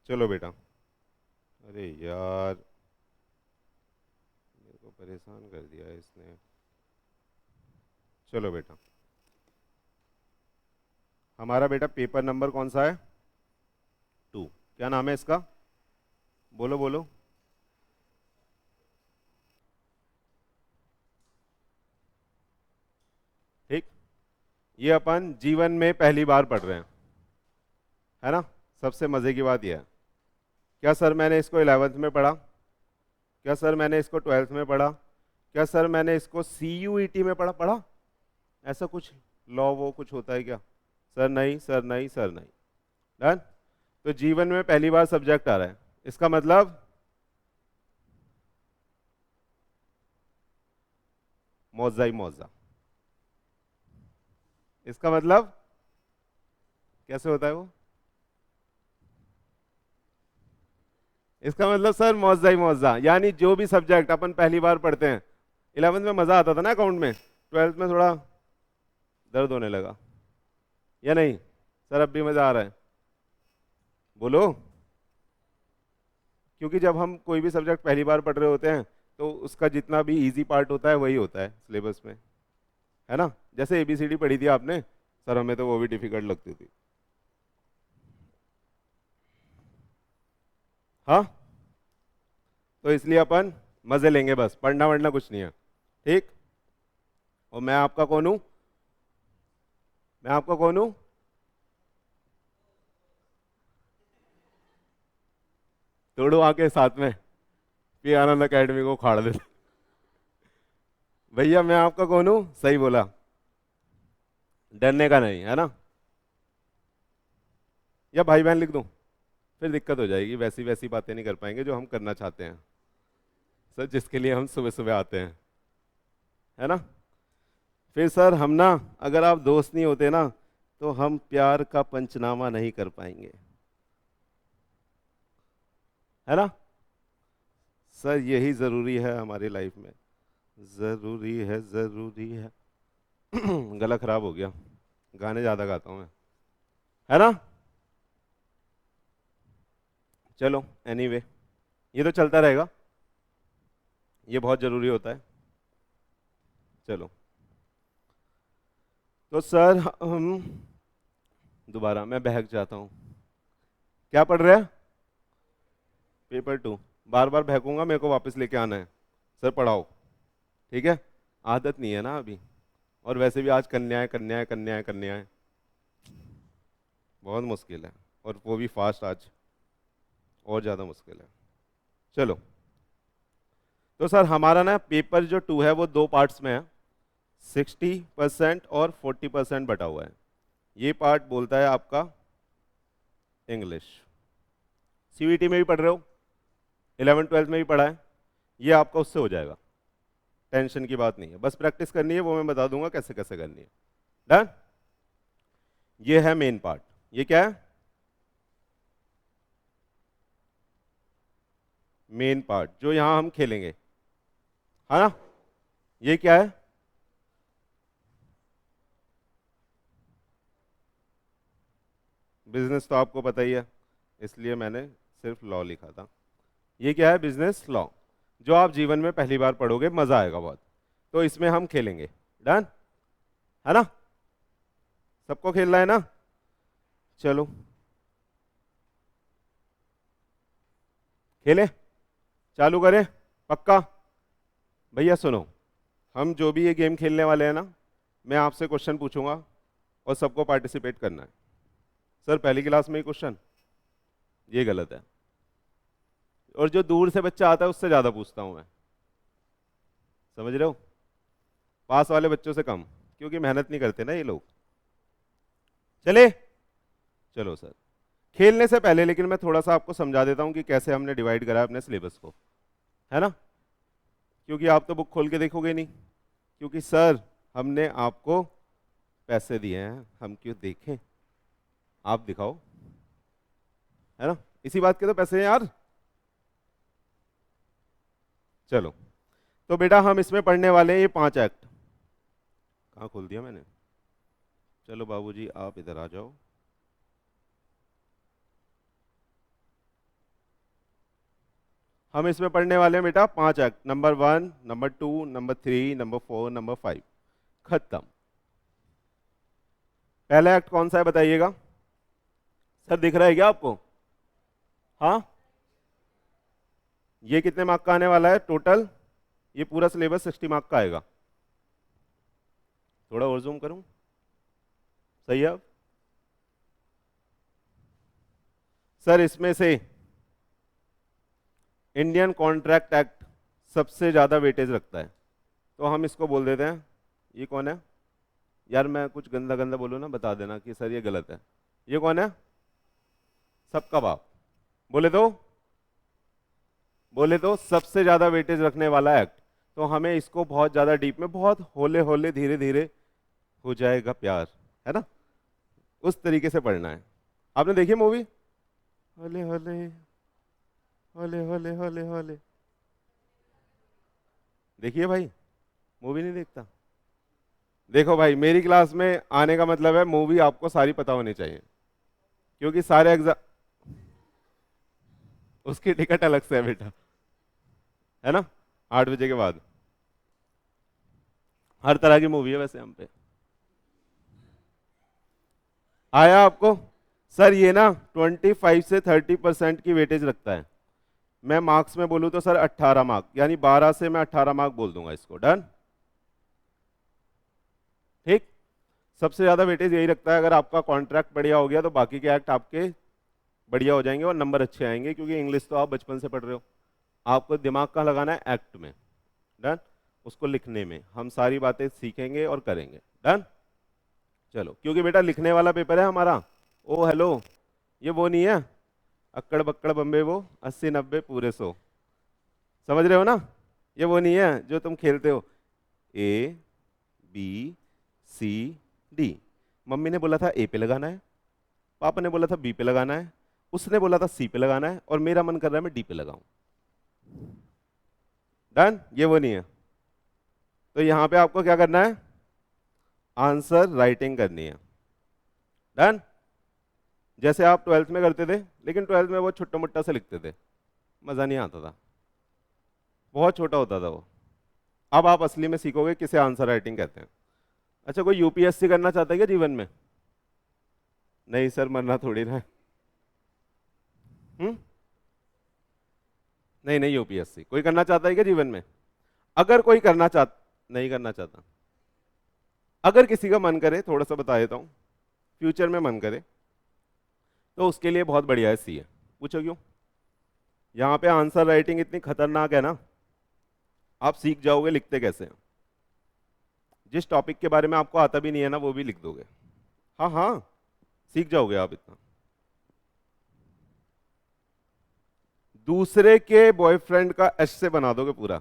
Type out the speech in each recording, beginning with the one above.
चलो बेटा। अरे यार, मेरे को परेशान कर दिया है इसने। चलो बेटा, हमारा बेटा पेपर नंबर कौन सा है? 2। क्या नाम है इसका? बोलो बोलो। ठीक। ये अपन जीवन में पहली बार पढ़ रहे हैं, है ना? सबसे मज़े की बात यह है, क्या सर मैंने इसको 11th में पढ़ा? क्या सर मैंने इसको 12th में पढ़ा? क्या सर मैंने इसको CUET में पढ़ा पढ़ा? ऐसा कुछ लॉ वो कुछ होता है क्या? सर नहीं, सर नहीं, सर नहीं। डन। तो जीवन में पहली बार सब्जेक्ट आ रहा है, इसका मतलब मौजा ही मौजा। इसका मतलब कैसे होता है वो? इसका मतलब सर मौजा ही मौजा, यानी जो भी सब्जेक्ट अपन पहली बार पढ़ते हैं। 11th में मजा आता था ना अकाउंट में, 12th में थोड़ा दर्द होने लगा, या नहीं? सर अब भी मजा आ रहा है? बोलो। क्योंकि जब हम कोई भी सब्जेक्ट पहली बार पढ़ रहे होते हैं तो उसका जितना भी इजी पार्ट होता है वही होता है सिलेबस में, है ना? जैसे ABCD पढ़ी थी आपने, सर हमें तो वो भी डिफिकल्ट लगती थी। हाँ। तो इसलिए अपन मजे लेंगे, बस पढ़ना वढ़ना कुछ नहीं है। ठीक। और मैं आपका कौन हूं? मैं आपका कौन हूं? तोड़ो आके साथ में पी आनंद अकेडमी को उखाड़ दे। भैया मैं आपका कौन हूं? सही बोला। डरने का नहीं, है ना? या भाई बहन लिख दूं? फिर दिक्कत हो जाएगी, वैसी वैसी बातें नहीं कर पाएंगे जो हम करना चाहते हैं, सर जिसके लिए हम सुबह सुबह आते हैं, है ना? फिर सर हम ना, अगर आप दोस्त नहीं होते ना तो हम प्यार का पंचनामा नहीं कर पाएंगे, है ना? सर यही जरूरी है हमारी लाइफ में, जरूरी है, जरूरी है। गला खराब हो गया, गाने ज्यादा गाता हूँ मैं, है ना? चलो एनीवे, ये तो चलता रहेगा, ये बहुत जरूरी होता है। चलो, तो सर हम दोबारा, मैं बहक जाता हूँ। क्या पढ़ रहे हैं? पेपर 2। बार बार बहकूंगा, मेरे को वापस लेके आना है। सर पढ़ाओ। ठीक है। आदत नहीं है ना अभी, और वैसे भी आज कन्याएं कन्याएं कन्याएं कन्याएं, बहुत मुश्किल है, और वो भी फास्ट आज, और ज़्यादा मुश्किल है। चलो, तो सर हमारा ना पेपर जो 2 है वो 2 पार्ट्स में है, 60% और 40% बटा हुआ है। ये पार्ट बोलता है आपका इंग्लिश। CUET में भी पढ़ रहे हो, 11th 12th में भी पढ़ा है, ये आपका उससे हो जाएगा, टेंशन की बात नहीं है, बस प्रैक्टिस करनी है, वो मैं बता दूंगा कैसे कैसे करनी है। डन। ये है मेन पार्ट। ये क्या है? मेन पार्ट जो यहां हम खेलेंगे, है ना? ये क्या है? बिजनेस तो आपको पता ही है, इसलिए मैंने सिर्फ लॉ लिखा था। ये क्या है? बिजनेस लॉ, जो आप जीवन में पहली बार पढ़ोगे, मजा आएगा बहुत, तो इसमें हम खेलेंगे। डन, है ना? सबको खेलना है ना? चलो खेलें, चालू करें, पक्का? भैया सुनो, हम जो भी ये गेम खेलने वाले हैं ना, मैं आपसे क्वेश्चन पूछूंगा और सबको पार्टिसिपेट करना है। सर पहली क्लास में ही क्वेश्चन, ये गलत है, और जो दूर से बच्चा आता है उससे ज्यादा पूछता हूं मैं, समझ रहे हो? पास वाले बच्चों से कम, क्योंकि मेहनत नहीं करते ना ये लोग। चले, चलो सर, खेलने से पहले लेकिन मैं थोड़ा सा आपको समझा देता हूँ कि कैसे हमने डिवाइड करा है अपने सिलेबस को, है ना? क्योंकि आप तो बुक खोल के देखोगे नहीं, क्योंकि सर हमने आपको पैसे दिए हैं, हम क्यों देखें? आप दिखाओ, है ना? इसी बात के तो पैसे हैं यार। चलो, तो बेटा हम इसमें पढ़ने वाले हैं ये 5 एक्ट। कहाँ खोल दिया मैंने? चलो बाबूजी आप इधर आ जाओ। हम इसमें पढ़ने वाले हैं बेटा 5 act, number 1, number 2, number 3, number 4, number 5, खत्म। पहला एक्ट कौन सा है बताइएगा? सर दिख रहा है क्या आपको? हाँ, ये कितने मार्क का आने वाला है टोटल? ये पूरा सिलेबस 60 मार्क का आएगा। थोड़ा और जूम करूं, सही है? अब सर इसमें से इंडियन कॉन्ट्रैक्ट एक्ट सबसे ज्यादा वेटेज रखता है, तो हम इसको बोल देते हैं, ये कौन है यार? मैं कुछ गंदा गंदा बोलूँ ना, बता देना कि सर ये गलत है। ये कौन है? सबका बाप। बोले तो सबसे ज्यादा वेटेज रखने वाला एक्ट। तो हमें इसको बहुत ज्यादा डीप में, बहुत होले होले धीरे धीरे हो जाएगा प्यार, है ना, उस तरीके से पढ़ना है। आपने देखी मूवी होले होले होले होले होले होले? देखिए भाई, मूवी नहीं देखता? देखो भाई, मेरी क्लास में आने का मतलब है मूवी आपको सारी पता होनी चाहिए, क्योंकि सारे एग्जाम, उसकी टिकट अलग से है बेटा, है ना, 8 बजे के बाद हर तरह की मूवी है वैसे हम पे। आया आपको? सर ये ना 25 से 30% की वेटेज रखता है। मैं मार्क्स में बोलूं तो सर 18 मार्क, यानी 12 से मैं 18 मार्क बोल दूंगा इसको। डन? ठीक। सबसे ज्यादा वेटेज यही रखता है। अगर आपका कॉन्ट्रैक्ट बढ़िया हो गया तो बाकी के एक्ट आपके बढ़िया हो जाएंगे और नंबर अच्छे आएंगे, क्योंकि इंग्लिश तो आप बचपन से पढ़ रहे हो। आपको दिमाग का लगाना है एक्ट में। डन? उसको लिखने में हम सारी बातें सीखेंगे और करेंगे। डन? चलो, क्योंकि बेटा लिखने वाला पेपर है हमारा। ओ हेलो, ये वो नहीं है अक्कड़ बक्कड़ बम्बे वो 80 90 पूरे 100, समझ रहे हो ना? ये वो नहीं है जो तुम खेलते हो A B C D. Mummy ने बोला था ए पे लगाना है, पापा ने बोला था बी पे लगाना है, उसने बोला था सी पे लगाना है, और मेरा मन कर रहा है मैं डी पे लगाऊं। डन? ये वो नहीं है। तो यहां पे आपको क्या करना है? आंसर राइटिंग करनी है। डन? जैसे आप 12th में करते थे, लेकिन 12th में वो छुट्टा मुट्टा से लिखते थे, मजा नहीं आता था, बहुत छोटा होता था वो। अब आप असली में सीखोगे किसे आंसर राइटिंग कहते हैं। अच्छा, कोई यूपीएससी करना चाहता है क्या जीवन में? नहीं सर, मरना थोड़ी ना है। नहीं नहीं, यूपीएससी कोई करना चाहता है क्या जीवन में? अगर कोई करना चाहता, नहीं करना चाहता, अगर किसी का मन करे, थोड़ा सा बता देता हूँ, फ्यूचर में मन करे तो उसके लिए बहुत बढ़िया है सी है। पूछो क्यों? यहाँ पे आंसर राइटिंग इतनी खतरनाक है ना, आप सीख जाओगे लिखते कैसे हैं। जिस टॉपिक के बारे में आपको आता भी नहीं है ना, वो भी लिख दोगे। हाँ हाँ, सीख जाओगे आप इतना। दूसरे के बॉयफ्रेंड का एस से बना दोगे पूरा।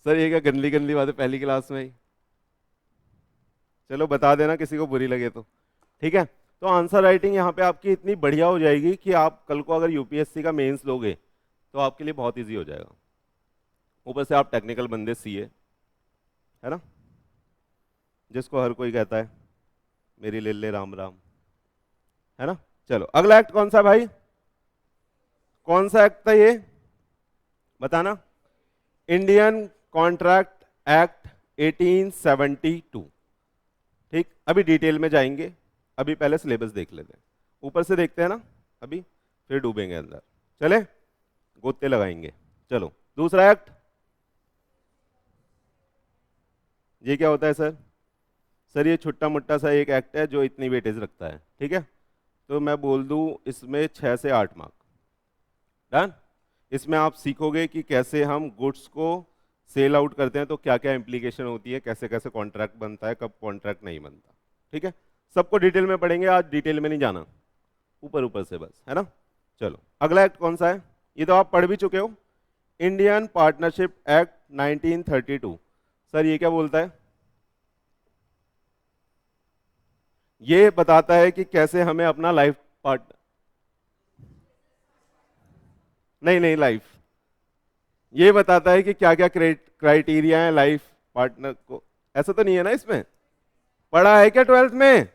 सर ये क्या गंदी गंदी बात है पहली क्लास में ही? चलो बता देना किसी को बुरी लगे तो। ठीक है, तो आंसर राइटिंग यहाँ पे आपकी इतनी बढ़िया हो जाएगी कि आप कल को अगर यूपीएससी का मेंस लोगे तो आपके लिए बहुत इजी हो जाएगा। ऊपर से आप टेक्निकल बंदे सीए, है ना, जिसको हर कोई कहता है मेरी लिल्ले राम राम, है ना। चलो, अगला एक्ट कौन सा भाई? कौन सा एक्ट था ये बताना? Indian contract act 1872। ठीक, अभी डिटेल में जाएंगे, अभी पहले सिलेबस देख लेते हैं। ऊपर से देखते हैं ना अभी, फिर डूबेंगे अंदर। चले, गोते लगाएंगे। चलो, दूसरा एक्ट, ये क्या होता है सर? सर ये छुट्टा मुट्टा सा एक एक्ट है जो इतनी वेटेज रखता है। ठीक है, तो मैं बोल दूं इसमें 6 से 8 मार्क। डन? इसमें आप सीखोगे कि कैसे हम गुड्स को सेल आउट करते हैं, तो क्या क्या इंप्लीकेशन होती है, कैसे कैसे कॉन्ट्रैक्ट बनता है, कब कॉन्ट्रैक्ट नहीं बनता। ठीक है, सबको डिटेल में पढ़ेंगे, आज डिटेल में नहीं जाना, ऊपर ऊपर से बस, है ना। चलो, अगला एक्ट कौन सा है? ये तो आप पढ़ भी चुके हो, इंडियन पार्टनरशिप एक्ट 1932। सर ये क्या बोलता है? ये बताता है कि कैसे हमें अपना लाइफ पार्ट, नहीं नहीं, लाइफ, ये बताता है कि क्या क्या क्राइटेरिया है लाइफ पार्टनर को। ऐसा तो नहीं है ना इसमें? पढ़ा है क्या 12th में?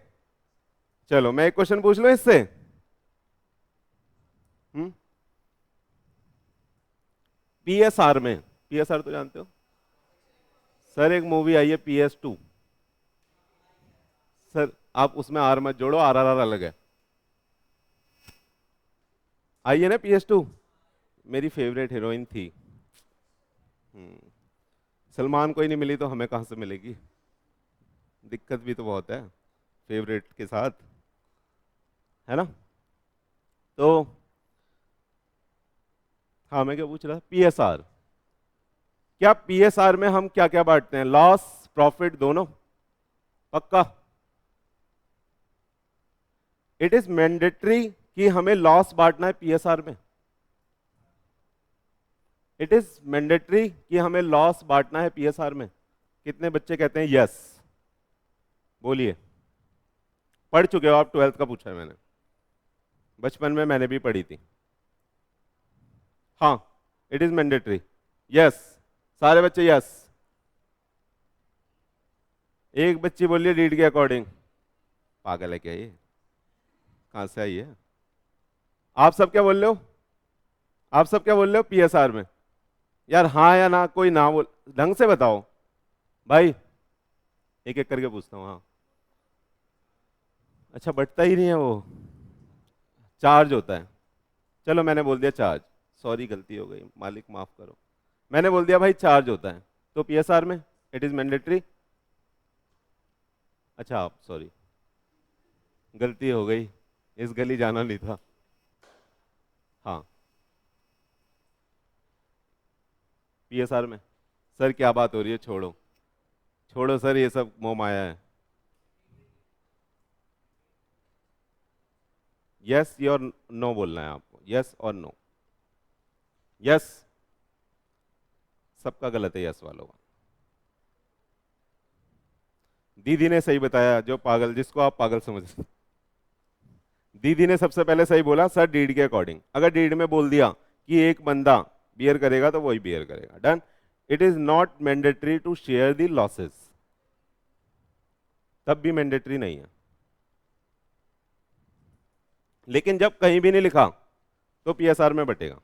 चलो मैं एक क्वेश्चन पूछ लूं इससे। हम्म पीएसआर में, पीएसआर तो जानते हो सर, एक मूवी आई है PS2। सर आप उसमें आर मत जोड़ो, RRR अलग है। आई है ना PS2, मेरी फेवरेट हीरोइन थी। सलमान को ही नहीं मिली तो हमें कहाँ से मिलेगी? दिक्कत भी तो बहुत है फेवरेट के साथ, है ना? तो हाँ, मैं क्या पूछ रहा था, पीएसआर। क्या पीएसआर में हम क्या क्या बांटते हैं? लॉस प्रॉफिट दोनों? पक्का? इट इज मैंडेटरी कि हमें लॉस बांटना है पीएसआर में? इट इज मैंडेटरी कि हमें लॉस बांटना है पीएसआर में? कितने बच्चे कहते हैं यस? बोलिए। पढ़ चुके हो आप? 12th का पूछा है मैंने, बचपन में मैंने भी पढ़ी थी। हाँ, इट इज मैंडेटरी। यस, सारे बच्चे यस। एक बच्ची बोलिए रीड के अकॉर्डिंग। पागल है क्या ये? कहां से आई है? आप सब क्या बोल रहे हो? आप सब क्या बोल रहे हो पीएसआर में? यार हाँ या ना, कोई ना बोल, ढंग से बताओ भाई। एक एक करके पूछता हूँ। हाँ, अच्छा बटता ही नहीं है वो, चार्ज होता है। चलो मैंने बोल दिया चार्ज, सॉरी गलती हो गई, मालिक माफ करो। मैंने बोल दिया भाई चार्ज होता है, तो पीएसआर में इट इज मैंडेटरी। अच्छा आप सॉरी, गलती हो गई, इस गली जाना नहीं था। हाँ, पीएसआर में। सर क्या बात हो रही है, छोड़ो छोड़ो सर, ये सब मोह माया है। यस और नो बोलना है आपको, यस और नो। यस, सबका गलत है यस वालों का। दीदी ने सही बताया, जो पागल, जिसको आप पागल समझ रहे हैं। दीदी ने सबसे पहले सही बोला सर, डीड के अकॉर्डिंग। अगर डीड में बोल दिया कि एक बंदा बियर करेगा तो वही बियर करेगा, done. It is not mandatory to share the losses, तब भी मैंडेटरी नहीं है। लेकिन जब कहीं भी नहीं लिखा तो पीएसआर में बटेगा,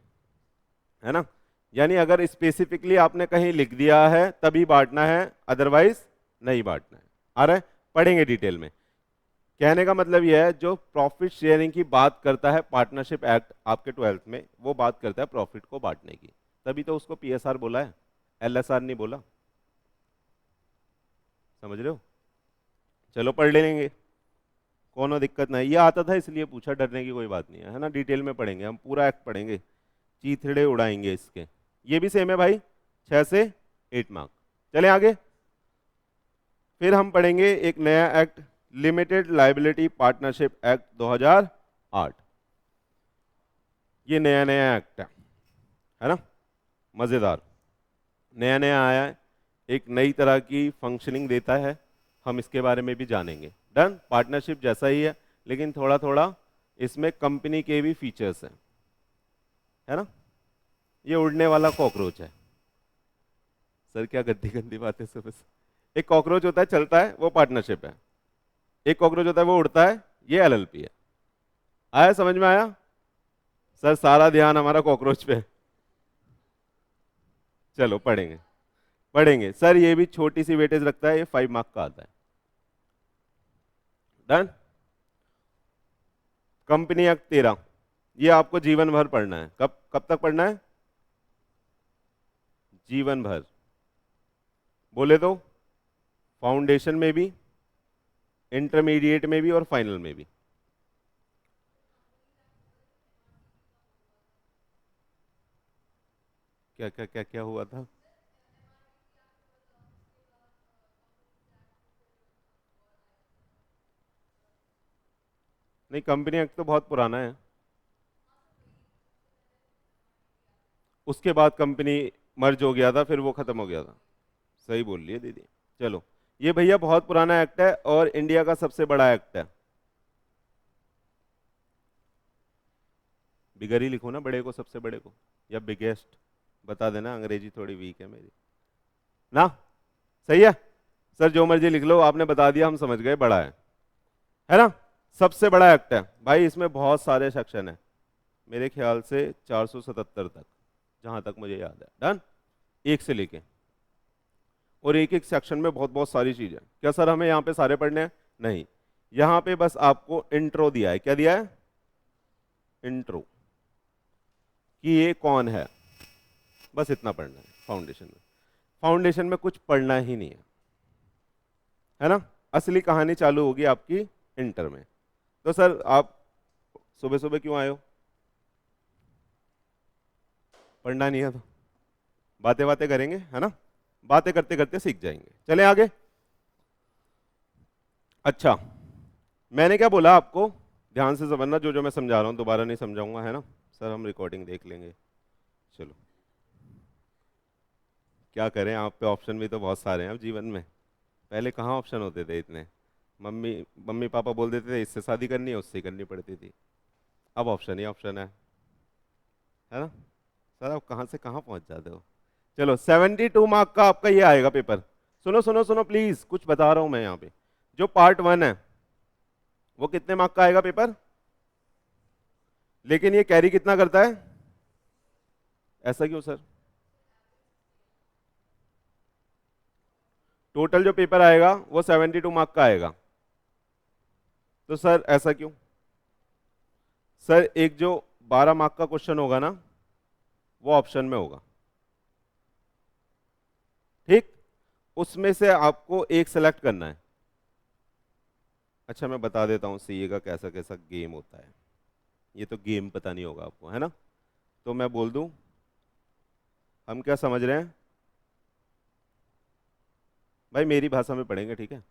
है ना? यानी अगर स्पेसिफिकली आपने कहीं लिख दिया है तभी बांटना है, अदरवाइज नहीं बांटना है। आ रहा है? पढ़ेंगे डिटेल में। कहने का मतलब यह है, जो प्रॉफिट शेयरिंग की बात करता है पार्टनरशिप एक्ट आपके 12th में, वो बात करता है प्रॉफिट को बांटने की, तभी तो उसको पीएसआर बोला है, एलएसआर नहीं बोला। समझ रहे हो? चलो पढ़ लेंगे, कोनो दिक्कत नहीं। ये आता था इसलिए पूछा, डरने की कोई बात नहीं है ना? डिटेल में पढ़ेंगे, हम पूरा एक्ट पढ़ेंगे, चीथड़े उड़ाएंगे इसके। ये भी सेम है भाई, 6 से 8 मार्क। चले आगे। फिर हम पढ़ेंगे एक नया act, limited liability partnership act 2008। ये नया नया एक्ट है ना? मजेदार, नया नया आया है, एक नई तरह की फंक्शनिंग देता है, हम इसके बारे में भी जानेंगे। डन। पार्टनरशिप जैसा ही है, लेकिन थोड़ा थोड़ा इसमें कंपनी के भी फीचर्स हैं, है ना? ये उड़ने वाला कॉकरोच है। सर क्या गंदी गंदी बातें सुबह से। एक कॉकरोच होता है चलता है, वो पार्टनरशिप है। एक कॉकरोच होता है वो उड़ता है, ये एलएलपी है। आया समझ में? आया? सर सारा ध्यान हमारा कॉकरोच पे है। चलो पढ़ेंगे पढ़ेंगे। सर ये भी छोटी सी वेटेज रखता है, ये 5 मार्क का आता है। डन। कंपनी एक्ट 13, ये आपको जीवन भर पढ़ना है। कब कब तक पढ़ना है? जीवन भर। बोले तो फाउंडेशन में भी, इंटरमीडिएट में भी और फाइनल में भी। क्या क्या क्या क्या हुआ था? नहीं, कंपनी एक्ट तो बहुत पुराना है, उसके बाद कंपनी मर्ज हो गया था, फिर वो खत्म हो गया था। सही बोल रही है दीदी। चलो, ये भैया बहुत पुराना एक्ट है और इंडिया का सबसे बड़ा एक्ट है। बिगर ही लिखो ना, बड़े को, सबसे बड़े को, या बिगेस्ट बता देना, अंग्रेजी थोड़ी वीक है मेरी ना। सही है सर, जो मर्जी लिख लो, आपने बता दिया, हम समझ गए, बड़ा है ना? सबसे बड़ा एक्ट है भाई, इसमें बहुत सारे सेक्शन है, मेरे ख्याल से 477 तक। जहां तक मुझे याद है। डन, एक से लेके, और एक एक सेक्शन में बहुत बहुत सारी चीजें। क्या सर हमें यहाँ पे सारे पढ़ने हैं? नहीं, यहाँ पे बस आपको इंट्रो दिया है। क्या दिया है? इंट्रो, कि ये कौन है, बस इतना पढ़ना है फाउंडेशन में। फाउंडेशन में कुछ पढ़ना ही नहीं है ना? असली कहानी चालू होगी आपकी इंटर में। तो सर आप सुबह सुबह क्यों आए हो? पढ़ना नहीं है तो बातें बातें करेंगे, है ना? बातें करते करते सीख जाएंगे। चलें आगे। अच्छा, मैंने क्या बोला आपको, ध्यान से समझना, जो जो मैं समझा रहा हूं दोबारा नहीं समझाऊंगा, है ना? सर हम रिकॉर्डिंग देख लेंगे। चलो, क्या करें, आप पे ऑप्शन भी तो बहुत सारे हैं अब जीवन में। पहले कहाँ ऑप्शन होते थे इतने? मम्मी मम्मी पापा बोल देते थे इससे शादी करनी है, उससे ही करनी पड़ती थी। अब ऑप्शन ही ऑप्शन है ना? सर आप कहाँ से कहाँ पहुंच जाते हो। चलो, 72 मार्क का आपका ये आएगा पेपर। सुनो सुनो सुनो प्लीज, कुछ बता रहा हूं मैं यहाँ पे। जो पार्ट 1 है वो कितने मार्क का आएगा पेपर, लेकिन ये कैरी कितना करता है? ऐसा क्यों सर? टोटल जो पेपर आएगा वो 72 मार्क का आएगा, तो सर ऐसा क्यों? सर एक जो 12 मार्क का क्वेश्चन होगा ना, वो ऑप्शन में होगा, ठीक? उसमें से आपको एक सेलेक्ट करना है। अच्छा मैं बता देता हूँ सीए का कैसा कैसा गेम होता है। ये तो गेम पता नहीं होगा आपको, है ना? तो मैं बोल दूं, हम क्या समझ रहे हैं भाई, मेरी भाषा में पढ़ेंगे, ठीक है?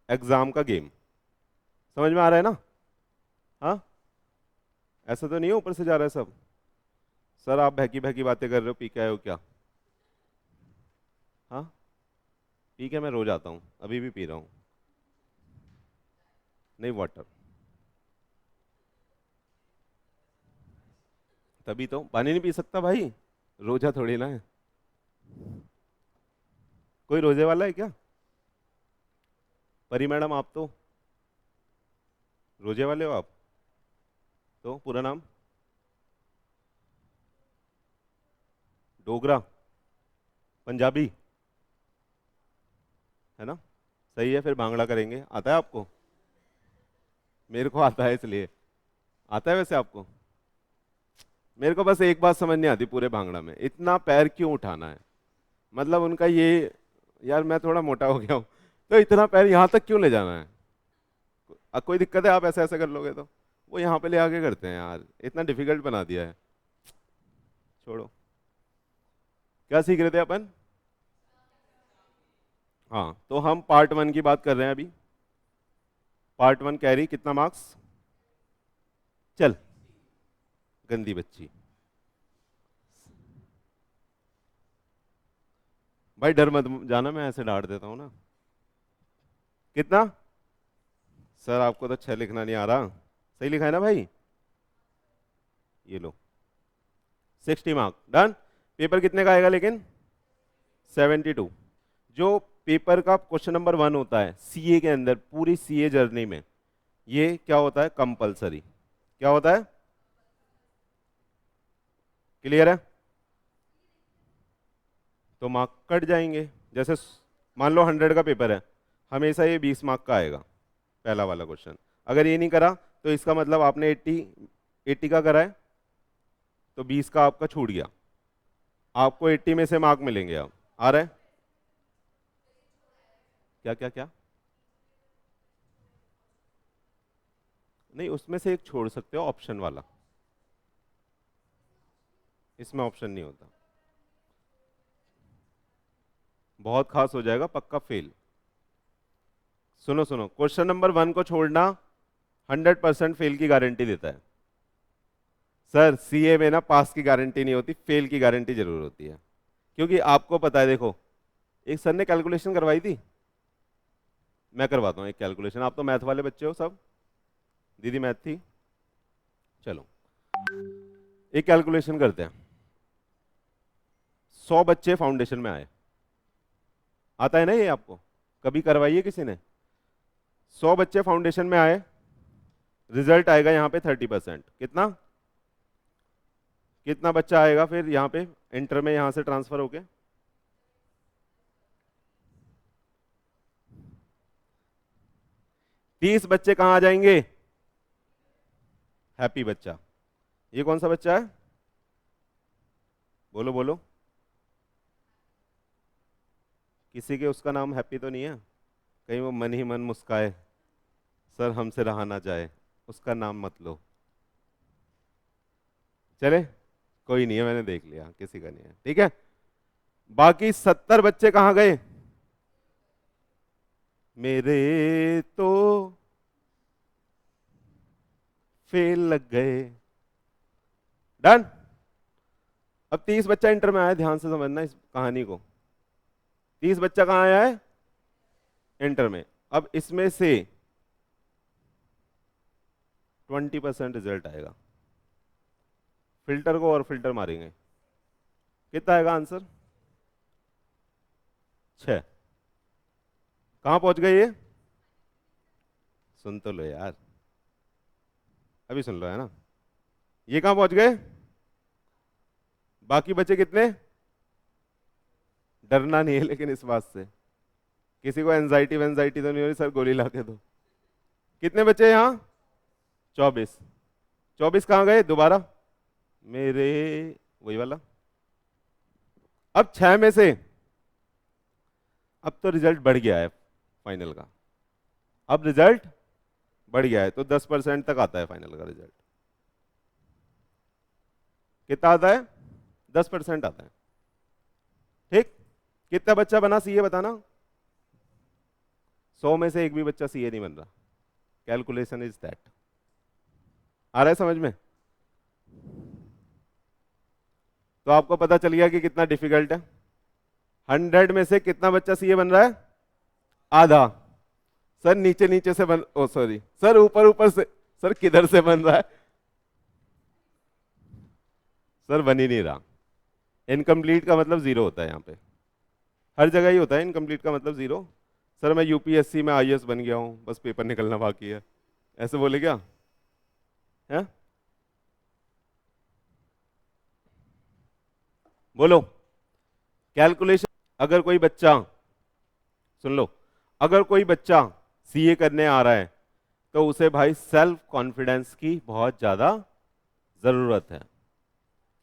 एग्जाम का गेम समझ में आ रहा है ना? हाँ, ऐसा तो नहीं है ऊपर से जा रहा है सब? सर आप बहकी बहकी बातें कर रहे हो, पी के आए हो क्या? हाँ, पी के मैं रोज आता हूँ, अभी भी पी रहा हूँ। नहीं, वाटर। तभी तो पानी नहीं पी सकता भाई, रोजा थोड़ी ना है। कोई रोजे वाला है क्या? परी मैडम आप तो रोजे वाले हो आप तो। पूरा नाम? डोगरा, पंजाबी, है ना? सही है, फिर भांगड़ा करेंगे। आता है आपको? मेरे को आता है, इसलिए आता है। वैसे आपको? मेरे को बस एक बात समझ नहीं आती पूरे भांगड़ा में, इतना पैर क्यों उठाना है? मतलब उनका ये, यार मैं थोड़ा मोटा हो गया हूँ, तो इतना पैर यहाँ तक क्यों ले जाना है? कोई दिक्कत है आप ऐसे ऐसे कर लोगे तो? वो यहाँ पे ले आके करते हैं यार, इतना डिफिकल्ट बना दिया है। छोड़ो, क्या सीख रहे थे अपन? हाँ, तो हम पार्ट 1 की बात कर रहे हैं अभी। पार्ट 1 कैरी कितना मार्क्स? चल गंदी बच्ची, भाई डर मत जाना, मैं ऐसे डांट देता हूँ ना। कितना? सर आपको तो 6 लिखना नहीं आ रहा। सही लिखा है ना भाई? ये लो, 60 मार्क। डन। पेपर कितने का आएगा लेकिन? 72। जो पेपर का क्वेश्चन नंबर 1 होता है सीए के अंदर, पूरी सीए जर्नी में, ये क्या होता है? कंपलसरी। क्या होता है? क्लियर है? तो मार्क कट जाएंगे। जैसे मान लो 100 का पेपर है, हमेशा ये 20 मार्क का आएगा पहला वाला क्वेश्चन। अगर ये नहीं करा तो इसका मतलब आपने 80 का करा है, तो 20 का आपका छूट गया। आपको 80 में से मार्क मिलेंगे। अब आ रहा है? क्या क्या क्या? नहीं, उसमें से एक छोड़ सकते हो, ऑप्शन वाला। इसमें ऑप्शन नहीं होता। बहुत खास हो जाएगा, पक्का फेल। सुनो सुनो, क्वेश्चन नंबर 1 को छोड़ना 100% फेल की गारंटी देता है। सर सीए में ना पास की गारंटी नहीं होती, फेल की गारंटी जरूर होती है। क्योंकि आपको पता है, देखो एक सर ने कैलकुलेशन करवाई थी, मैं करवाता हूँ एक कैलकुलेशन। आप तो मैथ वाले बच्चे हो सब, दीदी मैथ थी। चलो एक कैलकुलेशन करते हैं। 100 बच्चे फाउंडेशन में आए, आता है ना ये आपको? कभी करवाइए किसी ने? 100 बच्चे फाउंडेशन में आए, रिजल्ट आएगा यहाँ पे 30%। कितना? कितना बच्चा आएगा फिर यहाँ पे इंटर में, यहाँ से ट्रांसफर होके? 30 बच्चे कहाँ आ जाएंगे? हैप्पी बच्चा। ये कौन सा बच्चा है? बोलो बोलो। किसी के उसका नाम हैप्पी तो नहीं है? कहीं वो मन ही मन मुस्काए, सर हमसे रहा ना जाए, उसका नाम मत लो। चले, कोई नहीं है, मैंने देख लिया, किसी का नहीं है, ठीक है। बाकी 70 बच्चे कहाँ गए? मेरे तो फेल लग गए। डन। अब 30 बच्चा इंटर में आया, ध्यान से समझना इस कहानी को। 30 बच्चा कहाँ आया है? इंटर में। अब इसमें से 20% रिजल्ट आएगा। फिल्टर को और फिल्टर मारेंगे, कितना आएगा आंसर? 6। कहां पहुंच गए ये? सुन तो लो यार, अभी सुन लो, है ना। ये कहां पहुंच गए? बाकी बचे कितने? डरना नहीं है लेकिन इस बात से, किसी को एंजाइटी वेंजाइटी तो नहीं हो रही, सर गोली ला के दो। कितने बचे यहाँ? 24। 24 कहाँ गए दोबारा? मेरे, वही वाला। अब 6 में से, अब तो रिजल्ट बढ़ गया है फाइनल का, अब रिजल्ट बढ़ गया है, तो 10% तक आता है फाइनल का रिजल्ट। कितना आता है? 10% आता है, ठीक। कितना बच्चा बना सीए बताना? 100 में से एक भी बच्चा सीए नहीं बन रहा। Calculation is that. आ रहा है समझ में? तो आपको पता चल गया कि कितना डिफिकल्ट है। 100 में से कितना बच्चा सीए बन रहा है? आधा। सर नीचे नीचे से बन, ओ सॉरी सर ऊपर ऊपर से, सर किधर से बन रहा है? सर बन ही नहीं रहा। इनकम्प्लीट का मतलब 0 होता है यहाँ पे, हर जगह ही होता है इनकम्प्लीट का मतलब 0। सर मैं यूपीएससी में आईएएस बन गया हूँ, बस पेपर निकलना बाकी है, ऐसे बोले क्या है? बोलो। कैलकुलेशन, अगर कोई बच्चा, सुन लो, अगर कोई बच्चा सीए करने आ रहा है तो उसे भाई सेल्फ कॉन्फिडेंस की बहुत ज्यादा जरूरत है,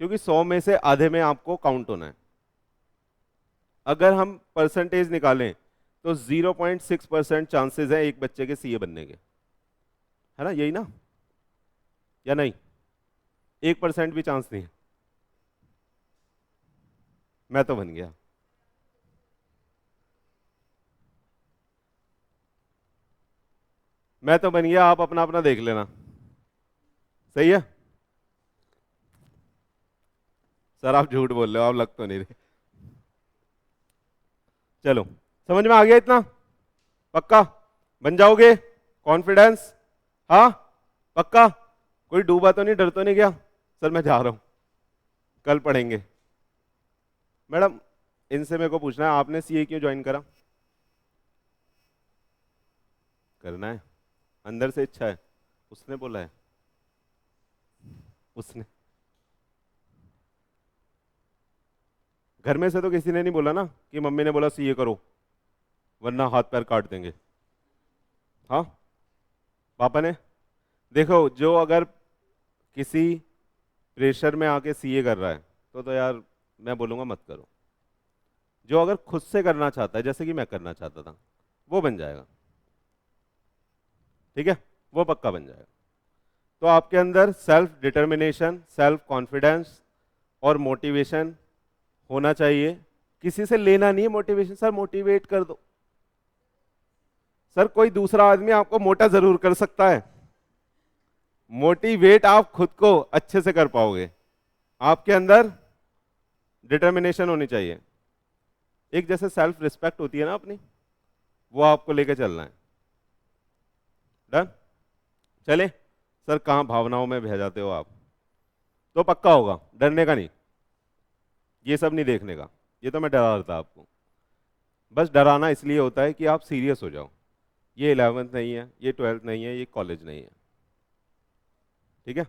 क्योंकि 100 में से आधे में आपको काउंट होना है। अगर हम परसेंटेज निकालें तो 0.6% चांसेस है एक बच्चे के सीए बनने के, है ना, यही ना, या नहीं? 1% भी चांस नहीं है। मैं तो बन गया। मैं तो बन गया, आप अपना अपना देख लेना, सही है। सर आप झूठ बोल रहे हो, आप लग तो नहीं रहे। चलो, समझ में आ गया इतना? पक्का बन जाओगे? कॉन्फिडेंस? हाँ पक्का? कोई डूबा तो नहीं, डर तो नहीं गया? सर मैं जा रहा हूं, कल पढ़ेंगे। मैडम इनसे मेरे को पूछना है, आपने सीए क्यों ज्वाइन करा? करना है, अंदर से इच्छा है, उसने बोला है? उसने, घर में से तो किसी ने नहीं बोला ना कि मम्मी ने बोला सीए करो वरना हाथ पैर काट देंगे? हाँ, पापा ने? देखो, जो अगर किसी प्रेशर में आके सीए कर रहा है तो यार मैं बोलूंगा मत करो। जो अगर खुद से करना चाहता है, जैसे कि मैं करना चाहता था, वो बन जाएगा, ठीक है, वो पक्का बन जाएगा। तो आपके अंदर सेल्फ डिटर्मिनेशन, सेल्फ कॉन्फिडेंस और मोटिवेशन होना चाहिए। किसी से लेना नहीं है मोटिवेशन, सर मोटिवेट कर दो। सर कोई दूसरा आदमी आपको मोटा जरूर कर सकता है, मोटिवेट आप खुद को अच्छे से कर पाओगे। आपके अंदर डिटर्मिनेशन होनी चाहिए, एक जैसे सेल्फ रिस्पेक्ट होती है ना अपनी, वो आपको लेके चलना है। डन? चले सर, कहां भावनाओं में बह जाते हो आप? तो पक्का होगा, डरने का नहीं, ये सब नहीं देखने का। ये तो मैं डरा रहा था आपको, बस डराना इसलिए होता है कि आप सीरियस हो जाओ। ये 11th नहीं है, ये 12th नहीं है, ये कॉलेज नहीं है, ठीक है।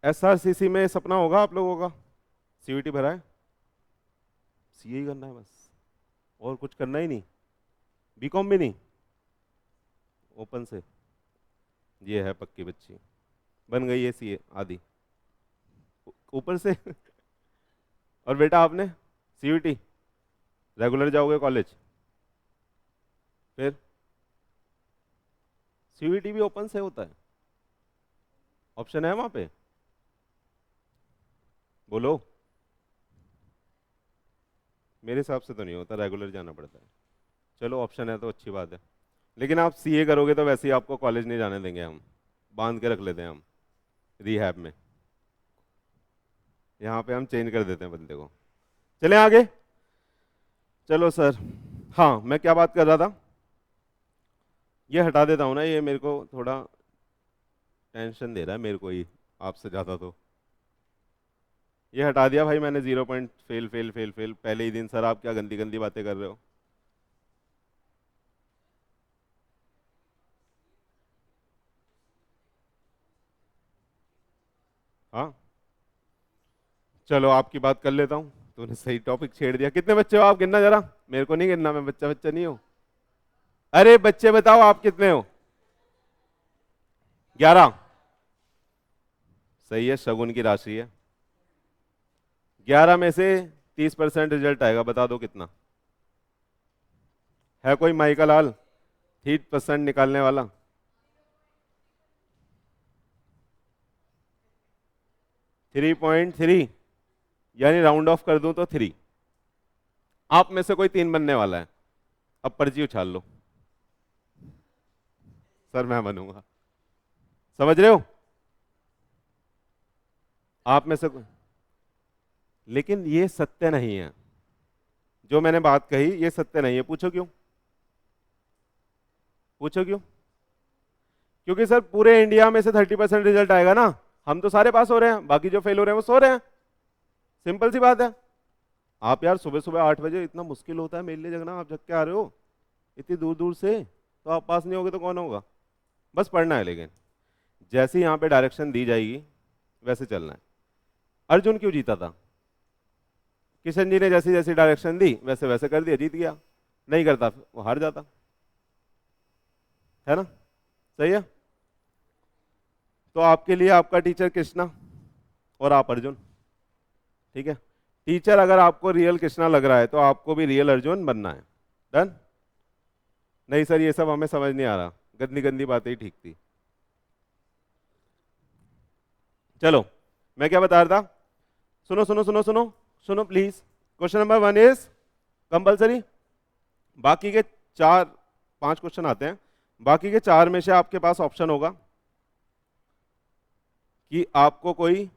एसआरसीसी में सपना होगा आप लोगों का? सीयूईटी भरा है? सीए ही करना है बस, और कुछ करना ही नहीं? बीकॉम भी नहीं? ओपन से ये है पक्की बच्ची, बन गई है सीए आदि ऊपर से। और बेटा आपने सीयूईटी रेगुलर जाओगे कॉलेज? फिर सीयूईटी भी ओपन से होता है? ऑप्शन है वहां पे? बोलो। मेरे हिसाब से तो नहीं होता, रेगुलर जाना पड़ता है। चलो ऑप्शन है तो अच्छी बात है, लेकिन आप सीए करोगे तो वैसे ही आपको कॉलेज नहीं जाने देंगे हम, बांध के रख लेते हैं हम रिहैब में। यहाँ पे हम चेंज कर देते हैं बंदे को। चलें आगे। चलो सर, हाँ मैं क्या बात कर रहा था, ये हटा देता हूँ ना, ये मेरे को थोड़ा टेंशन दे रहा है मेरे को ही आपसे ज़्यादा। तो ये हटा दिया भाई मैंने, 0 point, fail fail fail fail पहले ही दिन। सर आप क्या गंदी गंदी बातें कर रहे हो? हाँ चलो आपकी बात कर लेता हूँ, तूने सही टॉपिक छेड़ दिया। कितने बच्चे हो आप, गिनना जरा, मेरे को नहीं गिनना, मैं बच्चा बच्चा नहीं हूँ। अरे बच्चे बताओ आप कितने हो? 11? सही है, शगुन की राशि है। 11 में से 30% रिजल्ट आएगा, बता दो कितना है? कोई माई का लाल 30% निकालने वाला? 3.3, यानी राउंड ऑफ कर दूं तो 3। आप में से कोई 3 बनने वाला है, अब पर्ची उछाल लो। सर मैं बनूंगा, समझ रहे हो? आप में से लेकिन ये सत्य नहीं है, जो मैंने बात कही ये सत्य नहीं है। पूछो क्यों? पूछो क्यों? क्योंकि सर पूरे इंडिया में से 30% रिजल्ट आएगा ना, हम तो सारे पास हो रहे हैं, बाकी जो फेल हो रहे हैं वो सो रहे हैं। सिंपल सी बात है। आप यार सुबह सुबह 8 बजे, इतना मुश्किल होता है मेरे लिए जगना, आप जग के आ रहे हो इतनी दूर दूर से, तो आप पास नहीं होगे तो कौन होगा? बस पढ़ना है, लेकिन जैसे यहाँ पे डायरेक्शन दी जाएगी वैसे चलना है। अर्जुन क्यों जीता था? किशन जी ने जैसी जैसी डायरेक्शन दी वैसे वैसे कर दिया, जीत गया। नहीं करता वो हार जाता, है ना? सही है। तो आपके लिए आपका टीचर कृष्णा और आप अर्जुन, ठीक है? टीचर अगर आपको रियल कृष्णा लग रहा है तो आपको भी रियल अर्जुन बनना है। डन? नहीं सर ये सब हमें समझ नहीं आ रहा, गंदी गंदी बातें ही ठीक थी। चलो मैं क्या बता रहा था, सुनो सुनो सुनो सुनो सुनो please. Question number 1 is compulsory. बाकी के 4-5 क्वेश्चन आते हैं, बाकी के 4 में से आपके पास ऑप्शन होगा कि आपको कोई,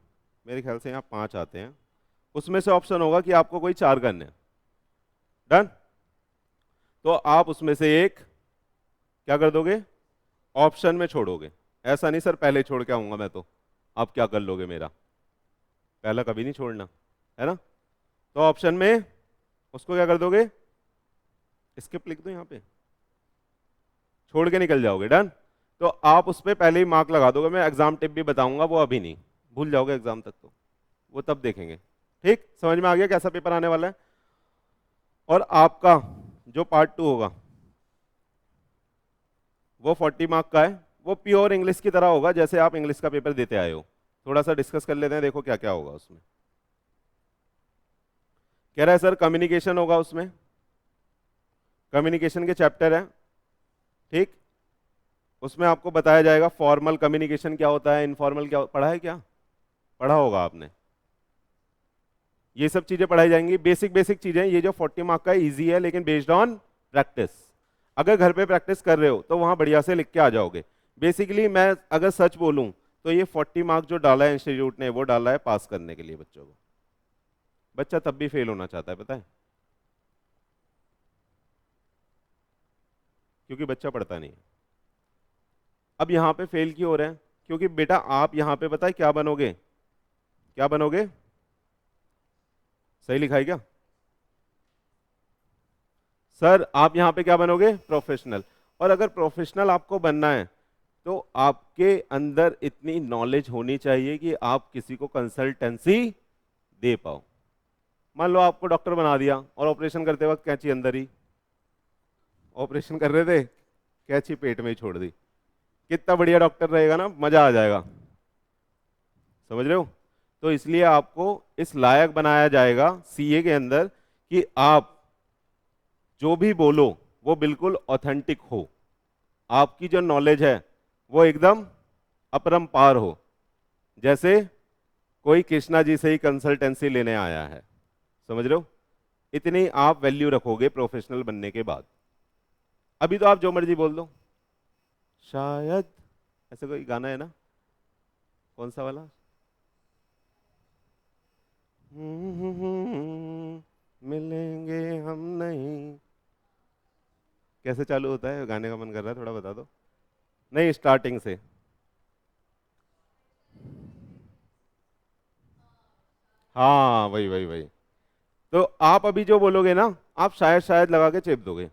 मेरे ख्याल से यहाँ 5 आते हैं, उसमें से ऑप्शन होगा कि आपको कोई 4 करने हैं। डन? तो आप उसमें से एक क्या कर दोगे, ऑप्शन में छोड़ोगे। ऐसा नहीं सर पहले छोड़ के आऊंगा मैं, तो आप क्या कर लोगे मेरा? पहला कभी नहीं छोड़ना, है ना? तो ऑप्शन में उसको क्या कर दोगे, स्किप लिख दो यहाँ पे, छोड़ के निकल जाओगे। डन? तो आप उस पर पहले ही मार्क लगा दोगे। मैं एग्जाम टिप भी बताऊंगा, वो अभी नहीं, भूल जाओगे एग्जाम तक, तो वो तब देखेंगे। ठीक, समझ में आ गया कैसा पेपर आने वाला है? और आपका जो पार्ट 2 होगा वो 40 मार्क का है, वो प्योर इंग्लिश की तरह होगा जैसे आप इंग्लिश का पेपर देते आए हो। थोड़ा सा डिस्कस कर लेते हैं, देखो क्या क्या होगा उसमें। कह रहा है सर कम्युनिकेशन होगा उसमें, कम्युनिकेशन के चैप्टर है, ठीक? उसमें आपको बताया जाएगा फॉर्मल कम्युनिकेशन क्या होता है, इनफॉर्मल क्या पढ़ा है, क्या पढ़ा होगा आपने? ये सब चीजें पढ़ाई जाएंगी, बेसिक बेसिक चीजें। ये जो 40 मार्क का इजी है, लेकिन बेस्ड ऑन प्रैक्टिस। अगर घर पे प्रैक्टिस कर रहे हो तो वहां बढ़िया से लिख के आ जाओगे। बेसिकली मैं अगर सच बोलूं तो ये 40 मार्क जो डाला है इंस्टीट्यूट ने, वो डाला है पास करने के लिए बच्चों को। बच्चा तब भी फेल होना चाहता है, पता है? क्योंकि बच्चा पढ़ता नहीं है। अब यहाँ पे फेल क्यों हो रहे हैं? क्योंकि बेटा आप यहाँ पे पता है क्या बनोगे, क्या बनोगे? सही लिखा है क्या सर? आप यहाँ पे क्या बनोगे? प्रोफेशनल। और अगर प्रोफेशनल आपको बनना है तो आपके अंदर इतनी नॉलेज होनी चाहिए कि आप किसी को कंसल्टेंसी दे पाओ। मान लो आपको डॉक्टर बना दिया और ऑपरेशन करते वक्त कैंची अंदर ही, ऑपरेशन कर रहे थे कैंची पेट में ही छोड़ दी, कितना बढ़िया डॉक्टर रहेगा ना, मजा आ जाएगा। समझ रहे हो? तो इसलिए आपको इस लायक बनाया जाएगा सीए के अंदर कि आप जो भी बोलो वो बिल्कुल ऑथेंटिक हो, आपकी जो नॉलेज है वो एकदम अपरंपार हो, जैसे कोई कृष्णा जी से ही कंसल्टेंसी लेने आया है। समझ रहे हो? इतनी आप वैल्यू रखोगे प्रोफेशनल बनने के बाद। अभी तो आप जो मर्जी बोल दो, शायद ऐसे कोई गाना है ना, कौन सा वाला, मिलेंगे हम नहीं, कैसे चालू होता है? गाने का मन कर रहा है, थोड़ा बता दो। नहीं, स्टार्टिंग से। हाँ वही वही वही। तो आप अभी जो बोलोगे ना, आप शायद शायद लगा के चेप दोगे,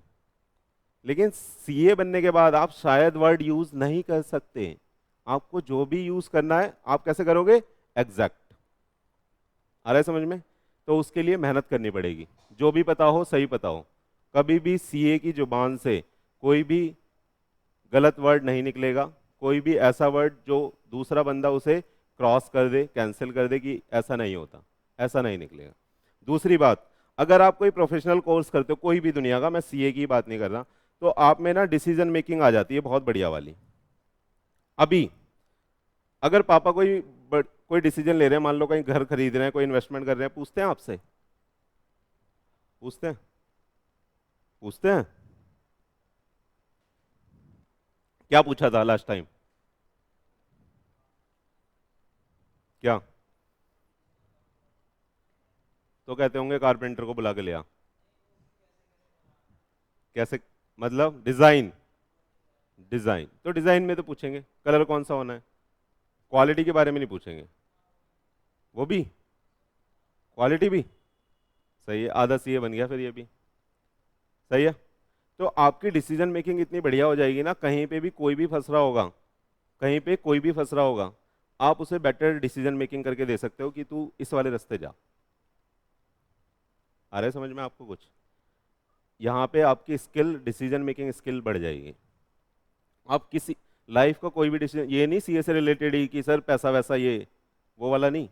लेकिन सीए बनने के बाद आप शायद वर्ड यूज नहीं कर सकते। आपको जो भी यूज करना है आप कैसे करोगे? एग्जैक्ट। आ रहा है समझ में? तो उसके लिए मेहनत करनी पड़ेगी, जो भी पता हो सही पता हो। कभी भी सीए की जुबान से कोई भी गलत वर्ड नहीं निकलेगा, कोई भी ऐसा वर्ड जो दूसरा बंदा उसे क्रॉस कर दे, कैंसिल कर दे कि ऐसा नहीं होता, ऐसा नहीं निकलेगा। दूसरी बात, अगर आप कोई प्रोफेशनल कोर्स करते हो कोई भी दुनिया का, मैं सीए की बात नहीं कर रहा, तो आप में ना डिसीजन मेकिंग आ जाती है बहुत बढ़िया वाली। अभी अगर पापा कोई डिसीजन ले रहे हैं, मान लो कहीं घर खरीद रहे हैं, कोई इन्वेस्टमेंट कर रहे हैं, पूछते हैं आपसे? पूछते हैं? पूछते हैं? क्या पूछा था लास्ट टाइम? क्या? तो कहते होंगे कारपेंटर को बुला के ले आ। कैसे? मतलब डिजाइन? डिजाइन तो डिजाइन में तो पूछेंगे कलर कौन सा होना है, क्वालिटी के बारे में नहीं पूछेंगे। वो भी क्वालिटी भी सही है, आधा सीए बन गया फिर ये भी। सही है। तो आपकी डिसीजन मेकिंग इतनी बढ़िया हो जाएगी ना, कहीं पे भी कोई भी फंस रहा होगा, कहीं पे कोई भी फंस रहा होगा, आप उसे बेटर डिसीजन मेकिंग करके दे सकते हो कि तू इस वाले रास्ते जा। आ रहा है समझ में आपको कुछ? यहाँ पे आपकी स्किल, डिसीजन मेकिंग स्किल बढ़ जाएगी। आप किसी लाइफ का कोई भी डिसीजन, ये नहीं सीए से रिलेटेड ही कि सर पैसा वैसा ये वो वाला नहीं,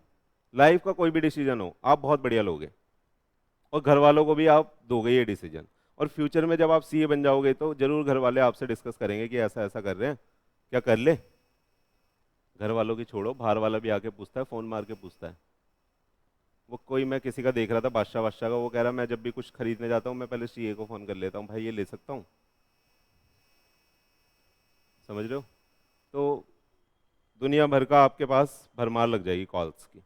लाइफ का कोई भी डिसीजन हो आप बहुत बढ़िया लोगे, और घर वालों को भी आप दोगे ये डिसीजन। और फ्यूचर में जब आप सीए बन जाओगे तो जरूर घर वाले आपसे डिस्कस करेंगे कि ऐसा ऐसा कर रहे हैं, क्या कर ले। घर वालों की छोड़ो, बाहर वाला भी आके पूछता है, फोन मार के पूछता है। वो कोई, मैं किसी का देख रहा था बादशाह बादशाह का, वो कह रहा मैं जब भी कुछ खरीदने जाता हूँ मैं पहले सीए को फोन कर लेता हूँ, भाई ये ले सकता हूँ। समझ रहे हो? तो दुनिया भर का आपके पास भरमार लग जाएगी कॉल्स की।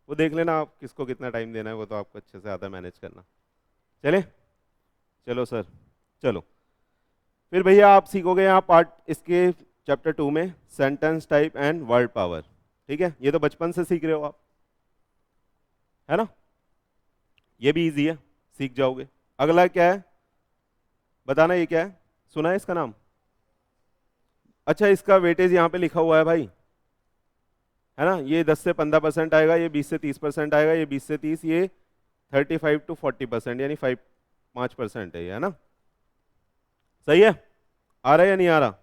वो देख लेना आप किसको कितना टाइम देना है, वो तो आपको अच्छे से आता है मैनेज करना। चले? चलो सर, चलो। फिर भैया आप सीखोगे यहाँ पार्ट इसके चैप्टर 2 में sentence type and word power. ठीक है, ये तो बचपन से सीख रहे हो आप, है ना? ये भी इजी है, सीख जाओगे। अगला क्या है बताना, ये क्या है? सुना है इसका नाम? अच्छा, इसका वेटेज यहाँ पे लिखा हुआ है भाई, है ना? ये 10 से 15% आएगा, ये 20 से 30% आएगा, ये 20 से 30, ये 35 to 40%, यानी 5% है ये, है ना? सही है? आ रहा है या नहीं आ रहा?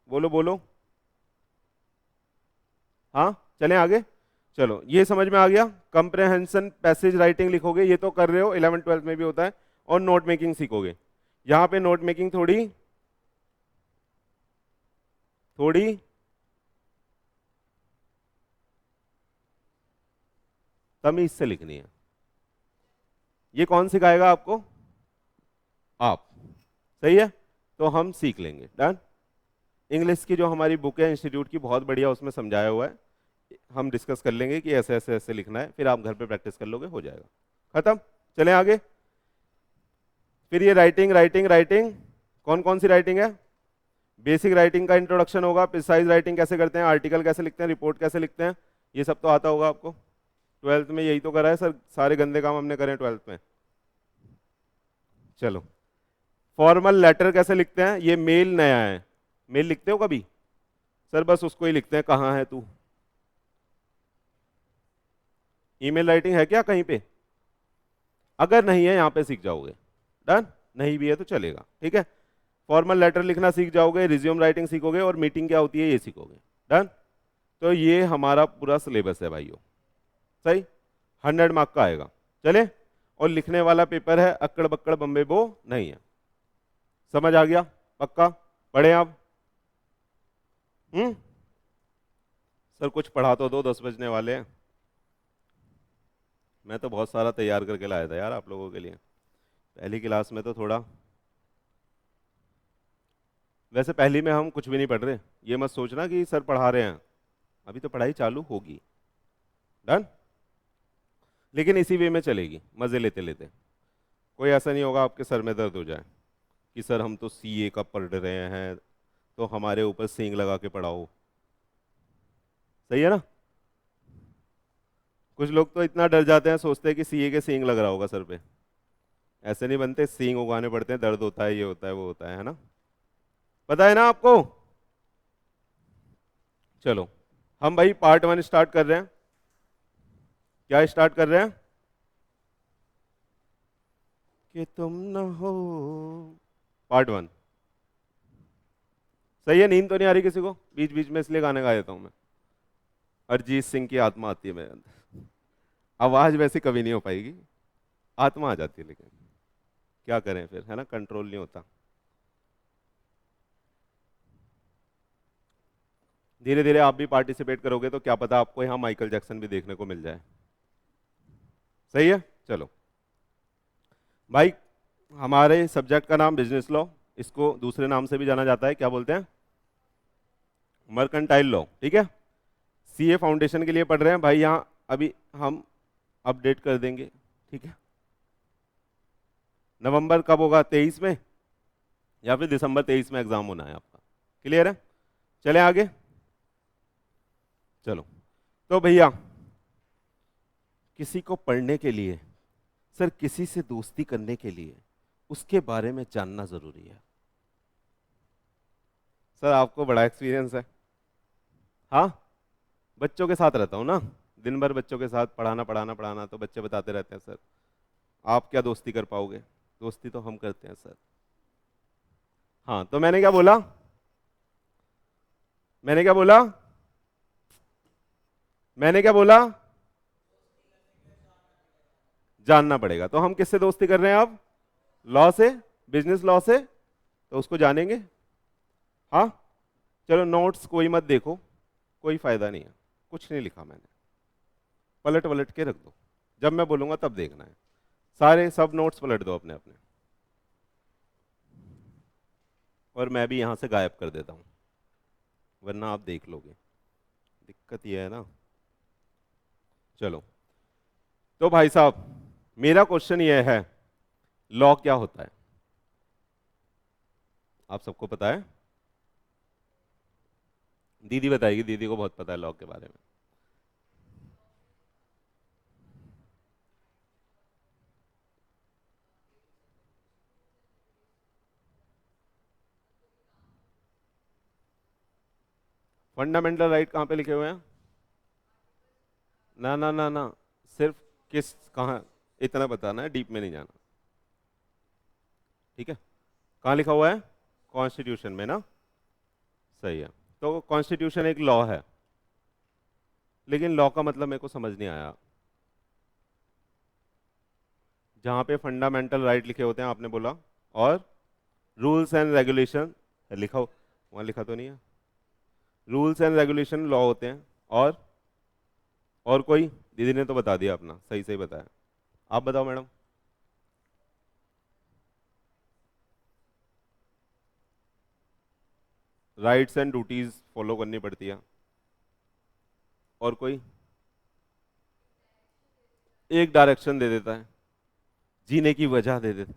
बोलो बोलो। हाँ, चलें आगे। चलो, ये समझ में आ गया। कंप्रेहेंशन पैसेज राइटिंग लिखोगे, ये तो कर रहे हो, 11 12 में भी होता है। और नोट मेकिंग सीखोगे। यहाँ पे नोट मेकिंग थोड़ी थोड़ी तमीज से लिखनी है। ये कौन सिखाएगा आपको? आप। सही है, तो हम सीख लेंगे। डन। इंग्लिश की जो हमारी बुक है इंस्टीट्यूट की, बहुत बढ़िया, उसमें समझाया हुआ है। हम डिस्कस कर लेंगे कि ऐसे ऐसे ऐसे लिखना है, फिर आप घर पे प्रैक्टिस कर लोगे, हो जाएगा। खत्म। चलें आगे। फिर ये राइटिंग राइटिंग राइटिंग, कौन कौन सी राइटिंग है? बेसिक राइटिंग का इंट्रोडक्शन होगा, प्रिसाइज राइटिंग कैसे करते हैं, आर्टिकल कैसे लिखते हैं, रिपोर्ट कैसे लिखते हैं, ये सब तो आता होगा आपको। 12th में यही तो करा है सर, सारे गंदे काम हमने करे 12th में। चलो, फॉर्मल लेटर कैसे लिखते हैं, ये मेल नया है, मेल लिखते हो कभी? सर बस उसको ही लिखते हैं, कहाँ है तू। ईमेल राइटिंग है क्या कहीं पे? अगर नहीं है यहाँ पे सीख जाओगे, डन। नहीं भी है तो चलेगा, ठीक है। फॉर्मल लेटर लिखना सीख जाओगे, रिज्यूम राइटिंग सीखोगे, और मीटिंग क्या होती है ये सीखोगे, डन। तो ये हमारा पूरा सिलेबस है भाइयों, सही। 100 मार्क का आएगा, चले। और लिखने वाला पेपर है अक्कड़ बक्कड़ बम्बे बो नहीं है। समझ आ गया? पक्का? पढ़े आप? सर कुछ पढ़ा तो दो, 10 बजने वाले हैं। मैं तो बहुत सारा तैयार करके लाया था यार आप लोगों के लिए, पहली क्लास में तो थोड़ा। वैसे पहली में हम कुछ भी नहीं पढ़ रहे, ये मत सोचना कि सर पढ़ा रहे हैं, अभी तो पढ़ाई चालू होगी, डन। लेकिन इसी वे में चलेगी, मजे लेते लेते। कोई ऐसा नहीं होगा आपके सर में दर्द हो जाए कि सर हम तो सीए का पढ़ रहे हैं तो हमारे ऊपर सींग लगा के पढ़ाओ। सही है ना? कुछ लोग तो इतना डर जाते हैं, सोचते हैं कि सीए के सींग लग रहा होगा सर पे। ऐसे नहीं बनते, सींग उगाने पड़ते हैं, दर्द होता है, ये होता है, वो होता है ना? पता है ना आपको? चलो हम भाई पार्ट 1 स्टार्ट कर रहे हैं। क्या स्टार्ट कर रहे हैं? कि तुम न हो, पार्ट 1। सही है? नींद तो नहीं आ रही किसी को? बीच बीच में इसलिए गाने गा देता हूं मैं। अरिजीत सिंह की आत्मा आती है मेरे अंदर। आवाज वैसे कभी नहीं हो पाएगी, आत्मा आ जाती है, लेकिन क्या करें फिर, है ना, कंट्रोल नहीं होता। धीरे धीरे आप भी पार्टिसिपेट करोगे तो क्या पता आपको यहाँ माइकल जैक्सन भी देखने को मिल जाए। सही है? चलो भाई, हमारे सब्जेक्ट का नाम बिजनेस लॉ, इसको दूसरे नाम से भी जाना जाता है, क्या बोलते हैं? मर्केंटाइल लॉ, ठीक है। सीए फाउंडेशन के लिए पढ़ रहे हैं भाई, यहाँ अभी हम अपडेट कर देंगे, ठीक है। नवंबर कब होगा? 23 में, या फिर दिसंबर 23 में एग्जाम होना है आपका। क्लियर है? चले आगे। चलो तो भैया, किसी को पढ़ने के लिए, सर किसी से दोस्ती करने के लिए उसके बारे में जानना जरूरी है। सर आपको बड़ा एक्सपीरियंस है। हाँ, बच्चों के साथ रहता हूँ ना, दिन भर बच्चों के साथ पढ़ाना पढ़ाना पढ़ाना, तो बच्चे बताते रहते हैं सर आप क्या दोस्ती कर पाओगे, दोस्ती तो हम करते हैं सर। हाँ, तो मैंने क्या बोला? मैंने क्या बोला? मैंने क्या बोला? जानना पड़ेगा। तो हम किससे दोस्ती कर रहे हैं अब? लॉ से, बिजनेस लॉ से, तो उसको जानेंगे। हाँ, चलो नोट्स कोई मत देखो, कोई फायदा नहीं है, कुछ नहीं लिखा मैंने, पलट वलट के रख दो, जब मैं बोलूंगा तब देखना है। सारे सब नोट्स पलट दो अपने अपने, और मैं भी यहां से गायब कर देता हूं, वरना आप देख लोगे, दिक्कत ये है ना। चलो तो भाई साहब, मेरा क्वेश्चन ये है, लॉ क्या होता है? आप सबको पता है? दीदी बताएगी, दीदी को बहुत पता है लॉ के बारे में। फंडामेंटल राइट कहाँ पे लिखे हुए हैं? ना ना ना ना, सिर्फ किस, कहाँ, इतना बताना है, डीप में नहीं जाना, ठीक है। कहाँ लिखा हुआ है? कॉन्स्टिट्यूशन में ना? सही है। तो कॉन्स्टिट्यूशन एक लॉ है, लेकिन लॉ का मतलब मेरे को समझ नहीं आया। जहाँ पे फंडामेंटल राइट लिखे होते हैं आपने बोला, और रूल्स एंड रेगुलेशन लिखा हो, वहाँ लिखा तो नहीं है? रूल्स एंड रेगुलेशन लॉ होते हैं, और कोई? दीदी ने तो बता दिया अपना, सही सही बताया। आप बताओ madam. Rights and duties follow करनी पड़ती है, और कोई? एक डायरेक्शन दे देता है, जीने की वजह दे देता,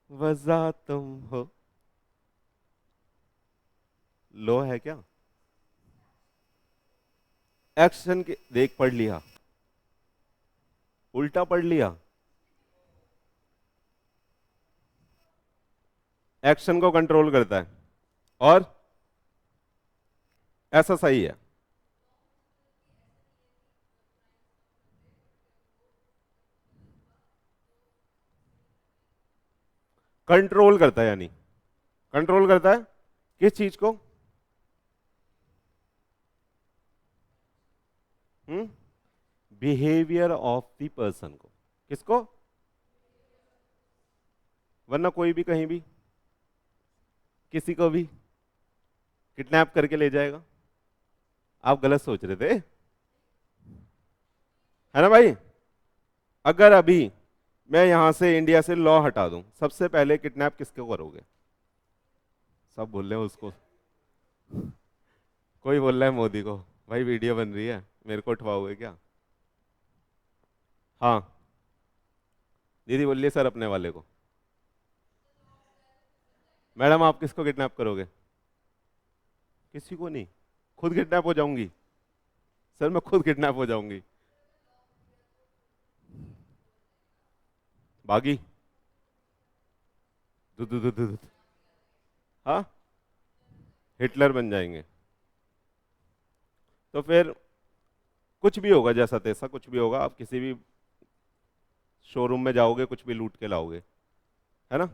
वजह तुम हो। लो है क्या? एक्शन के देख, पढ़ लिया, उल्टा पढ़ लिया। एक्शन को कंट्रोल करता है, और ऐसा सही है। कंट्रोल करता है, यानी कंट्रोल करता है किस चीज को? बिहेवियर ऑफ द पर्सन को। किसको? वरना कोई भी कहीं भी किसी को भी किडनैप करके ले जाएगा। आप गलत सोच रहे थे, है ना भाई? अगर अभी मैं यहां से इंडिया से लॉ हटा दूं, सबसे पहले किडनैप किसको करोगे? सब बोल रहे हैं उसको। कोई बोल रहा है मोदी को। भाई वीडियो बन रही है, मेरे को उठवाओगे क्या? हाँ, दीदी बोलिए सर अपने वाले को। मैडम आप किसको किडनैप करोगे? किसी को नहीं, खुद किडनैप हो जाऊंगी। सर मैं खुद किडनैप हो जाऊंगी। बागी दु, दु, दु, दु, दु। हाँ, हिटलर बन जाएंगे। तो फिर कुछ भी होगा, जैसा तैसा कुछ भी होगा, आप किसी भी शोरूम में जाओगे, कुछ भी लूट के लाओगे, है ना?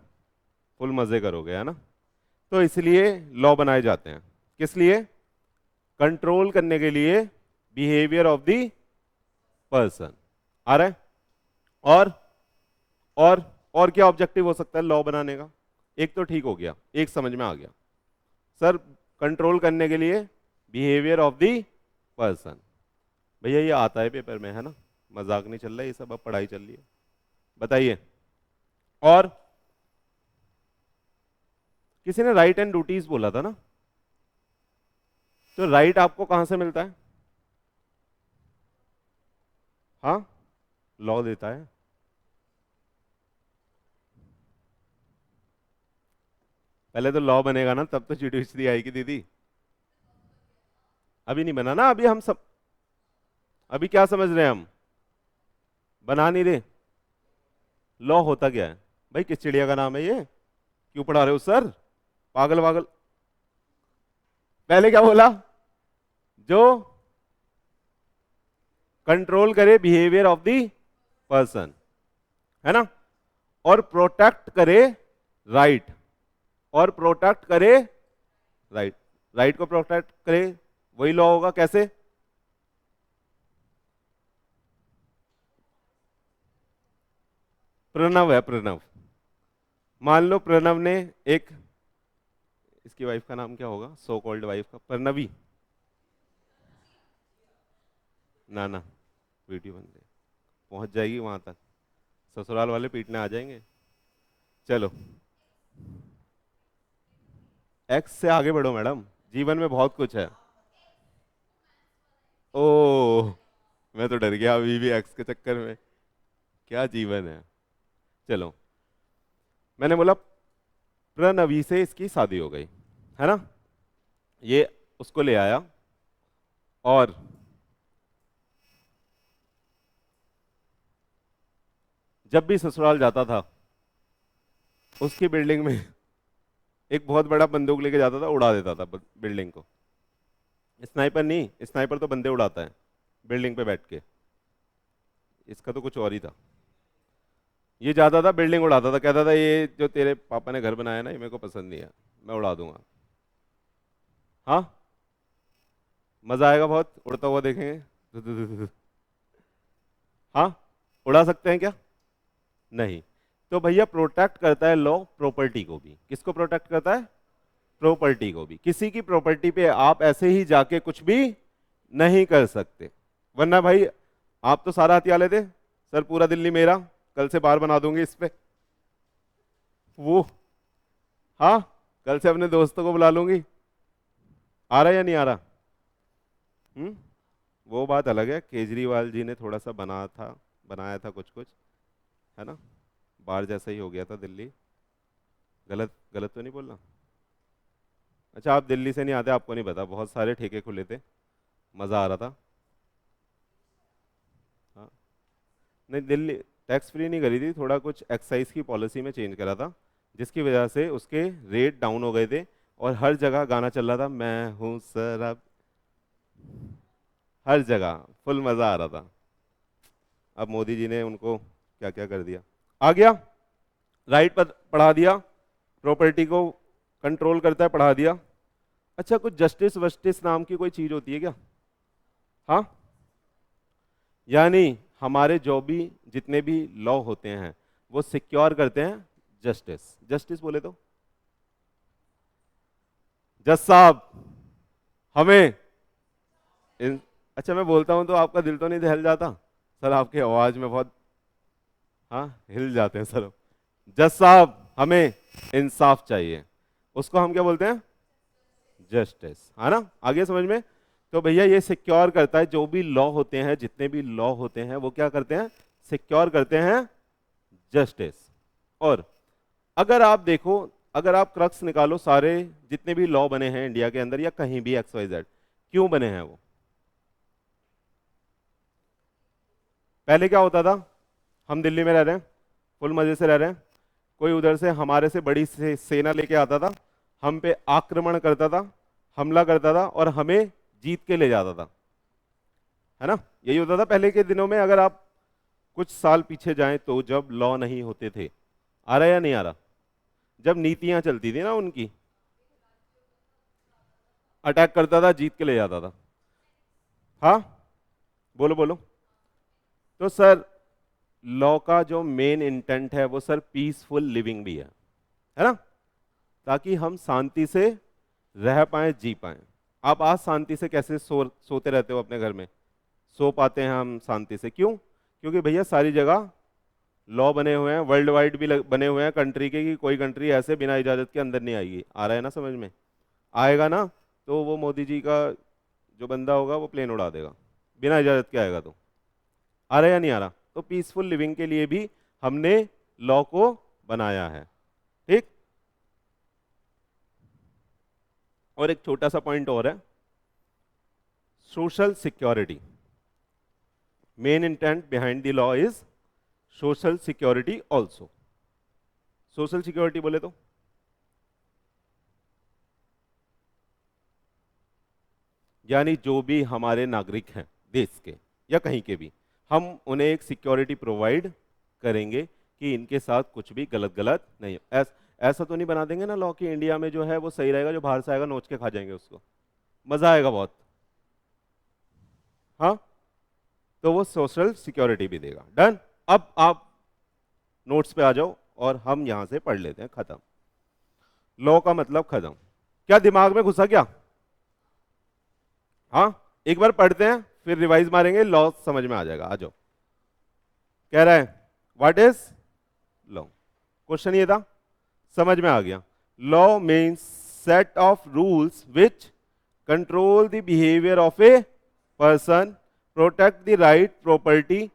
फुल मजे करोगे, है ना? तो इसलिए लॉ बनाए जाते हैं, किस लिए? कंट्रोल करने के लिए बिहेवियर ऑफ द पर्सन। आ रहा है? और और और क्या ऑब्जेक्टिव हो सकता है लॉ बनाने का? एक तो ठीक हो गया, एक समझ में आ गया सर, कंट्रोल करने के लिए बिहेवियर ऑफ द पर्सन। भैया ये आता है पेपर में, है ना? मजाक नहीं चल रहा है ये सब, अब पढ़ाई चल रही है। बताइए। और किसी ने राइट एंड ड्यूटीज बोला था ना, तो राइट आपको कहां से मिलता है? हाँ, लॉ देता है। पहले तो लॉ बनेगा ना, तब तो जुडिशरी आएगी दीदी। अभी नहीं बना ना, अभी हम सब अभी क्या समझ रहे हैं हम? बना नहीं रहे। लॉ होता क्या है भाई? किस चिड़िया का नाम है ये? क्यों पढ़ा रहे हो सर? पागल पागल। पहले क्या बोला? जो कंट्रोल करे बिहेवियर ऑफ द पर्सन, है ना? और प्रोटेक्ट करे राइट, और प्रोटेक्ट करे राइट, राइट को प्रोटेक्ट करे, वही लॉ होगा। कैसे? प्रणव है, प्रणव। मान लो प्रणव ने एक, इसकी वाइफ का नाम क्या होगा, सो कॉल्ड वाइफ का? प्रणवी। ना ना, वीडियो बन रही, पहुंच जाएगी वहां तक, ससुराल वाले पीटने आ जाएंगे। चलो, एक्स से आगे बढ़ो मैडम, जीवन में बहुत कुछ है। ओ, मैं तो डर गया अभी भी एक्स के चक्कर में। क्या जीवन है। चलो, मैंने बोला प्रणवी से इसकी शादी हो गई, है ना? ये उसको ले आया, और जब भी ससुराल जाता था, उसकी बिल्डिंग में एक बहुत बड़ा बंदूक लेके जाता था, उड़ा देता था बिल्डिंग को। स्नाइपर नहीं, स्नाइपर तो बंदे उड़ाता है बिल्डिंग पे बैठ के, इसका तो कुछ और ही था। ये जाता था, बिल्डिंग उड़ाता था, कहता था ये जो तेरे पापा ने घर बनाया ना, ये मेरे को पसंद नहीं है, मैं उड़ा दूंगा। हाँ, मजा आएगा बहुत, उड़ता हुआ देखेंगे। धु, धु, धु, धु। हाँ, उड़ा सकते हैं क्या? नहीं। तो भैया प्रोटेक्ट करता है लॉ प्रॉपर्टी को भी। किसको प्रोटेक्ट करता है? प्रॉपर्टी को भी। किसी की प्रॉपर्टी पे आप ऐसे ही जाके कुछ भी नहीं कर सकते, वरना भाई आप तो सारा हथियार लेते, सर पूरा दिल्ली मेरा, कल से बार बना दूंगी इस पे वो। हाँ, कल से अपने दोस्तों को बुला लूंगी। आ रहा है या नहीं आ रहा? वो बात अलग है, केजरीवाल जी ने थोड़ा सा बनाया था कुछ कुछ, है ना? बाहर जैसा ही हो गया था दिल्ली। गलत गलत तो नहीं बोलना? अच्छा, आप दिल्ली से नहीं आते, आपको नहीं पता, बहुत सारे ठेके खुले थे, मज़ा आ रहा था। हाँ, नहीं दिल्ली टैक्स फ्री नहीं करी थी, थोड़ा कुछ एक्साइज की पॉलिसी में चेंज करा था, जिसकी वजह से उसके रेट डाउन हो गए थे और हर जगह गाना चल रहा था, मैं हूं शराब, हर जगह फुल मजा आ रहा था। अब मोदी जी ने उनको क्या क्या कर दिया, आ गया राइट पर पढ़ा दिया, प्रॉपर्टी को कंट्रोल करता है पढ़ा दिया। अच्छा, कुछ जस्टिस वस्टिस नाम की कोई चीज होती है क्या? हाँ, यानी हमारे जो भी जितने भी लॉ होते हैं वो सिक्योर करते हैं जस्टिस। जस्टिस बोले तो जज साहब हमें इन, अच्छा मैं बोलता हूं तो आपका दिल तो नहीं दहल जाता? सर आपकी आवाज में बहुत, हाँ हिल जाते हैं सर। जज साहब हमें इंसाफ चाहिए, उसको हम क्या बोलते हैं? जस्टिस, है ना? आगे समझ में? तो भैया ये सिक्योर करता है, जो भी लॉ होते हैं जितने भी लॉ होते हैं वो क्या करते हैं? सिक्योर करते हैं जस्टिस। और अगर आप देखो, अगर आप क्रक्स निकालो, सारे जितने भी लॉ बने हैं इंडिया के अंदर या कहीं भी एक्स वाई जेड, क्यों बने हैं वो? पहले क्या होता था? हम दिल्ली में रह रहे हैं, फुल मजे से रह रहे हैं, कोई उधर से हमारे से बड़ी सेना लेके आता था, हम पे आक्रमण करता था, हमला करता था और हमें जीत के ले जाता था, है ना? यही होता था पहले के दिनों में। अगर आप कुछ साल पीछे जाएं तो जब लॉ नहीं होते थे, आ रहा या नहीं आ रहा, जब नीतियां चलती थी ना उनकी, अटैक करता था, जीत के ले जाता था। हाँ, बोलो बोलो। तो सर लॉ का जो मेन इंटेंट है वो सर पीसफुल लिविंग भी है ना? ताकि हम शांति से रह पाए, जी पाए। आप आज शांति से कैसे सोते रहते हो अपने घर में? सो पाते हैं हम शांति से, क्यों? क्योंकि भैया सारी जगह लॉ बने हुए हैं, वर्ल्ड वाइड भी बने हुए हैं कंट्री के, कि कोई कंट्री ऐसे बिना इजाजत के अंदर नहीं आएगी। आ रहा है ना समझ में? आएगा ना तो वो मोदी जी का जो बंदा होगा वो प्लेन उड़ा देगा, बिना इजाजत के आएगा तो। आ रहा है या नहीं आ रहा? तो पीसफुल लिविंग के लिए भी हमने लॉ को बनाया है, ठीक? और एक छोटा सा पॉइंट और है, social security. Main intent behind the law is social security also. Social security बोले तो यानी जो भी हमारे नागरिक हैं देश के या कहीं के भी, हम उन्हें एक सिक्योरिटी प्रोवाइड करेंगे कि इनके साथ कुछ भी गलत गलत नहीं हो। ऐसा तो नहीं बना देंगे ना लॉ कि इंडिया में जो है वो सही रहेगा, जो बाहर से आएगा नोच के खा जाएंगे उसको, मजा आएगा बहुत। हाँ, तो वो सोशल सिक्योरिटी भी देगा। डन। अब आप नोट्स पे आ जाओ और हम यहां से पढ़ लेते हैं, खत्म। लॉ का मतलब खत्म। क्या दिमाग में घुसा क्या? हाँ, एक बार पढ़ते हैं फिर रिवाइज मारेंगे, लॉ समझ में आ जाएगा। आ जाओ। कह रहा है व्हाट इज लॉ, क्वेश्चन ये था, समझ में आ गया। Law means set of rules which control the behaviour of a person, protect the right property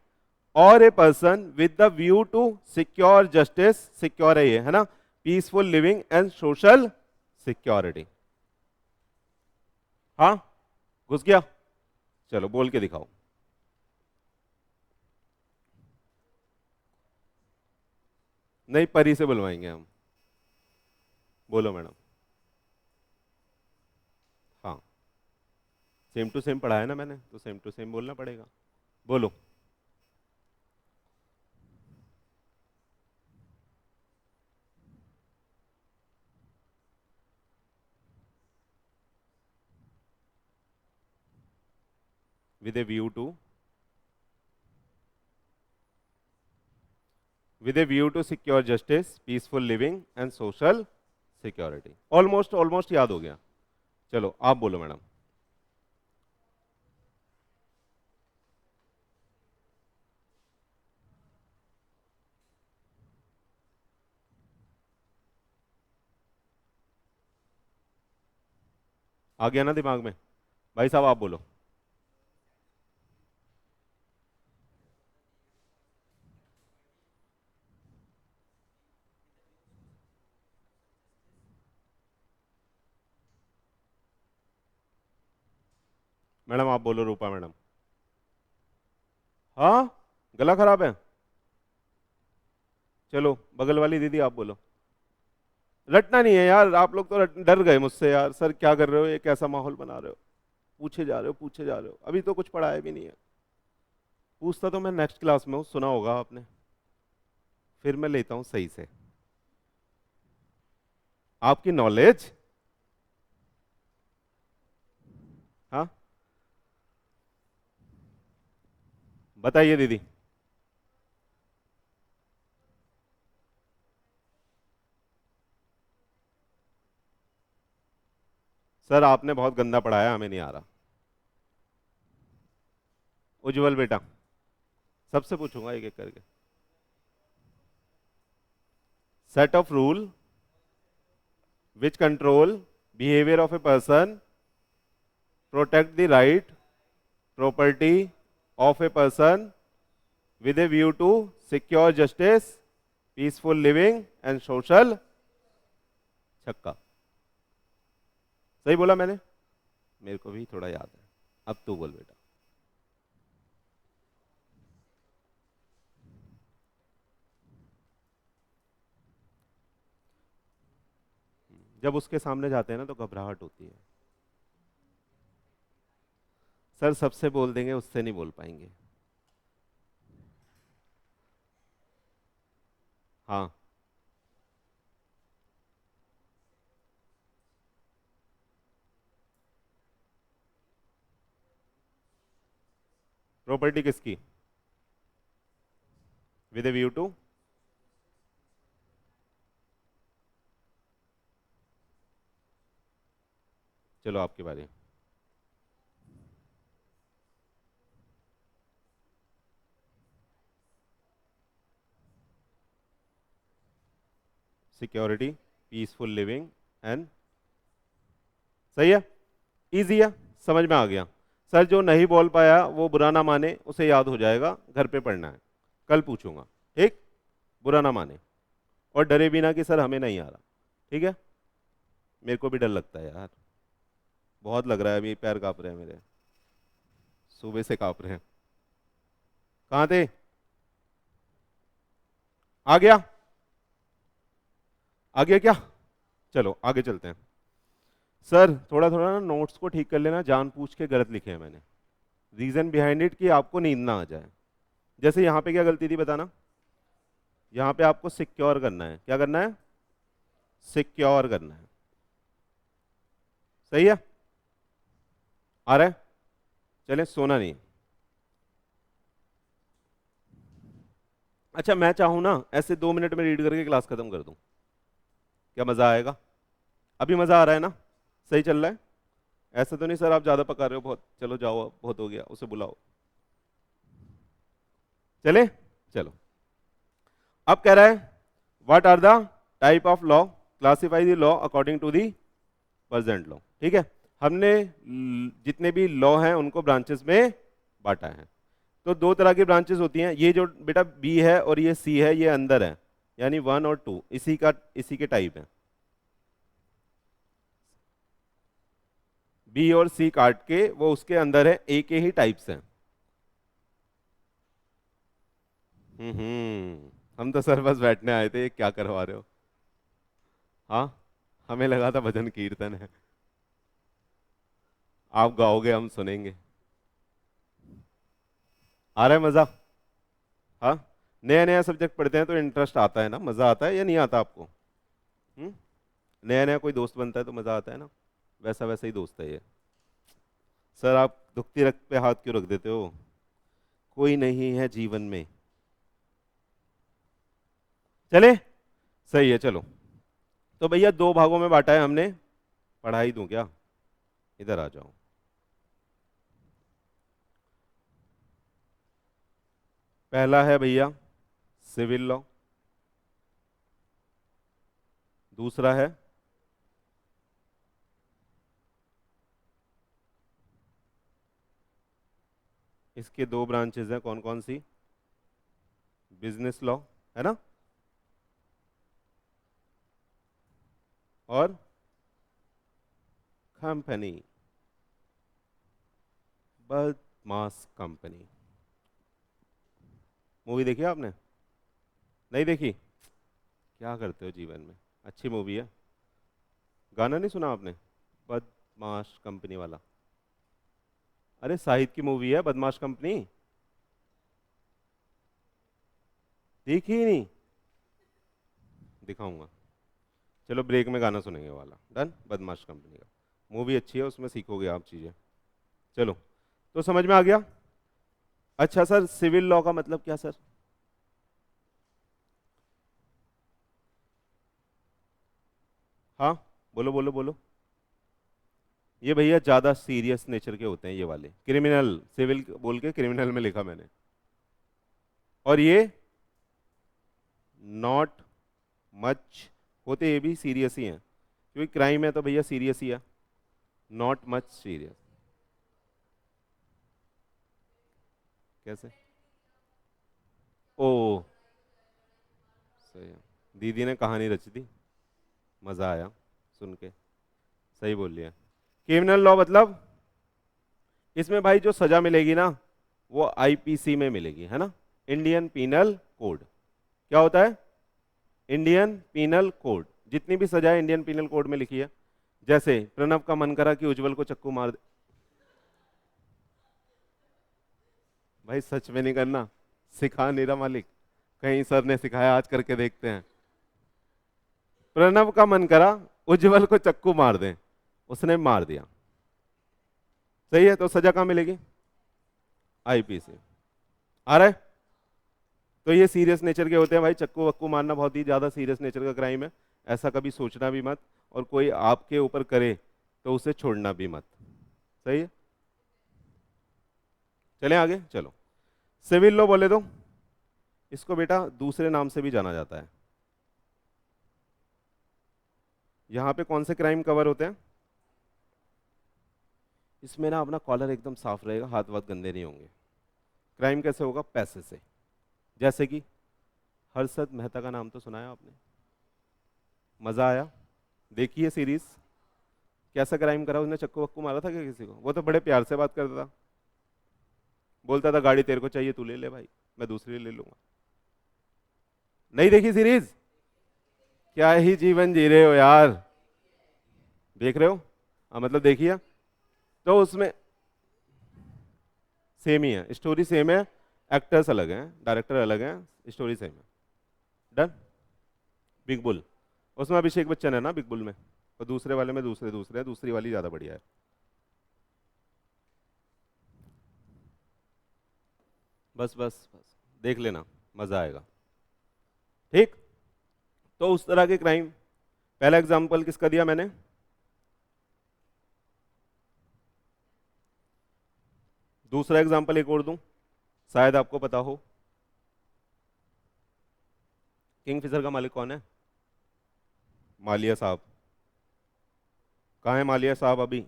और a person with the view to secure justice, secure है ये, है ना, peaceful living and social security. हाँ, घुस गया? चलो बोल के दिखाओ। नहीं, परी से बुलवाएंगे हम। बोलो मैडम। हाँ, सेम टू सेम पढ़ा है ना मैंने, तो सेम टू सेम बोलना पड़ेगा। बोलो। With a view to, with a view to secure justice, peaceful living and social security। Almost almost याद हो गया। चलो आप बोलो मैडम। आ गया ना दिमाग में? भाई साहब आप बोलो। मैडम आप बोलो, रूपा मैडम। हाँ, गला खराब है? चलो बगल वाली दीदी आप बोलो। रटना नहीं है यार, आप लोग तो डर गए मुझसे यार, सर क्या कर रहे हो, ये कैसा माहौल बना रहे हो, पूछे जा रहे हो पूछे जा रहे हो, अभी तो कुछ पढ़ाया भी नहीं है। पूछता तो मैं नेक्स्ट क्लास में हूँ, सुना होगा आपने, फिर मैं लेता हूँ सही से। आपकी नॉलेज, हाँ बताइए दीदी। सर आपने बहुत गंदा पढ़ाया, हमें नहीं आ रहा। उज्जवल बेटा, सबसे पूछूंगा एक एक करके। Set of rule which control behaviour of a person, protect the right property of a person with a view to secure justice, peaceful living and social। छक्का, सही बोला मैंने? मेरे को भी थोड़ा याद है। अब तू बोल बेटा। जब उसके सामने जाते हैं ना तो घबराहट होती है। सर सबसे बोल देंगे, उससे नहीं बोल पाएंगे। हाँ, प्रॉपर्टी किसकी? विद ए व्यू टू, चलो आपकी बारी। सिक्योरिटी, पीसफुल लिविंग एंड, सही है, इजी है, समझ में आ गया। सर जो नहीं बोल पाया वो बुरा ना माने, उसे याद हो जाएगा, घर पे पढ़ना है, कल पूछूंगा, ठीक? बुरा ना माने और डरे भी ना कि सर हमें नहीं आ रहा, ठीक है? मेरे को भी डर लगता है यार, बहुत लग रहा है, अभी पैर कांप रहे हैं मेरे, सुबह से कांप रहे हैं। कहाँ थे? आ गया? आ गया क्या? चलो आगे चलते हैं। सर थोड़ा थोड़ा ना नोट्स को ठीक कर लेना, जानबूझ के गलत लिखे हैं मैंने, रीजन बिहाइंड इट कि आपको नींद ना आ जाए। जैसे यहाँ पे क्या गलती थी बताना? यहाँ पे आपको सिक्योर करना है, क्या करना है? सिक्योर करना है, सही है? आ रहा है? चले, सोना नहीं। अच्छा मैं चाहूँ ना ऐसे 2 मिनट में रीड करके क्लास खत्म कर दूं, क्या मजा आएगा? अभी मजा आ रहा है ना? सही चल रहा है? ऐसा तो नहीं सर आप ज्यादा पका रहे हो बहुत, चलो जाओ अब बहुत हो गया, उसे बुलाओ। चले, चलो। अब कह रहा है what are the type of law, classify the law according to the present law, ठीक है? हमने जितने भी लॉ हैं उनको ब्रांचेस में बांटा है। तो दो तरह की ब्रांचेस होती हैं, ये जो बेटा बी है और ये सी है, ये अंदर है, यानी 1 और 2 इसी के टाइप है। बी और सी काट के वो उसके अंदर है, ए के ही टाइप्स हैं। हम तो सर बस बैठने आए थे, क्या करवा रहे हो? हाँ, हमें लगा था भजन कीर्तन है, आप गाओगे हम सुनेंगे। आ रहा है मजा? हाँ, नया नया सब्जेक्ट पढ़ते हैं तो इंटरेस्ट आता है ना, मजा आता है या नहीं आता आपको? हम्म, नया नया कोई दोस्त बनता है तो मजा आता है ना, वैसा वैसा ही दोस्त है ये। सर आप दुखती रख पे हाथ क्यों रख देते हो? कोई नहीं है जीवन में। चले, सही है, चलो। तो भैया दो भागों में बांटा है हमने, पढ़ाई दूं क्या? इधर आ जाओ। पहला है भैया सिविल लॉ, दूसरा है इसके दो ब्रांचेस हैं, कौन कौन सी? बिजनेस लॉ, है ना, और कंपनी, बदमाश कंपनी। मूवी देखी आपने? नहीं देखी? क्या करते हो जीवन में? अच्छी मूवी है। गाना नहीं सुना आपने? बदमाश कंपनी वाला। अरे शाहिद की मूवी है बदमाश कंपनी। देखी ही नहीं? दिखाऊंगा। चलो ब्रेक में गाना सुनेंगे वाला, डन। बदमाश कंपनी का मूवी अच्छी है, उसमें सीखोगे आप चीज़ें। चलो, तो समझ में आ गया। अच्छा सर, सिविल लॉ का मतलब क्या सर? हाँ, बोलो बोलो बोलो। ये भैया ज़्यादा सीरियस नेचर के होते हैं ये वाले, क्रिमिनल सिविल बोल के क्रिमिनल में लिखा मैंने। और ये नॉट मच होते, ये भी सीरियस ही हैं, क्योंकि क्राइम है तो भैया सीरियस ही है। Not much serious. कैसे? ओ, सही है। दीदी ने कहानी रच दी, मज़ा आया सुन के। सही बोल लिया। क्रिमिनल लॉ मतलब इसमें भाई जो सजा मिलेगी ना, वो आईपीसी में मिलेगी, है ना। Indian penal code. क्या होता है? Indian penal code. जितनी भी सजाएं इंडियन पीनल कोड में लिखी है। जैसे प्रणव का मन करा कि उज्जवल को चक्कू मार दे। भाई सच में नहीं करना, सिखा नहीं रहा मालिक, कहीं सर ने सिखाया, आज करके देखते हैं। प्रणव का मन करा उज्जवल को चक्कू मार दे, उसने मार दिया, सही है, तो सजा कहां मिलेगी? आईपीसी। आ रहा है? तो ये सीरियस नेचर के होते हैं भाई, चक्कू वक्कू मारना बहुत ही ज्यादा सीरियस नेचर का क्राइम है। ऐसा कभी सोचना भी मत, और कोई आपके ऊपर करे तो उसे छोड़ना भी मत। सही है, चलें आगे। चलो, सिविल लॉ बोले तो इसको बेटा दूसरे नाम से भी जाना जाता है। यहां पे कौन से क्राइम कवर होते हैं? इसमें ना अपना कॉलर एकदम साफ रहेगा, हाथ वाथ गंदे नहीं होंगे। क्राइम कैसे होगा? पैसे से। जैसे कि हर्षद मेहता का नाम तो सुना है आपने? मजा आया? देखिए सीरीज। कैसा क्राइम करा उसने? चक्कू वक्कू मारा था क्या किसी को? वो तो बड़े प्यार से बात करता था, बोलता था गाड़ी तेरे को चाहिए तू ले ले भाई, मैं दूसरी ले लूंगा। नहीं देखी सीरीज? क्या ही जीवन जी रहे हो यार। देख रहे हो? हाँ मतलब देखिए, तो उसमें सेम ही है, स्टोरी सेम है, एक्टर्स अलग हैं, डायरेक्टर अलग हैं, स्टोरी सेम है। डन। बिग बुल, उसमें अभिषेक बच्चन है ना बिग बुल में, और दूसरे वाले में दूसरे दूसरे हैं, दूसरी वाली ज्यादा बढ़िया है। बस बस बस, देख लेना, मजा आएगा। ठीक, तो उस तरह के क्राइम। पहला एग्जांपल किसका दिया मैंने? दूसरा एग्जांपल एक और दूं, शायद आपको पता हो। किंगफिशर का मालिक कौन है? मालिया साहब। कहाँ है मालिया साहब अभी?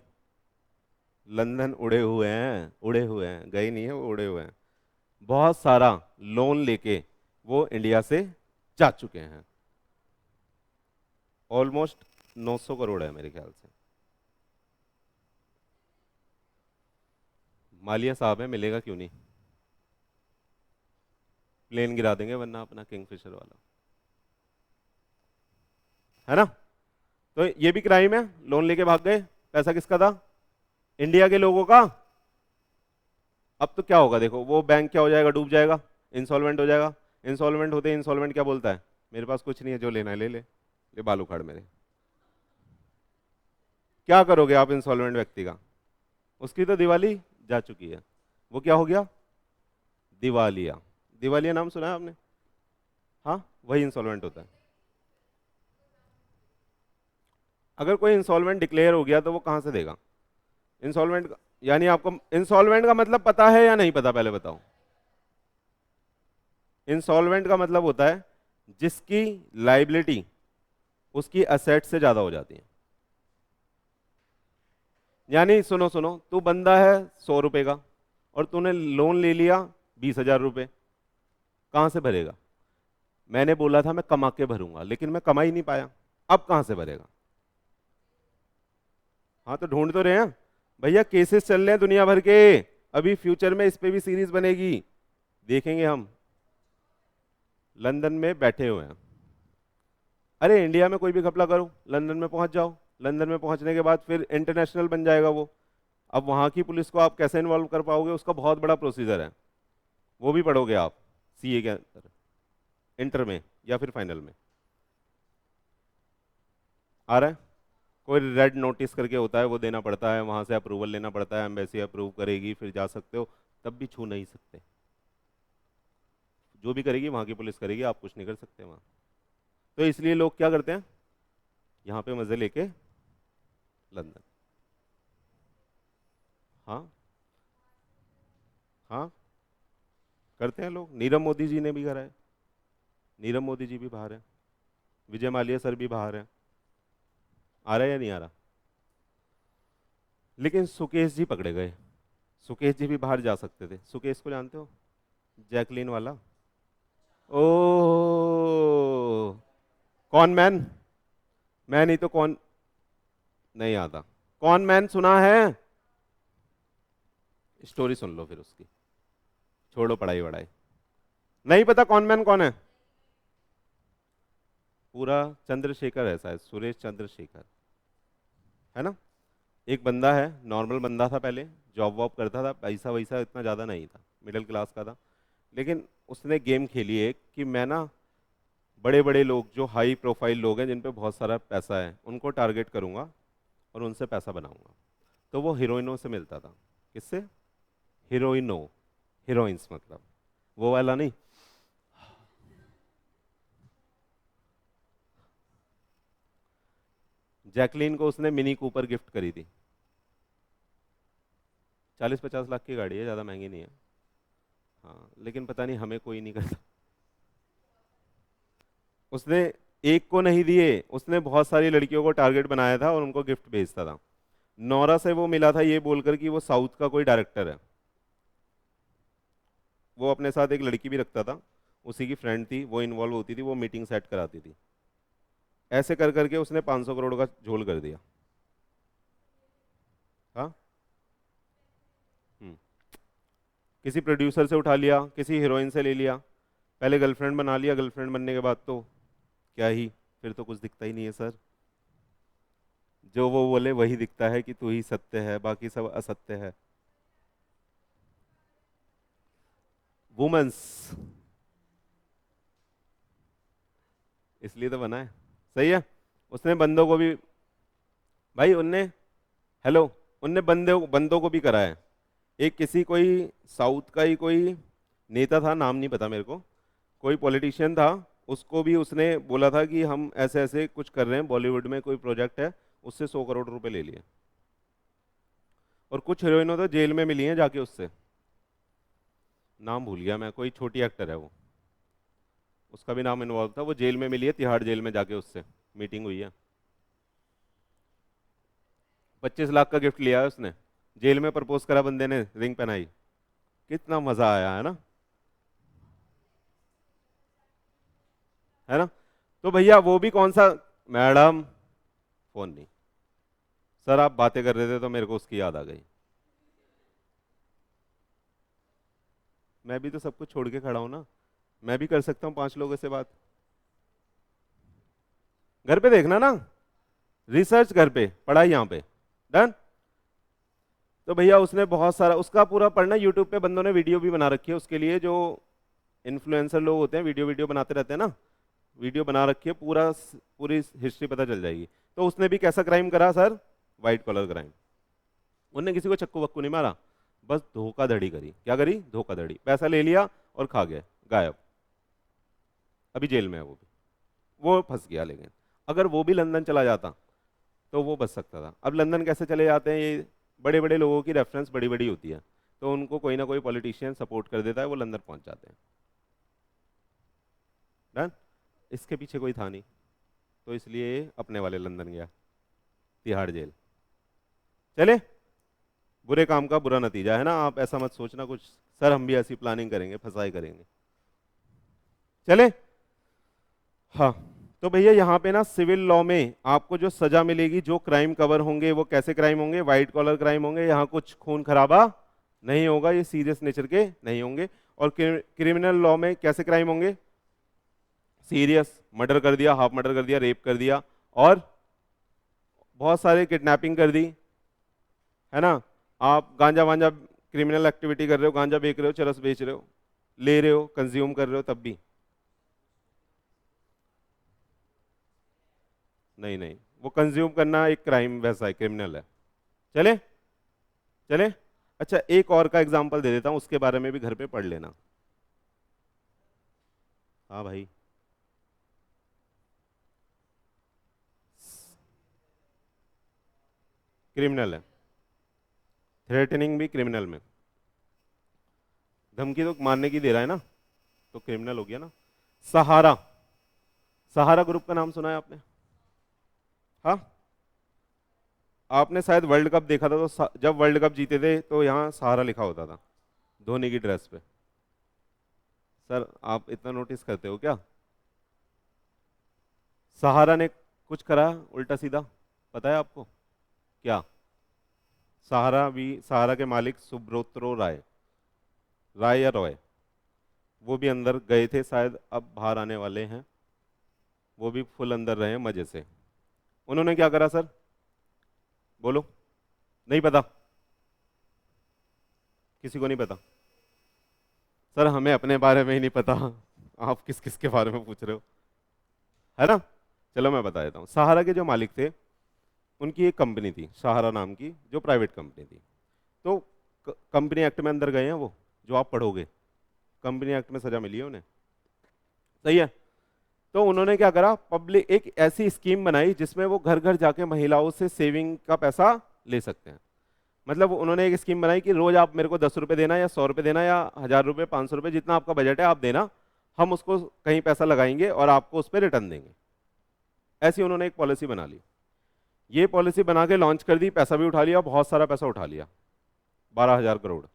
लंदन उड़े हुए हैं, उड़े हुए हैं, गए नहीं है वो, उड़े हुए हैं। बहुत सारा लोन लेके वो इंडिया से जा चुके हैं। ऑलमोस्ट 900 करोड़ है मेरे ख्याल से। मालिया साहब है, मिलेगा क्यों नहीं? प्लेन गिरा देंगे वरना अपना किंगफिशर वाला, है ना। तो ये भी क्राइम है, लोन लेके भाग गए। पैसा किसका था? इंडिया के लोगों का। अब तो क्या होगा देखो, वो बैंक क्या हो जाएगा? डूब जाएगा, इंसॉल्वेंट हो जाएगा। इंसॉल्वेंट होते इंसॉल्वेंट क्या बोलता है? मेरे पास कुछ नहीं है, जो लेना है ले ले, ये बाल उखाड़ मेरे। क्या करोगे आप इंसॉल्वेंट व्यक्ति का? उसकी तो दिवाली जा चुकी है, वो क्या हो गया? दिवालिया। दिवालिया नाम सुना है आपने? हाँ, वही इंसॉल्वेंट होता है। अगर कोई इंसॉल्वेंट डिक्लेयर हो गया तो वो कहां से देगा? इंसॉल्वेंट यानी आपको इंसॉल्वेंट का मतलब पता है या नहीं पता, पहले बताओ। इंसॉल्वेंट का मतलब होता है जिसकी लाइबिलिटी उसकी असेट से ज्यादा हो जाती है। यानी सुनो सुनो, तू बंदा है 100 रुपए का, और तूने लोन ले लिया 20,000 रुपए, कहां से भरेगा? मैंने बोला था मैं कमा के भरूंगा, लेकिन मैं कमा ही नहीं पाया, अब कहां से भरेगा? हाँ तो ढूंढ तो रहे हैं भैया, केसेस चल रहे हैं दुनिया भर के। अभी फ्यूचर में इस पे भी सीरीज बनेगी, देखेंगे हम। लंदन में बैठे हुए हैं, अरे इंडिया में कोई भी घपला करो, लंदन में पहुंच जाओ, लंदन में पहुंचने के बाद फिर इंटरनेशनल बन जाएगा वो। अब वहां की पुलिस को आप कैसे इन्वॉल्व कर पाओगे, उसका बहुत बड़ा प्रोसीजर है, वो भी पढ़ोगे आप सीए के अंदर, इंटर में या फिर फाइनल में। आ रहा है? कोई रेड नोटिस करके होता है, वो देना पड़ता है, वहां से अप्रूवल लेना पड़ता है, एम्बेसी अप्रूव करेगी फिर जा सकते हो, तब भी छू नहीं सकते। जो भी करेगी वहां की पुलिस करेगी, आप कुछ नहीं कर सकते वहां। तो इसलिए लोग क्या करते हैं, यहाँ पे मजे लेके लंदन। हाँ हाँ, करते हैं लोग, नीरव मोदी जी ने भी करा है, नीरव मोदी जी भी बाहर है, विजय माल्या सर भी बाहर है। आ रहा है या नहीं आ रहा? लेकिन सुकेश जी पकड़े गए, सुकेश जी भी बाहर जा सकते थे। सुकेश को जानते हो, जैकलीन वाला? ओ, कौन मैन? मैं नहीं तो कौन, नहीं आता। कौन मैन सुना है? स्टोरी सुन लो फिर उसकी, छोड़ो पढ़ाई वढ़ाई। नहीं पता कौन मैन कौन है? पूरा चंद्रशेखर है शायद, सुरेश चंद्रशेखर, है ना? एक बंदा है, नॉर्मल बंदा था पहले, जॉब वॉब करता था, पैसा वैसा इतना ज़्यादा नहीं था, मिडिल क्लास का था। लेकिन उसने गेम खेली एक कि मैं ना बड़े बड़े लोग, जो हाई प्रोफाइल लोग हैं जिन पे बहुत सारा पैसा है, उनको टारगेट करूंगा और उनसे पैसा बनाऊंगा। तो वो हीरोइनों से मिलता था। किससे? हीरोइनों, हीरोइंस मतलब वो वाला नहीं। जैकलीन को उसने मिनी कूपर गिफ्ट करी थी, 40-50 लाख की गाड़ी है, ज़्यादा महंगी नहीं है। हाँ, लेकिन पता नहीं हमें कोई नहीं करता। उसने एक को नहीं दिए, उसने बहुत सारी लड़कियों को टारगेट बनाया था और उनको गिफ्ट भेजता था। नौरा से वो मिला था ये बोलकर कि वो साउथ का कोई डायरेक्टर है, वो अपने साथ एक लड़की भी रखता था, उसी की फ्रेंड थी, वो इन्वॉल्व होती थी, वो मीटिंग सेट कराती थी। ऐसे कर करके उसने 500 करोड़ का झोल कर दिया। हाँ। हम्म। किसी प्रोड्यूसर से उठा लिया, किसी हीरोइन से ले लिया, पहले गर्लफ्रेंड बना लिया, गर्लफ्रेंड बनने के बाद तो क्या ही, फिर तो कुछ दिखता ही नहीं है सर। जो वो बोले वही दिखता है कि तू ही सत्य है, बाकी सब असत्य है। वुमेन्स, इसलिए तो बना है। सही है। उसने बंदों को भी, भाई उनने, हेलो, उनने बंदों बंदों को भी करा है। एक किसी कोई साउथ का ही कोई नेता था, नाम नहीं पता मेरे को, कोई पॉलिटिशियन था, उसको भी उसने बोला था कि हम ऐसे ऐसे कुछ कर रहे हैं, बॉलीवुड में कोई प्रोजेक्ट है, उससे 100 करोड़ रुपए ले लिए। और कुछ हीरोइनों तो जेल में मिली हैं जाके उससे, नाम भूल गया मैं, कोई छोटी एक्टर है वो, उसका भी नाम इन्वॉल्व था, वो जेल में मिली है, तिहाड़ जेल में जाके उससे मीटिंग हुई है। 25 लाख का गिफ्ट लिया है उसने, जेल में प्रपोज करा बंदे ने, रिंग पहनाई, कितना मजा आया है ना, है ना? तो भैया वो भी कौन सा, मैडम फोन नहीं, सर आप बातें कर रहे थे तो मेरे को उसकी याद आ गई। मैं भी तो सब कुछ छोड़ के खड़ा हूं ना, मैं भी कर सकता हूँ 5 लोगों से बात। घर पे देखना ना, रिसर्च घर पे, पढ़ाई यहाँ पे, डन। तो भैया उसने बहुत सारा, उसका पूरा पढ़ना, यूट्यूब पे बंदों ने वीडियो भी बना रखी है उसके लिए, जो इन्फ्लुएंसर लोग होते हैं, वीडियो वीडियो बनाते रहते हैं ना, वीडियो बना रखी है, पूरा पूरी हिस्ट्री पता चल जाएगी। तो उसने भी कैसा क्राइम करा सर? White collar crime. उनने किसी को चक्कू वक्कू नहीं मारा, बस धोखाधड़ी करी। क्या करी? धोखाधड़ी, पैसा ले लिया और खा गए, गायब। अभी जेल में है वो भी, वो फंस गया। लेकिन अगर वो भी लंदन चला जाता तो वो बच सकता था। अब लंदन कैसे चले जाते हैं, ये बड़े बड़े लोगों की रेफरेंस बड़ी बड़ी होती है, तो उनको कोई ना कोई पॉलिटिशियन सपोर्ट कर देता है, वो लंदन पहुंच जाते हैं। डन। इसके पीछे कोई था नहीं, तो इसलिए अपने वाले लंदन गया, तिहाड़ जेल। चले, बुरे काम का बुरा नतीजा है ना, आप ऐसा मत सोचना कुछ, सर हम भी ऐसी प्लानिंग करेंगे, फसाई करेंगे। चले। हाँ। तो भैया यहाँ पे ना सिविल लॉ में आपको जो सजा मिलेगी, जो क्राइम कवर होंगे, वो कैसे क्राइम होंगे? वाइट कॉलर क्राइम होंगे, यहाँ कुछ खून खराबा नहीं होगा, ये सीरियस नेचर के नहीं होंगे। और क्रिमिनल लॉ में कैसे क्राइम होंगे? सीरियस मर्डर कर दिया, हाफ मर्डर कर दिया, रेप कर दिया, और बहुत सारे किडनैपिंग कर दी, है ना। आप गांजा वांजा क्रिमिनल एक्टिविटी कर रहे हो, गांजा बेच रहे हो, चरस बेच रहे हो, ले रहे हो, कंज्यूम कर रहे हो, तब भी नहीं, नहीं, वो कंज्यूम करना एक क्राइम वैसा है, क्रिमिनल है। चले चले। अच्छा, एक और का एग्जांपल दे देता हूं, उसके बारे में भी घर पे पढ़ लेना। हाँ भाई, क्रिमिनल है, थ्रेटनिंग भी क्रिमिनल में, धमकी तो मारने की दे रहा है ना, तो क्रिमिनल हो गया ना। सहारा, सहारा ग्रुप का नाम सुना है आपने? हाँ, आपने शायद वर्ल्ड कप देखा था, तो जब वर्ल्ड कप जीते थे तो यहाँ सहारा लिखा होता था धोनी की ड्रेस पे। सर आप इतना नोटिस करते हो क्या? सहारा ने कुछ करा उल्टा सीधा, पता है आपको क्या? सहारा के मालिक सुब्रोतो राय, राय या रॉय, वो भी अंदर गए थे शायद, अब बाहर आने वाले हैं। वो भी फुल अंदर रहे हैं मजे से। उन्होंने क्या करा सर, बोलो। नहीं पता? किसी को नहीं पता? सर हमें अपने बारे में ही नहीं पता, आप किस किस के बारे में पूछ रहे हो, है ना। चलो मैं बता देता हूँ। सहारा के जो मालिक थे, उनकी एक कंपनी थी सहारा नाम की, जो प्राइवेट कंपनी थी। तो कंपनी एक्ट में अंदर गए हैं वो, जो आप पढ़ोगे, कंपनी एक्ट में सजा मिली है उन्हें, सही है। तो उन्होंने क्या करा, पब्लिक एक ऐसी स्कीम बनाई जिसमें वो घर घर जाके महिलाओं से सेविंग का पैसा ले सकते हैं। मतलब उन्होंने एक स्कीम बनाई कि रोज आप मेरे को 10 रुपए देना, या 100 रुपए देना, या 1000 रुपए, 500 रुपए, जितना आपका बजट है आप देना, हम उसको कहीं पैसा लगाएंगे और आपको उस पर रिटर्न देंगे। ऐसी उन्होंने एक पॉलिसी बना ली। ये पॉलिसी बना के लॉन्च कर दी, पैसा भी उठा लिया, बहुत सारा पैसा उठा लिया, 12,000 करोड़।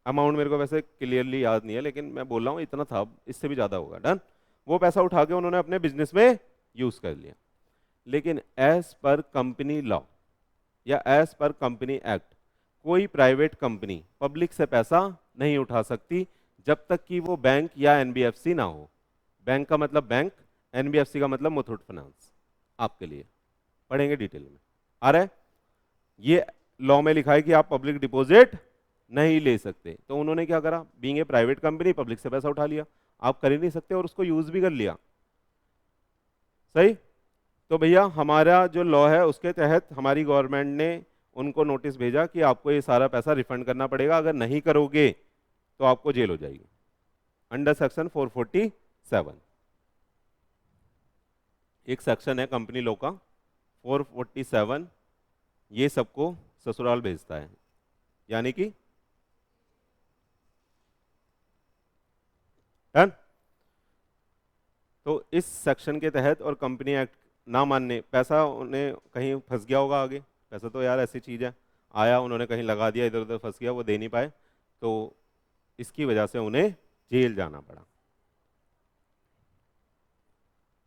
अमाउंट मेरे को वैसे क्लियरली याद नहीं है, लेकिन मैं बोल रहा हूँ इतना था, इससे भी ज़्यादा होगा। डन। वो पैसा उठा के उन्होंने अपने बिजनेस में यूज़ कर लिया। लेकिन एज पर कंपनी लॉ या एज पर कंपनी एक्ट, कोई प्राइवेट कंपनी पब्लिक से पैसा नहीं उठा सकती जब तक कि वो बैंक या एनबीएफसी ना हो। बैंक का मतलब बैंक, एनबीएफसी का मतलब मुथूट फाइनेंस। आपके लिए पढ़ेंगे डिटेल में, आ रहा है। ये लॉ में लिखा है कि आप पब्लिक डिपॉजिट नहीं ले सकते। तो उन्होंने क्या करा, being a private company public से पैसा उठा लिया, आप कर ही नहीं सकते, और उसको यूज भी कर लिया, सही। तो भैया हमारा जो लॉ है उसके तहत हमारी गवर्नमेंट ने उनको नोटिस भेजा कि आपको ये सारा पैसा रिफंड करना पड़ेगा, अगर नहीं करोगे तो आपको जेल हो जाएगी, अंडर सेक्शन 447। एक सेक्शन है कंपनी लॉ का 447, ये सबको ससुराल भेजता है, यानी कि डन। तो इस सेक्शन के तहत और कंपनी एक्ट ना मानने, पैसा उन्हें कहीं फंस गया होगा आगे, पैसा तो यार ऐसी चीज़ है, आया उन्होंने कहीं लगा दिया, इधर उधर फंस गया, वो दे नहीं पाए, तो इसकी वजह से उन्हें जेल जाना पड़ा।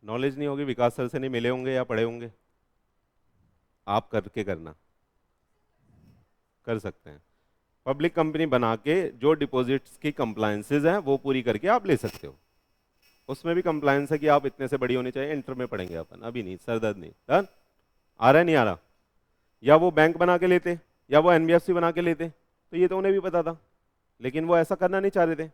नॉलेज नहीं होगी, विकास सर से नहीं मिले होंगे या पढ़े होंगे, आप करके करना, कर सकते हैं। पब्लिक कंपनी बना के जो डिपॉजिट्स की कंप्लायंसेज हैं वो पूरी करके आप ले सकते हो। उसमें भी कंप्लायंस है कि आप इतने से बड़ी होनी चाहिए, इंटर में पढ़ेंगे अपन, अभी नहीं, सर दर्द नहीं। डन। आ रहा है नहीं आ रहा? या वो बैंक बना के लेते, या वो एनबीएफसी बना के लेते, तो ये तो उन्हें भी पता था, लेकिन वो ऐसा करना नहीं चाह रहे थे।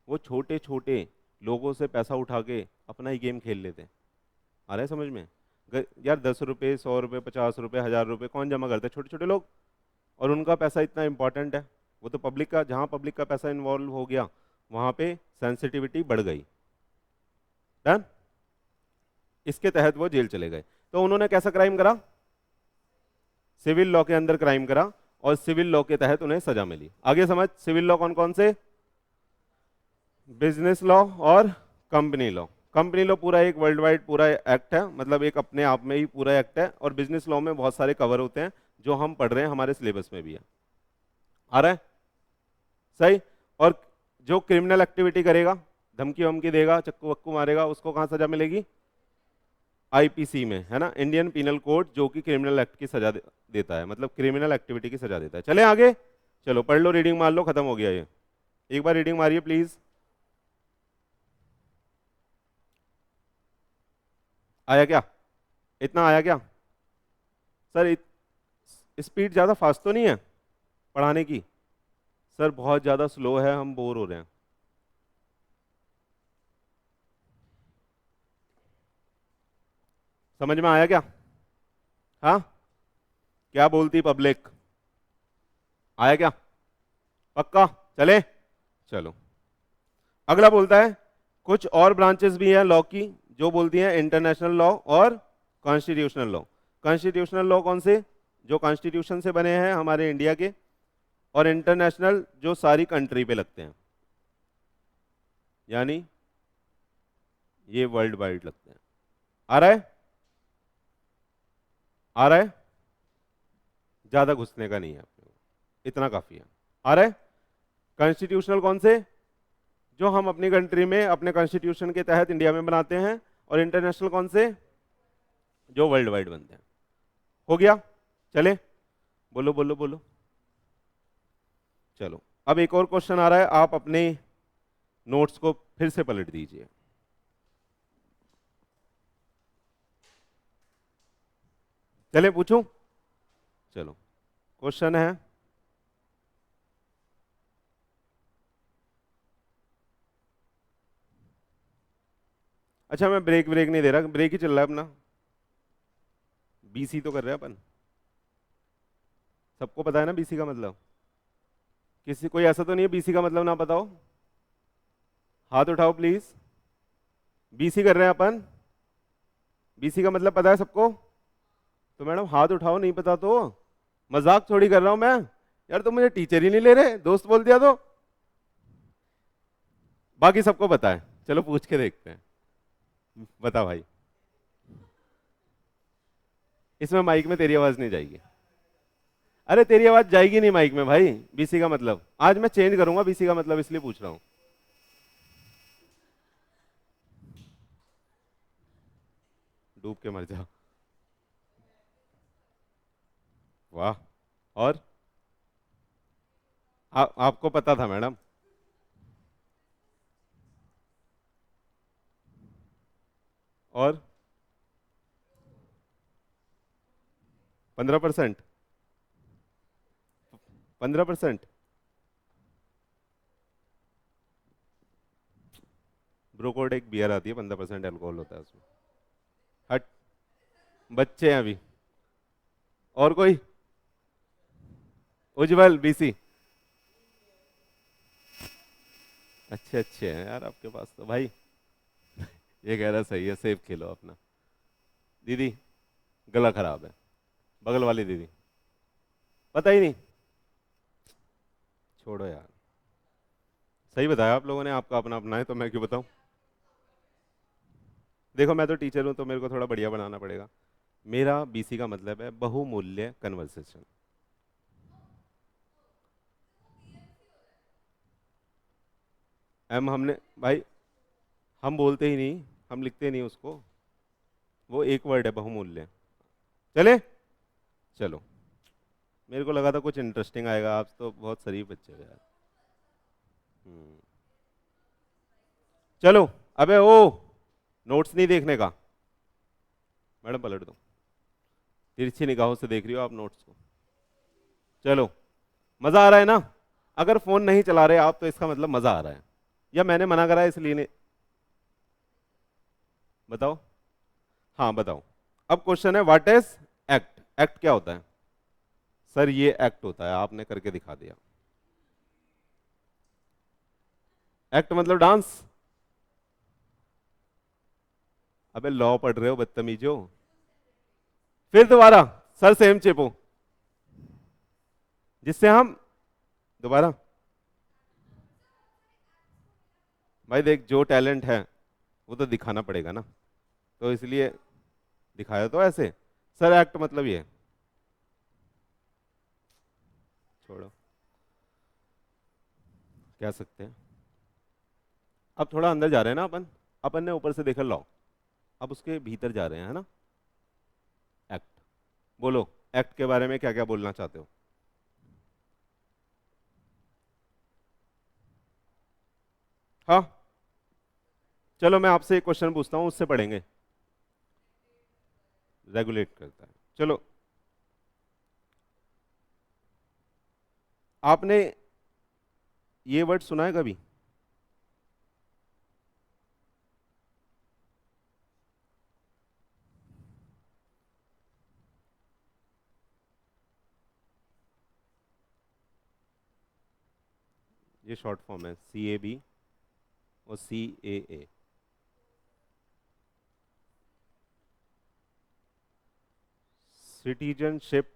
वो छोटे छोटे लोगों से पैसा उठा के अपना ही गेम खेल लेते। आ रहा है समझ में? यार 10 रुपये, 100 रुपये, 50 रुपये, 1000 रुपये कौन जमा करता है? छोटे छोटे लोग। और उनका पैसा इतना इंपॉर्टेंट है, वो तो पब्लिक का, जहाँ पब्लिक का पैसा इन्वॉल्व हो गया वहाँ पे सेंसिटिविटी बढ़ गई। डन। इसके तहत वो जेल चले गए। तो उन्होंने कैसा क्राइम करा? सिविल लॉ के अंदर क्राइम करा, और सिविल लॉ के तहत उन्हें सजा मिली। आगे समझ, सिविल लॉ कौन कौन से? बिजनेस लॉ और कंपनी लॉ। कंपनी लॉ पूरा एक वर्ल्ड वाइड पूरा एक्ट है, मतलब एक अपने आप में ही पूरा एक्ट है, और बिजनेस लॉ में बहुत सारे कवर होते हैं जो हम पढ़ रहे हैं, हमारे सिलेबस में भी है। आ रहा है? सही। और जो क्रिमिनल एक्टिविटी करेगा, धमकी वमकी देगा, चक्कू वक्कू मारेगा, उसको कहाँ सजा मिलेगी? आईपीसी में, है ना, इंडियन पिनल कोड, जो कि क्रिमिनल एक्ट की सजा देता है, मतलब क्रिमिनल एक्टिविटी की सजा देता है। चले आगे, चलो पढ़ लो, रीडिंग मार लो, खत्म हो गया ये। एक बार रीडिंग मारिए प्लीज। आया क्या? इतना आया क्या? सर स्पीड ज़्यादा फास्ट तो नहीं है पढ़ाने की? सर बहुत ज़्यादा स्लो है, हम बोर हो रहे हैं। समझ में आया क्या? हाँ, क्या बोलती पब्लिक? आया क्या? पक्का? चले? चलो, अगला बोलता है कुछ और ब्रांचेस भी हैं लॉ की जो बोलती हैं इंटरनेशनल लॉ और कॉन्स्टिट्यूशनल लॉ। कॉन्स्टिट्यूशनल लॉ कौन से? जो कॉन्स्टिट्यूशन से बने हैं हमारे इंडिया के, और इंटरनेशनल जो सारी कंट्री पे लगते हैं, यानी ये वर्ल्ड वाइड लगते हैं। आ रहा है? आ रहा है? ज्यादा घुसने का नहीं है अपने को, इतना काफी है। आ रहा है? कॉन्स्टिट्यूशनल कौन से? जो हम अपनी कंट्री में अपने कॉन्स्टिट्यूशन के तहत इंडिया में बनाते हैं। और इंटरनेशनल कौन से? जो वर्ल्ड वाइड बनते हैं। हो गया? चले, बोलो बोलो बोलो। चलो, अब एक और क्वेश्चन आ रहा है, आप अपने नोट्स को फिर से पलट दीजिए। चले पूछूं? चलो, क्वेश्चन है, अच्छा मैं ब्रेक ब्रेक नहीं दे रहा, ब्रेक ही चल रहा है अपना, बीसी तो कर रहे हैं अपन। सबको पता है ना बीसी का मतलब? किसी कोई ऐसा तो नहीं है बीसी का मतलब ना पता हो? हाथ उठाओ प्लीज। बीसी कर रहे हैं अपन, बीसी का मतलब पता है सबको? तो मैडम हाथ उठाओ, नहीं पता तो। मजाक थोड़ी कर रहा हूं मैं यार, तुम मुझे टीचर ही नहीं ले रहे, दोस्त बोल दिया तो। बाकी सबको पता है, चलो पूछ के देखते हैं। बता भाई। इसमें माइक में तेरी आवाज नहीं जाएगी। अरे तेरी आवाज जाएगी नहीं माइक में भाई। बीसी का मतलब आज मैं चेंज करूंगा, बीसी का मतलब इसलिए पूछ रहा हूं। डूब के मर जा। वाह। और आपको पता था मैडम? और 15%? 15%? ब्रोकोड एक बियर आती है, 15% अल्कोहल होता है उसमें। हट, बच्चे हैं अभी। और कोई? उज्जवल बीसी। अच्छे अच्छे हैं यार आपके पास तो भाई। ये कह रहा सही है, सेफ खेलो अपना। दीदी, गला खराब है, बगल वाली दीदी। पता ही नहीं? छोड़ो यार, सही बताया आप लोगों ने, आपका अपना अपना है तो मैं क्यों बताऊं। देखो मैं तो टीचर हूं तो मेरे को थोड़ा बढ़िया बनाना पड़ेगा। मेरा बीसी का मतलब है बहुमूल्य कन्वर्सेशन। एम हमने भाई, हम बोलते ही नहीं, हम लिखते नहीं उसको, वो एक वर्ड है बहुमूल्य। चले? चलो, मेरे को लगा था कुछ इंटरेस्टिंग आएगा, आप तो बहुत शरीफ बच्चे हो यार। हम्म, चलो। अबे ओ, नोट्स नहीं देखने का? मैडम पलट दो, तिरछी निगाहों से देख रही हो आप नोट्स को। चलो, मजा आ रहा है ना? अगर फोन नहीं चला रहे आप तो इसका मतलब मजा आ रहा है, या मैंने मना करा है इसलिए नहीं? बताओ। हाँ बताओ। अब क्वेश्चन है व्हाट इज एक्ट? एक्ट क्या होता है? सर ये एक्ट होता है, आपने करके दिखा दिया। एक्ट मतलब डांस? अबे लॉ पढ़ रहे हो बदतमीजो। फिर दोबारा, सर सेम चेपो, जिससे हम दोबारा। भाई देख, जो टैलेंट है वो तो दिखाना पड़ेगा ना, तो इसलिए दिखाया तो ऐसे। सर एक्ट मतलब ये, छोड़ो, कह सकते हैं। अब थोड़ा अंदर जा रहे हैं ना अपन, अपन ने ऊपर से देखा लॉ, अब उसके भीतर जा रहे हैं, है ना? एक्ट, बोलो एक्ट के बारे में क्या क्या बोलना चाहते हो? हाँ, चलो मैं आपसे एक क्वेश्चन पूछता हूँ, उससे पढ़ेंगे। रेगुलेट करता है। चलो, आपने ये वर्ड सुना है कभी? ये शॉर्ट फॉर्म है, CAB और CAA। Citizenship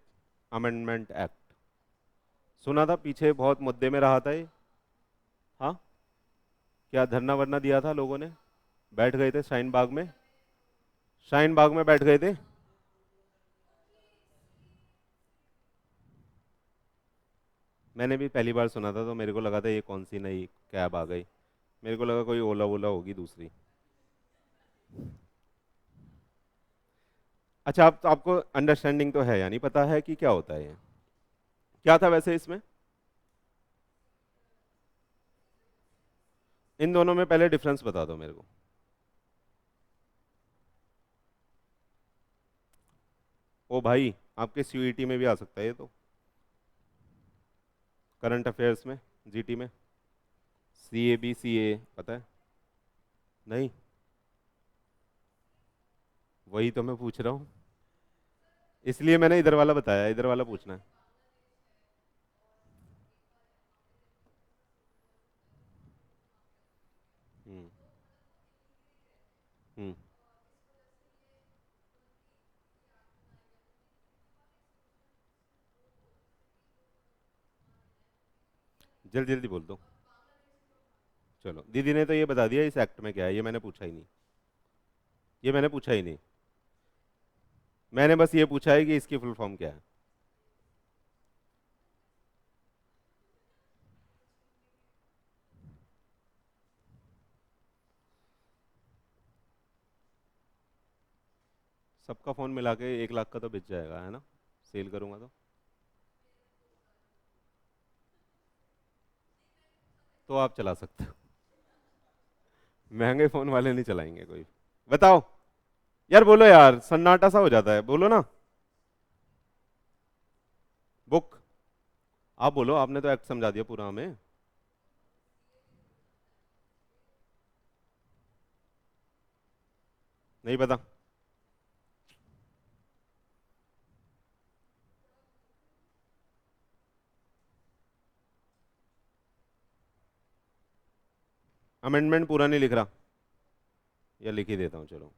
amendment act. सुना था, पीछे बहुत मुद्दे में रहा था ये। हाँ, क्या धरना वरना दिया था लोगों ने? बैठ गए थे शाहीन बाग में, शाहीन बाग में बैठ गए थे। मैंने भी पहली बार सुना था, तो मेरे को लगा था ये कौन सी नई कैब आ गई। मेरे को लगा कोई ओला वोला होगी दूसरी। अच्छा, आप तो, आपको अंडरस्टैंडिंग तो है, यानी पता है कि क्या होता है ये। क्या था वैसे इसमें? इन दोनों में पहले डिफरेंस बता दो मेरे को। ओ भाई, आपके CUET में भी आ सकता है ये तो, करंट अफेयर्स में, GT में। CAB CA पता है? नहीं, वही तो मैं पूछ रहा हूँ, इसलिए मैंने इधर वाला बताया, इधर वाला पूछना है। हम्म। हम्म। जल्दी जल्दी बोल दो। चलो, दीदी ने तो ये बता दिया इस एक्ट में क्या है, ये मैंने पूछा ही नहीं। ये मैंने पूछा ही नहीं। मैंने बस ये पूछा है कि इसकी फुल फॉर्म क्या है। सबका फोन मिला के 1 लाख का तो बिक जाएगा, है ना? सेल करूंगा तो आप चला सकते हो। महंगे फोन वाले नहीं चलाएंगे कोई। बताओ। यार बोलो यार, सन्नाटा सा हो जाता है, बोलो ना। बुक। आप बोलो, आपने तो एक्ट समझा दिया पूरा हमें। नहीं पता। अमेंडमेंट पूरा नहीं लिख रहा, या लिख ही देता हूँ चलो।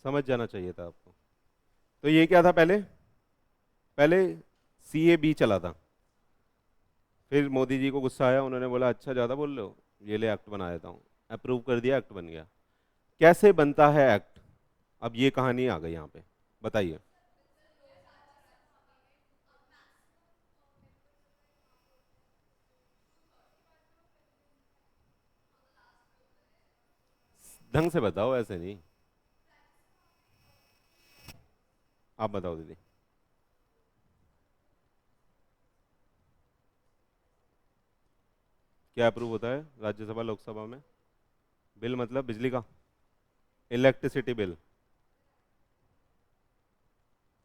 समझ जाना चाहिए था आपको। तो ये क्या था पहले? पहले CAB चला था, फिर मोदी जी को गुस्सा आया, उन्होंने बोला अच्छा ज़्यादा बोल रहे हो, ये ले एक्ट बना देता हूँ। अप्रूव कर दिया, एक्ट बन गया। कैसे बनता है एक्ट? अब ये कहानी आ गई यहाँ पे, बताइए। ढंग से बताओ, ऐसे नहीं। आप बताओ दीदी। क्या अप्रूव होता है राज्यसभा लोकसभा में? बिल मतलब बिजली का? Electricity bill.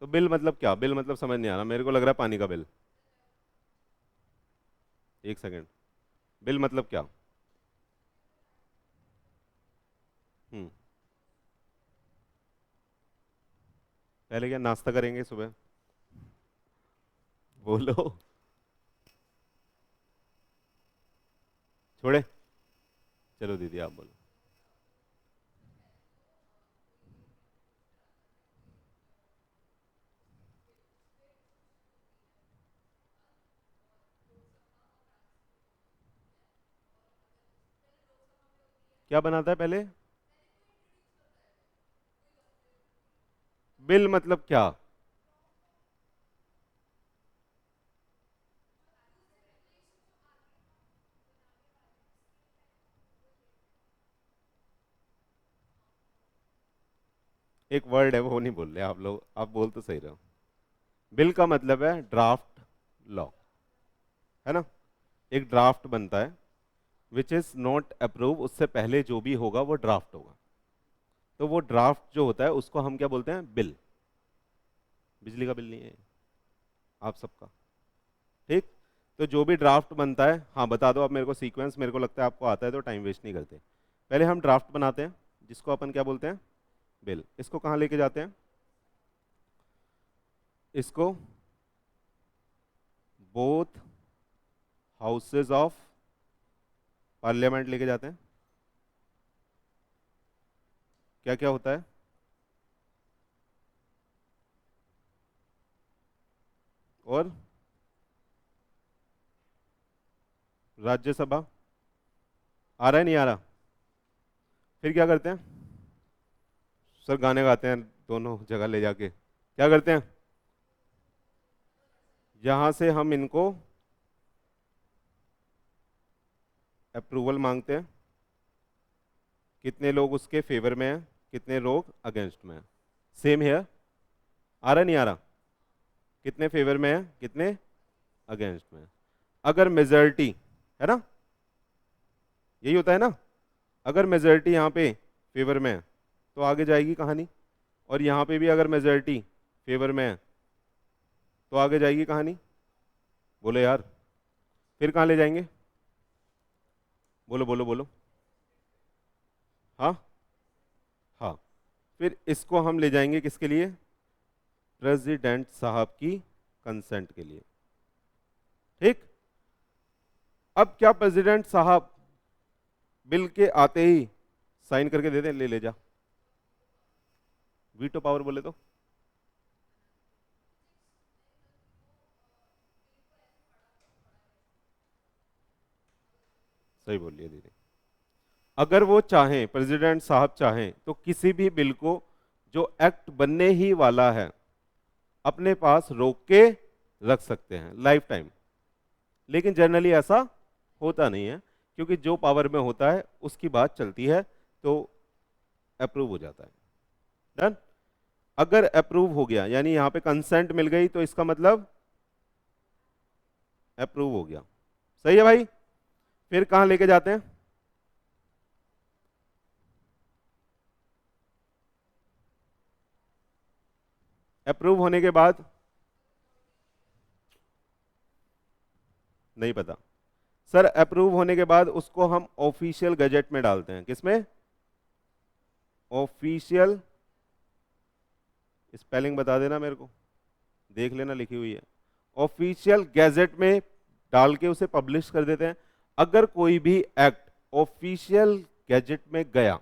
तो बिल मतलब क्या? बिल मतलब समझ नहीं आ रहा, मेरे को लग रहा है पानी का बिल। एक सेकंड, बिल मतलब क्या? हम्म। पहले क्या नाश्ता करेंगे सुबह? बोलो। छोड़े। चलो दीदी आप बोलो। क्या बनाता है पहले? बिल मतलब क्या? एक वर्ड है वो नहीं बोल रहे आप लोग, आप बोल तो सही रहे हो। बिल का मतलब है ड्राफ्ट लॉ, है ना। एक ड्राफ्ट बनता है विच इज नॉट अप्रूव, उससे पहले जो भी होगा वो ड्राफ्ट होगा। तो वो ड्राफ्ट जो होता है उसको हम क्या बोलते हैं? बिल। बिजली का बिल नहीं है आप सबका, ठीक। तो जो भी ड्राफ्ट बनता है, हाँ बता दो आप मेरे को सीक्वेंस, मेरे को लगता है आपको आता है तो टाइम वेस्ट नहीं करते। पहले हम ड्राफ्ट बनाते हैं जिसको अपन क्या बोलते हैं? बिल। इसको कहाँ लेके जाते हैं? इसको बोथ हाउसेज ऑफ पार्लियामेंट लेके जाते हैं। क्या क्या होता है? और राज्यसभा। आ रहा है नहीं आ रहा? फिर क्या करते हैं? सर गाने गाते हैं दोनों जगह ले जाके, क्या करते हैं? यहां से हम इनको अप्रूवल मांगते हैं, कितने लोग उसके फेवर में हैं, कितने लोग अगेंस्ट में हैं। Same here. आ रहा नहीं आ रहा? कितने फेवर में है, कितने अगेंस्ट में है। अगर मेजॉरिटी है ना, यही होता है ना, अगर मेजॉरिटी यहाँ पे फेवर में है तो आगे जाएगी कहानी, और यहाँ पे भी अगर मेजॉरिटी फेवर में है तो आगे जाएगी कहानी। बोलो यार, फिर कहाँ ले जाएंगे? बोलो बोलो बोलो। हाँ हाँ, फिर इसको हम ले जाएंगे किसके लिए? प्रेसिडेंट साहब की कंसेंट के लिए, ठीक। अब क्या प्रेसिडेंट साहब बिल के आते ही साइन करके दे दें, ले ले जा, वीटो पावर बोले तो? सही बोल लिया दीदी। अगर वो चाहें, प्रेसिडेंट साहब चाहें, तो किसी भी बिल को जो एक्ट बनने ही वाला है अपने पास रोक के रख सकते हैं लाइफ टाइम। लेकिन जनरली ऐसा होता नहीं है, क्योंकि जो पावर में होता है उसकी बात चलती है तो अप्रूव हो जाता है। डन। अगर अप्रूव हो गया यानी यहां पे कंसेंट मिल गई तो इसका मतलब अप्रूव हो गया। सही है भाई। फिर कहां लेके जाते हैं? अप्रूव होने के बाद नहीं पता सर, अप्रूव होने के बाद उसको हम ऑफिशियल गजेट में डालते हैं। किसमें? ऑफिशियल, स्पेलिंग बता देना मेरे को, देख लेना लिखी हुई है। ऑफिशियल गैजेट में डाल के उसे पब्लिश कर देते हैं। अगर कोई भी एक्ट ऑफिशियल गैजेट में गया,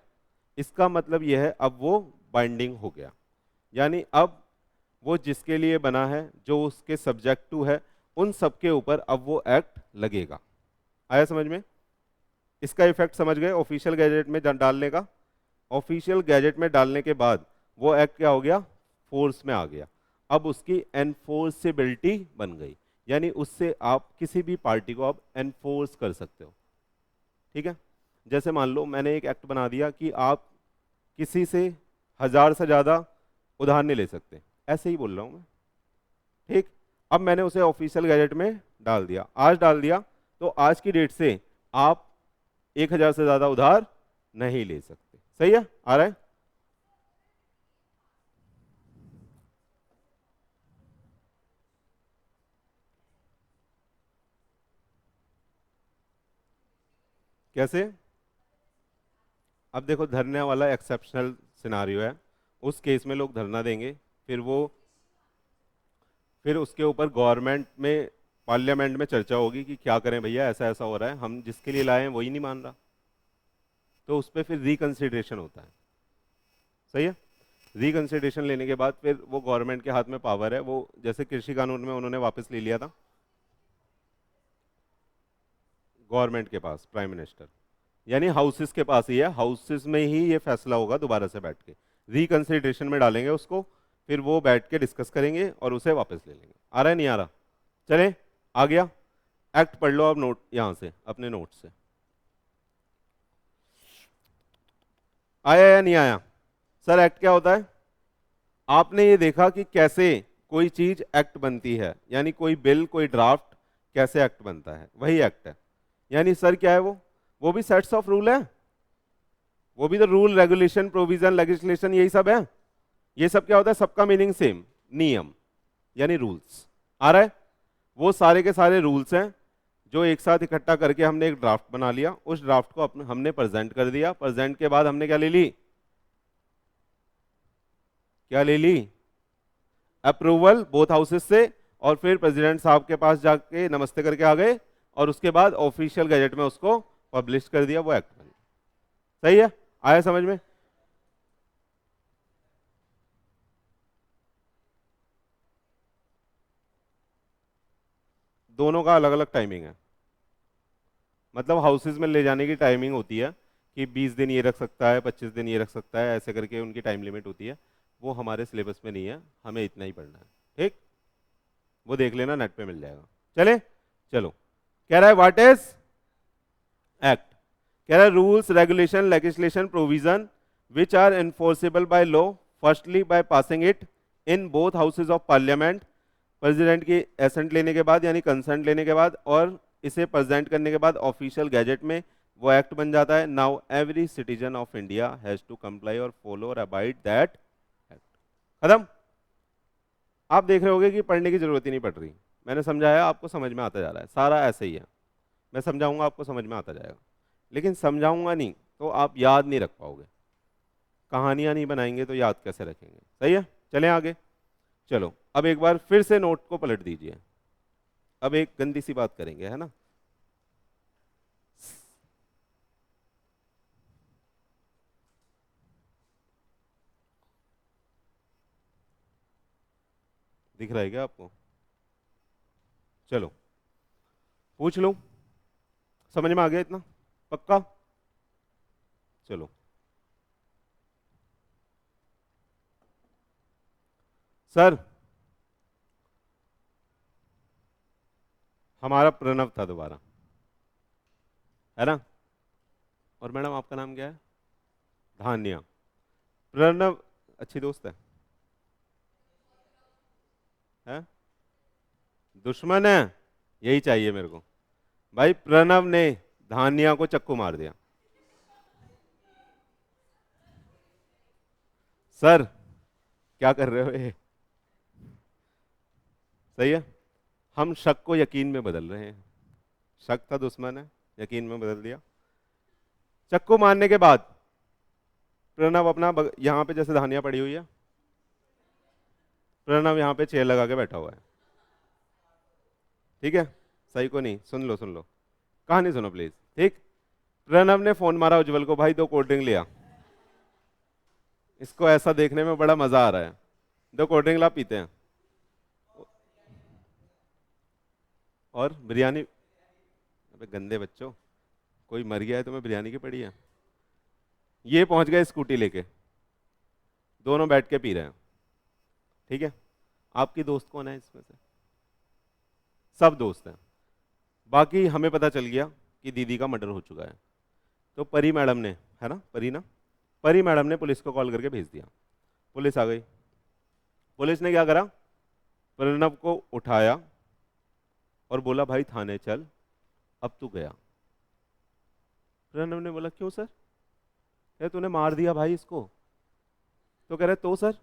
इसका मतलब यह है अब वो बाइंडिंग हो गया, यानी अब वो जिसके लिए बना है, जो उसके सब्जेक्ट टू है, उन सबके ऊपर अब वो एक्ट लगेगा। आया समझ में? इसका इफेक्ट समझ गए ऑफिशियल गैजेट में डालने का? ऑफिशियल गैजेट में डालने के बाद वो एक्ट क्या हो गया? फोर्स में आ गया। अब उसकी एनफोर्सेबिलिटी बन गई, यानी उससे आप किसी भी पार्टी को आप एनफोर्स कर सकते हो, ठीक है। जैसे मान लो मैंने एक एक्ट बना दिया कि आप किसी से 1000 से ज़्यादा उधार नहीं ले सकते, ऐसे ही बोल रहा हूँ मैं, ठीक। अब मैंने उसे ऑफिशियल गैजेट में डाल दिया, आज डाल दिया, तो आज की डेट से आप 1000 से ज़्यादा उधार नहीं ले सकते। सही है? आ रहा है? कैसे? अब देखो, धरने वाला एक्सेप्शनल सिनारियो है, उस केस में लोग धरना देंगे, फिर उसके ऊपर गवर्नमेंट में, पार्लियामेंट में चर्चा होगी कि क्या करें भैया, ऐसा ऐसा हो रहा है, हम जिसके लिए लाए हैं वही नहीं मान रहा, तो उस पर फिर रिकंसिडरेशन होता है। सही है? रिकंसिडरेशन लेने के बाद फिर वो गवर्नमेंट के हाथ में पावर है, वो जैसे कृषि कानून में उन्होंने वापस ले लिया था, गवर्नमेंट के पास, प्राइम मिनिस्टर, यानी हाउसेस के पास ही है, हाउसेस में ही ये फैसला होगा दोबारा से बैठ के, रिकंसिडरेशन में डालेंगे उसको, फिर वो बैठ के डिस्कस करेंगे और उसे वापस ले लेंगे। आ रहा है नहीं आ रहा? चलें, आ गया। एक्ट पढ़ लो अब, नोट यहां से, अपने नोट से। आया या नहीं आया? सर एक्ट क्या होता है? आपने ये देखा कि कैसे कोई चीज एक्ट बनती है, यानी कोई बिल, कोई ड्राफ्ट कैसे एक्ट बनता है, वही एक्ट है। यानी सर क्या है वो भी सेट्स ऑफ रूल है, वो भी तो रूल, रेगुलेशन, प्रोविजन, लेजिस्लेशन, यही सब है। ये सब क्या होता है, सबका मीनिंग सेम, नियम यानी रूल्स। आ रहा है? वो सारे के सारे रूल्स हैं जो एक साथ इकट्ठा करके हमने एक ड्राफ्ट बना लिया, उस ड्राफ्ट को हमने प्रेजेंट कर दिया, प्रेजेंट के बाद हमने क्या ले ली, क्या ले ली, अप्रूवल बोथ हाउसेस से, और फिर प्रेसिडेंट साहब के पास जाके नमस्ते करके आ गए, और उसके बाद ऑफिशियल गैजेट में उसको पब्लिश कर दिया, वो एक्ट बन गया। सही है? आया समझ में? दोनों का अलग अलग टाइमिंग है, मतलब हाउसेज में ले जाने की टाइमिंग होती है कि 20 दिन ये रख सकता है, 25 दिन ये रख सकता है, ऐसे करके उनकी टाइम लिमिट होती है। वो हमारे सिलेबस में नहीं है, हमें इतना ही पढ़ना है। ठीक, वो देख लेना, नेट पे मिल जाएगा। चले, चलो। कह रहा है व्हाट इज एक्ट, कह रहा है rules, regulation, legislation, provision which are enforceable by law, firstly by passing it in both houses of parliament, president की एसेंट लेने के बाद यानी कंसेंट लेने के बाद, और इसे प्रेजेंट करने के बाद ऑफिशियल गैजेट में वो एक्ट बन जाता है। Now every citizen of India has to comply और फॉलो और अबाइड दैट एक्ट। खत्म। आप देख रहे होगे कि पढ़ने की जरूरत ही नहीं पड़ रही, मैंने समझाया, आपको समझ में आता जा रहा है, सारा ऐसे ही है। मैं समझाऊंगा, आपको समझ में आता जाएगा, लेकिन समझाऊंगा नहीं तो आप याद नहीं रख पाओगे, कहानियां नहीं बनाएंगे तो याद कैसे रखेंगे। सही है? चलें आगे। चलो, अब एक बार फिर से नोट को पलट दीजिए। अब एक गंदी सी बात करेंगे, है ना? दिख रहा है क्या आपको? चलो पूछ लो, समझ में आ गया इतना? पक्का? चलो। सर, हमारा प्रणव था दोबारा, है ना? और मैडम आपका नाम क्या है? धान्या। प्रणव अच्छी दोस्त है? दुश्मन है? यही चाहिए मेरे को। भाई प्रणव ने धान्या को चक्कू मार दिया। सर क्या कर रहे हो ये? सही है, हम शक को यकीन में बदल रहे हैं। शक था दुश्मन है, यकीन में बदल दिया। चक्कू मारने के बाद प्रणव अपना यहां पे जैसे धानिया पड़ी हुई है, प्रणव यहां पे चेयर लगा के बैठा हुआ है। ठीक है? सही को नहीं, सुन लो सुन लो, कहानी सुनो प्लीज। ठीक, प्रणव ने फोन मारा उज्जवल को, भाई 2 कोल्ड ड्रिंक लिया, इसको ऐसा देखने में बड़ा मजा आ रहा है, 2 कोल्ड ड्रिंक ला, पीते हैं। और बिरयानी? अबे गंदे बच्चों, कोई मर गया है तुम्हें बिरयानी की पड़ी है? ये पहुंच गए स्कूटी लेके, दोनों बैठ के पी रहे हैं। ठीक है? आपकी दोस्त कौन है इसमें से? सब दोस्त हैं। बाकी हमें पता चल गया कि दीदी का मर्डर हो चुका है, तो परी मैडम ने, है ना, परी ना, परी मैडम ने पुलिस को कॉल करके भेज दिया। पुलिस आ गई। पुलिस ने क्या करा, प्रणव को उठाया और बोला भाई थाने चल, अब तू गया। प्रणव ने बोला क्यों सर? कह तूने मार दिया भाई इसको। तो कह रहे तो सर?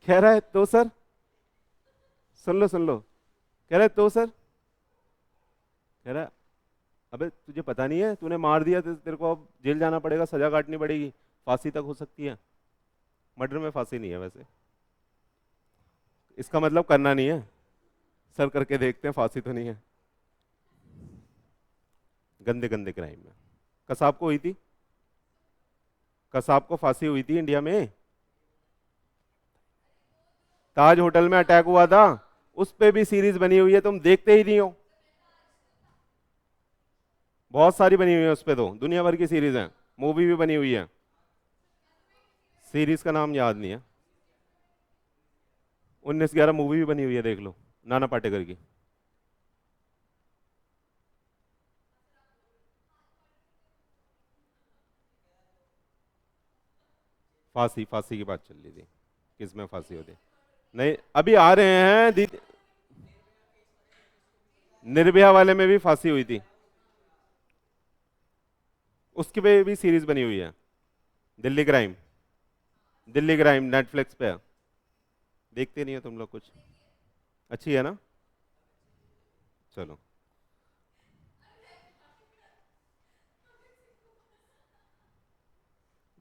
कह रहा है तो सर, सुन लो सुन लो, कह रहा है तो सर, कह रहा है अबे तुझे पता नहीं है तूने मार दिया तो तेरे को अब जेल जाना पड़ेगा, सजा काटनी पड़ेगी, फांसी तक हो सकती है। मर्डर में फांसी नहीं है वैसे, इसका मतलब करना नहीं है, सर करके देखते हैं, फांसी तो नहीं है। गंदे गंदे क्राइम में कसाब को हुई थी, कसाब को फांसी हुई थी इंडिया में। ताज होटल में अटैक हुआ था, उस पे भी सीरीज बनी हुई है, तुम देखते ही नहीं हो। बहुत सारी बनी हुई है उस पे, तो दुनिया भर की सीरीज है, मूवी भी बनी हुई है। सीरीज का नाम याद नहीं है। 1911 मूवी भी बनी हुई है, देख लो, नाना पाटेकर की। फांसी, फांसी की बात चल रही थी, किस में फांसी होती है? नहीं, अभी आ रहे हैं दीदी। निर्भया वाले में भी फांसी हुई थी, उसकी पे भी सीरीज बनी हुई है, Delhi crime. Delhi crime Netflix पे है। देखते नहीं हो तुम लोग कुछ? अच्छी है ना? चलो।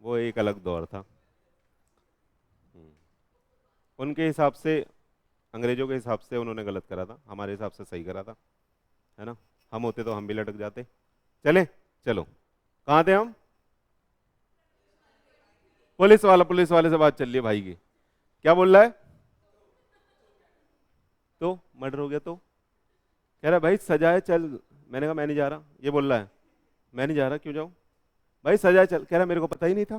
वो एक अलग दौर था। हम्म। उनके हिसाब से, अंग्रेजों के हिसाब से उन्होंने गलत करा था, हमारे हिसाब से सही करा था, है ना? हम होते तो हम भी लटक जाते। चले, चलो। कहाँ थे हम? पुलिस वाले से बात चल रही है भाई की। क्या बोल रहा है? तो मर्डर हो गया तो कह रहा है भाई सजा है चल। मैंने कहा मैं नहीं जा रहा। ये बोल रहा है मैं नहीं जा रहा, क्यों जाऊं? भाई सजा है चल। कह रहा है मेरे को पता ही नहीं था।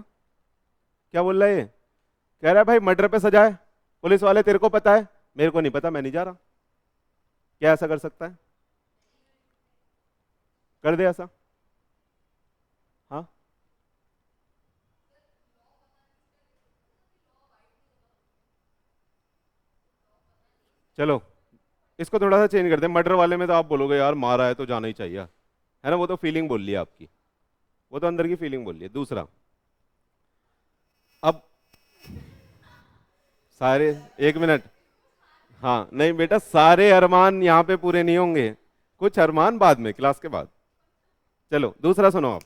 क्या बोल रहा है ये? कह रहा है भाई मर्डर पे सजा है। पुलिस वाले तेरे को पता है, मेरे को नहीं पता, मैं नहीं जा रहा। क्या ऐसा कर सकता है? कर दे ऐसा? हाँ, चलो इसको थोड़ा सा चेंज करते हैं। मर्डर वाले में तो आप बोलोगे यार मारा है तो जाना ही चाहिए, है ना? वो तो फीलिंग बोल रही है आपकी, वो तो अंदर की फीलिंग बोल रही है। दूसरा, अब सारे, एक मिनट। हाँ नहीं बेटा, सारे अरमान यहाँ पे पूरे नहीं होंगे, कुछ अरमान बाद में, क्लास के बाद। चलो दूसरा सुनो आप।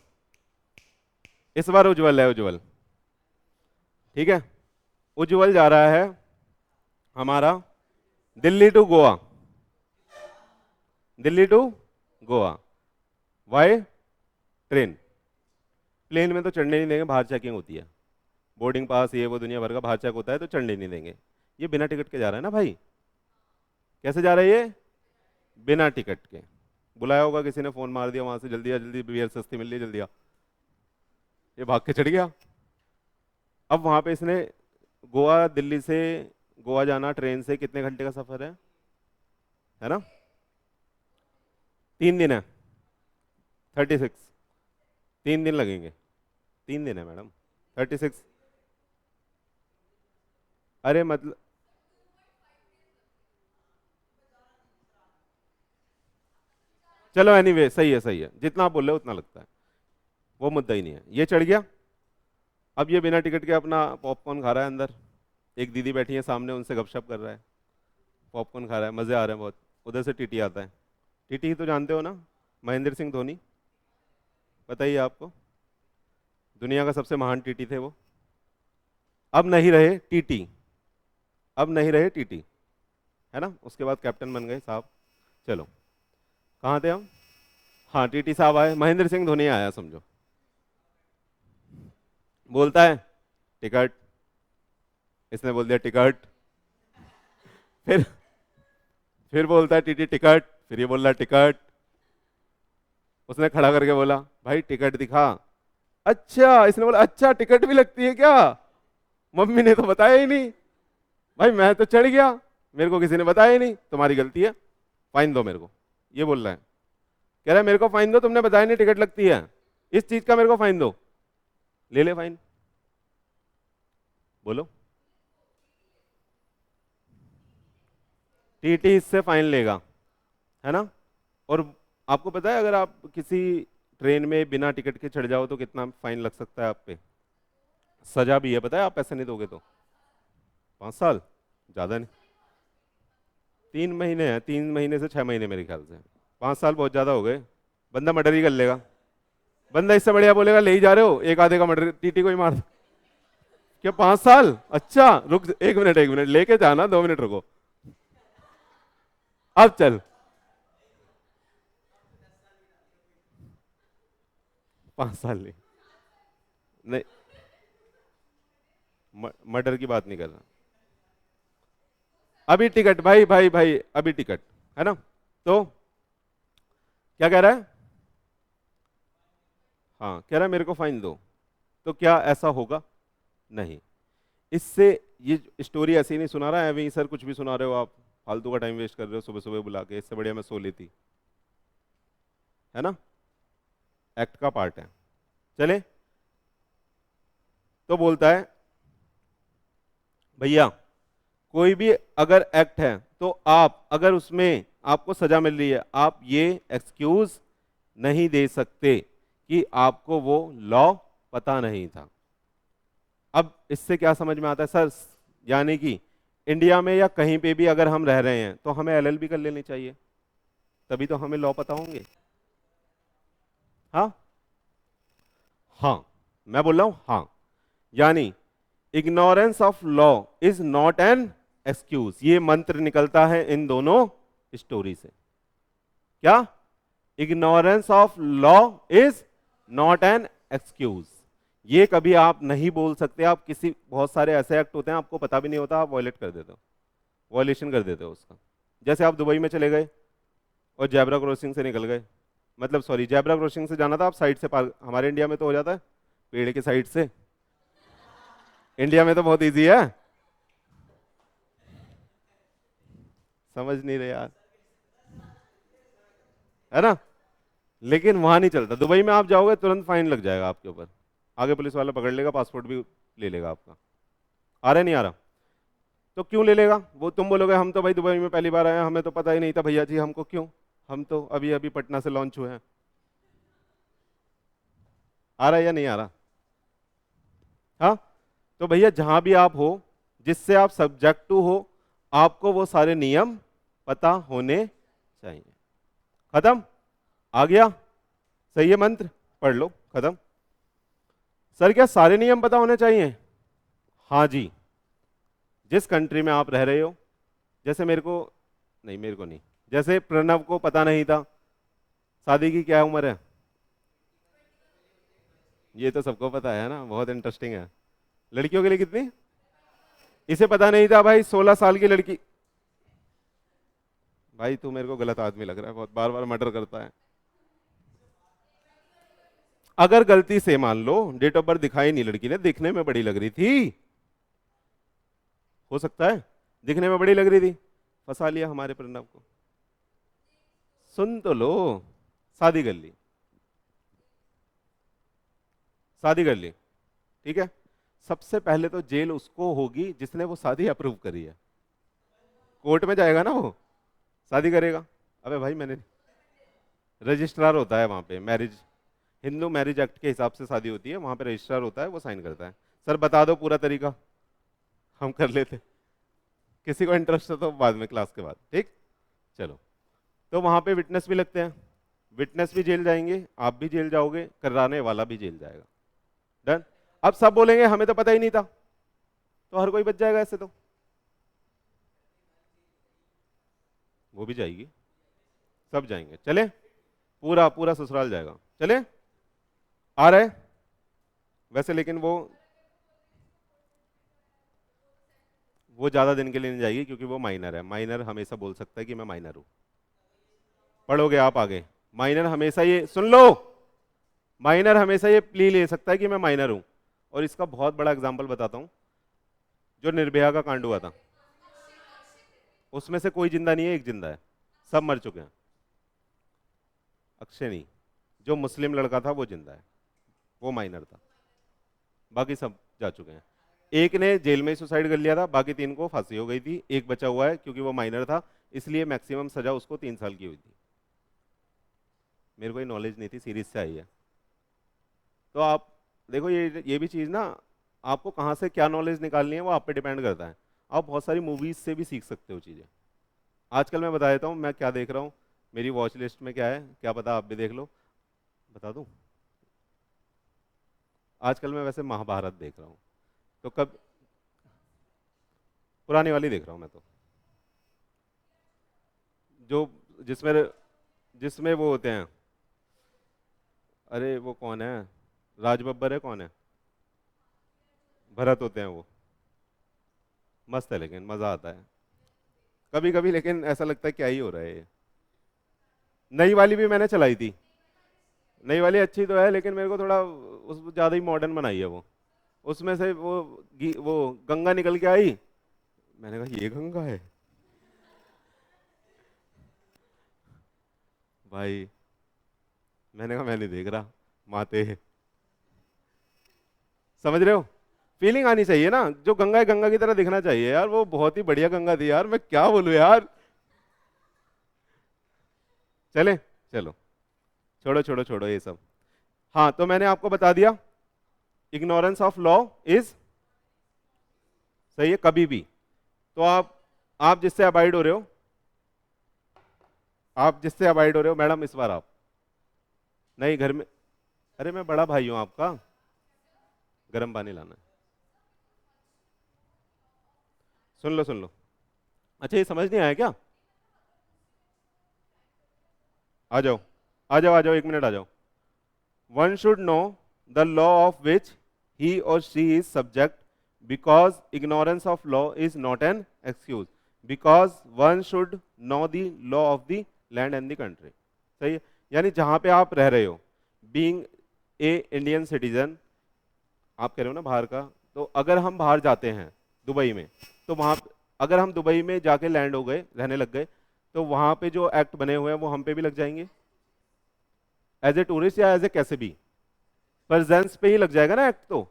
इस बार उज्जवल है, उज्जवल। ठीक है, उज्जवल जा रहा है हमारा Delhi to Goa. Delhi to Goa via train. Plane में तो चढ़ने नहीं देंगे, बाहर चेकिंग होती है, बोर्डिंग पास ये वो दुनिया भर का बाहर चेक होता है, तो चढ़ने नहीं देंगे। ये बिना टिकट के जा रहा है ना भाई? कैसे जा रहा है ये? बिना टिकट के। बुलाया होगा किसी ने, फोन मार दिया वहां से, जल्दी आ जल्दी, बियर सस्ती मिल रही है, जल्दी आ। ये भाग के चढ़ गया। अब वहां पे इसने, गोवा, दिल्ली से गोवा जाना ट्रेन से कितने घंटे का सफर है ना? 3 दिन है, 36। 3 दिन लगेंगे, 3 दिन है मैडम, 36। अरे मतलब, चलो एनीवे सही है, सही है, जितना आप बोल रहे हो उतना लगता है, वो मुद्दा ही नहीं है। ये चढ़ गया। अब ये बिना टिकट के अपना पॉपकॉर्न खा रहा है अंदर। एक दीदी बैठी है सामने, उनसे गपशप कर रहा है, पॉपकॉर्न खा रहा है, मजे आ रहे हैं बहुत। उधर से टीटी आता है। टीटी तो जानते हो ना, महेंद्र सिंह धोनी, पता ही है आपको, दुनिया का सबसे महान टीटी थे वो। अब नहीं रहे टीटी, अब नहीं रहे टीटी, है ना? उसके बाद कैप्टन बन गए साहब। चलो, कहाँ थे हम? हाँ, टीटी साहब आए, महेंद्र सिंह धोनी आया समझो। बोलता है टिकट, इसने बोल दिया टिकट। फिर फिर बोलता है टीटी टिकट, फिर ये बोल रहा टिकट। उसने खड़ा करके बोला भाई टिकट दिखा। अच्छा, इसने बोला अच्छा टिकट भी लगती है क्या? मम्मी ने तो बताया ही नहीं। भाई मैं तो चढ़ गया, मेरे को किसी ने बताया ही नहीं, तुम्हारी गलती है, फाइन दो मेरे को। ये बोल रहा है। कह रहा है मेरे को फाइन दो, तुमने बताया नहीं टिकट लगती है, इस चीज का मेरे को फाइन दो। ले ले फाइन। बोलो। टीटी इससे फाइन लेगा, है ना? और आपको पता है अगर आप किसी ट्रेन में बिना टिकट के चढ़ जाओ तो कितना फाइन लग सकता है आप पे? सजा भी है, पता है? आप पैसे नहीं दोगे तो 5 साल, ज्यादा नहीं, 3 महीने हैं, 3 महीने से 6 महीने मेरे ख्याल से। 5 साल बहुत ज्यादा हो गए। बंदा मर्डर ही कर लेगा। बंदा इससे बढ़िया बोलेगा ले ही जा रहे हो, एक आधे का मर्डर, टीटी को ही मार दो। क्या 5 साल? अच्छा रुक, एक मिनट, एक मिनट, लेके जाना, 2 मिनट रुको। अब चल, 5 साल नहीं, नहीं, मर्डर की बात नहीं कर रहा। अभी टिकट, भाई भाई भाई, अभी टिकट, है ना? तो क्या कह रहा है? हाँ, कह रहा है मेरे को फाइन दो। तो क्या ऐसा होगा? नहीं। इससे, ये स्टोरी ऐसे ही नहीं सुना रहा है अभी सर, कुछ भी सुना रहे हो आप, फालतू का टाइम वेस्ट कर रहे हो सुबह सुबह बुला के, इससे बढ़िया मैं सो लेती, है ना? एक्ट का पार्ट है। चले, तो बोलता है भैया कोई भी अगर एक्ट है तो आप अगर उसमें आपको सजा मिल रही है, आप ये एक्सक्यूज नहीं दे सकते कि आपको वो लॉ पता नहीं था। अब इससे क्या समझ में आता है सर? यानी कि इंडिया में या कहीं पे भी अगर हम रह रहे हैं तो हमें एलएलबी कर लेनी चाहिए, तभी तो हमें लॉ पता होंगे। हाँ हाँ, मैं बोल रहा हूं हाँ। यानी ignorance of law is not an excuse, ये मंत्र निकलता है इन दोनों स्टोरी से। क्या? Ignorance of law is not an excuse, ये कभी आप नहीं बोल सकते। आप किसी, बहुत सारे ऐसे एक्ट होते हैं आपको पता भी नहीं होता, आप वॉयलेट कर देते हो, वॉयलेशन कर देते हो उसका। जैसे आप दुबई में चले गए और जैब्रा क्रॉसिंग से निकल गए, मतलब सॉरी जैब्रा क्रॉसिंग से जाना था, आप साइड से पार, हमारे इंडिया में तो हो जाता है पेड़ के साइड से, इंडिया में तो बहुत इजी है। समझ नहीं रहे यार, है ना? लेकिन वहां नहीं चलता। दुबई में आप जाओगे तुरंत फाइन लग जाएगा आपके ऊपर, आगे पुलिस वाला पकड़ लेगा, पासपोर्ट भी ले लेगा आपका। आ रहा नहीं आ रहा? तो क्यों ले लेगा वो? तुम बोलोगे हम तो भाई दुबई में पहली बार आए हैं, हमें तो पता ही नहीं था। भैया जी हमको क्यों, हम तो अभी अभी पटना से लॉन्च हुए हैं। आ रहा है या नहीं आ रहा? हाँ, तो भैया जहां भी आप हो, जिससे आप सब्जेक्ट टू हो, आपको वो सारे नियम पता होने चाहिए। खत्म? आ गया? सही है मंत्र, पढ़ लो, खत्म। सर क्या सारे नियम पता होने चाहिए? हाँ जी, जिस कंट्री में आप रह रहे हो। जैसे मेरे को, नहीं मेरे को नहीं, जैसे प्रणव को पता नहीं था शादी की क्या उम्र है, ये तो सबको पता है ना, बहुत इंटरेस्टिंग है। लड़कियों के लिए कितनी? इसे पता नहीं था भाई, 16 साल की लड़की। भाई तू मेरे को गलत आदमी लग रहा है, बहुत बार बार मर्डर करता है। अगर गलती से मान लो डेट ऑफ बर्थ दिखाई नहीं लड़की ने, दिखने में बड़ी लग रही थी, हो सकता है दिखने में बड़ी लग रही थी, फंसा लिया हमारे प्रणव को। सुन तो लो, शादी कर ली, शादी कर ली, ठीक है। सबसे पहले तो जेल उसको होगी जिसने वो शादी अप्रूव करी है। कोर्ट में जाएगा ना वो, शादी करेगा। अबे भाई मैंने, रजिस्ट्रार होता है वहां पे, मैरिज, हिंदू मैरिज एक्ट के हिसाब से शादी होती है, वहां पे रजिस्ट्रार होता है, वो साइन करता है। सर बता दो पूरा तरीका, हम कर लेते। किसी को इंटरेस्ट हो तो बाद में क्लास के बाद, ठीक। चलो, तो वहां पे विटनेस भी लगते हैं, विटनेस भी जेल जाएंगे, आप भी जेल जाओगे, कराने वाला भी जेल जाएगा। डन। अब सब बोलेंगे हमें तो पता ही नहीं था, तो हर कोई बच जाएगा ऐसे तो, वो भी जाएगी, सब जाएंगे। चले, पूरा पूरा ससुराल जाएगा। चले, आ रहे वैसे, लेकिन वो ज्यादा दिन के लिए नहीं जाएगी क्योंकि वो माइनर है। माइनर हमेशा बोल सकता है कि मैं माइनर हूं। पढ़ोगे आप आगे, माइनर हमेशा ये सुन लो, माइनर हमेशा ये प्ली ले सकता है कि मैं माइनर हूं। और इसका बहुत बड़ा एग्जांपल बताता हूं, जो निर्भया का कांड हुआ था, उसमें से कोई जिंदा नहीं है, एक जिंदा है, सब मर चुके हैं। अक्षय नहीं, जो मुस्लिम लड़का था वो जिंदा है, वो माइनर था, बाकी सब जा चुके हैं। एक ने जेल में सुसाइड कर लिया था, बाकी 3 को फांसी हो गई थी, एक बचा हुआ है क्योंकि वो माइनर था, इसलिए मैक्सिमम सजा उसको 3 साल की हुई थी। मेरे को ये नॉलेज नहीं थी, सीरीज से आई है। तो आप देखो, ये भी चीज़ ना, आपको कहाँ से क्या नॉलेज निकालनी है वो आप पे डिपेंड करता है। आप बहुत सारी मूवीज से भी सीख सकते हो चीज़ें। आजकल मैं बता देता हूँ मैं क्या देख रहा हूँ, मेरी वॉच लिस्ट में क्या है, क्या पता आप भी देख लो। बता दूँ, आजकल मैं वैसे महाभारत देख रहा हूँ। तो कब, पुरानी वाली देख रहा हूँ मैं तो, जो जिसमें जिसमें वो होते हैं, अरे वो कौन है, राज बब्बर है, कौन है, भरत होते हैं वो। मस्त है, लेकिन मज़ा आता है कभी कभी, लेकिन ऐसा लगता है क्या ही हो रहा है ये। नई वाली भी मैंने चलाई थी, नई वाली अच्छी तो है, लेकिन मेरे को थोड़ा उस ज़्यादा ही मॉडर्न बनाई है वो। उसमें से वो गंगा निकल के आई, मैंने कहा ये गंगा है भाई, मैंने कहा मैं नहीं देख रहा, माते हैं। समझ रहे हो? फीलिंग आनी चाहिए ना, जो गंगा है गंगा की तरह दिखना चाहिए यार, वो बहुत ही बढ़िया गंगा थी यार, मैं क्या बोलूं यार। चले, चलो छोड़ो छोड़ो छोड़ो ये सब। हाँ तो मैंने आपको बता दिया, इग्नोरेंस ऑफ लॉ इज, सही है कभी भी। तो आप जिससे अबाइड हो रहे हो, आप जिससे अबाइड हो रहे हो, मैडम इस बार आप नहीं घर में, अरे मैं बड़ा भाई हूं आपका, गर्म पानी लाना है। सुन लो सुन लो, अच्छा ये समझ नहीं आया क्या? आ जाओ आ जाओ आ जाओ, एक मिनट आ जाओ। One should know the law of which he or she is subject, because ignorance of law is not an excuse, because one should know the law of the land and the country. सही है, यानी जहां पे आप रह रहे हो, being a Indian citizen, आप कह रहे हो ना बाहर का, तो अगर हम बाहर जाते हैं दुबई में, तो वहां अगर हम दुबई में जाके लैंड हो गए, रहने लग गए, तो वहां पे जो एक्ट बने हुए हैं वो हम पे भी लग जाएंगे, एज ए टूरिस्ट या एज ए कैसे भी, प्रेजेंस पे ही लग जाएगा ना एक्ट। तो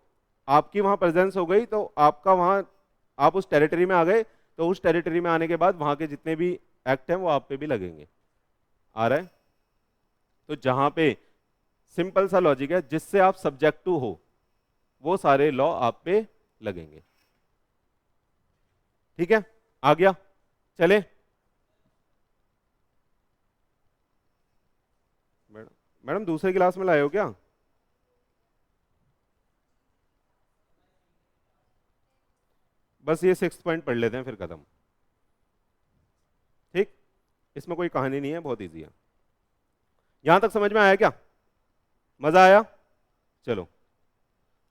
आपकी वहां प्रेजेंस हो गई तो आपका वहां, आप उस टेरिटरी में आ गए, तो उस टेरिटरी में आने के बाद वहां के जितने भी एक्ट हैं वो आप पे भी लगेंगे। आ रहा है? तो जहां पे सिंपल सा लॉजिक है, जिससे आप सब्जेक्ट टू हो वो सारे लॉ आप पे लगेंगे। ठीक है, आ गया? चले मैडम, मैडम दूसरे क्लास में लाए हो क्या? बस ये 6 पॉइंट पढ़ लेते हैं फिर खत्म। ठीक, इसमें कोई कहानी नहीं है, बहुत इजी है। यहां तक समझ में आया क्या? मजा आया? चलो,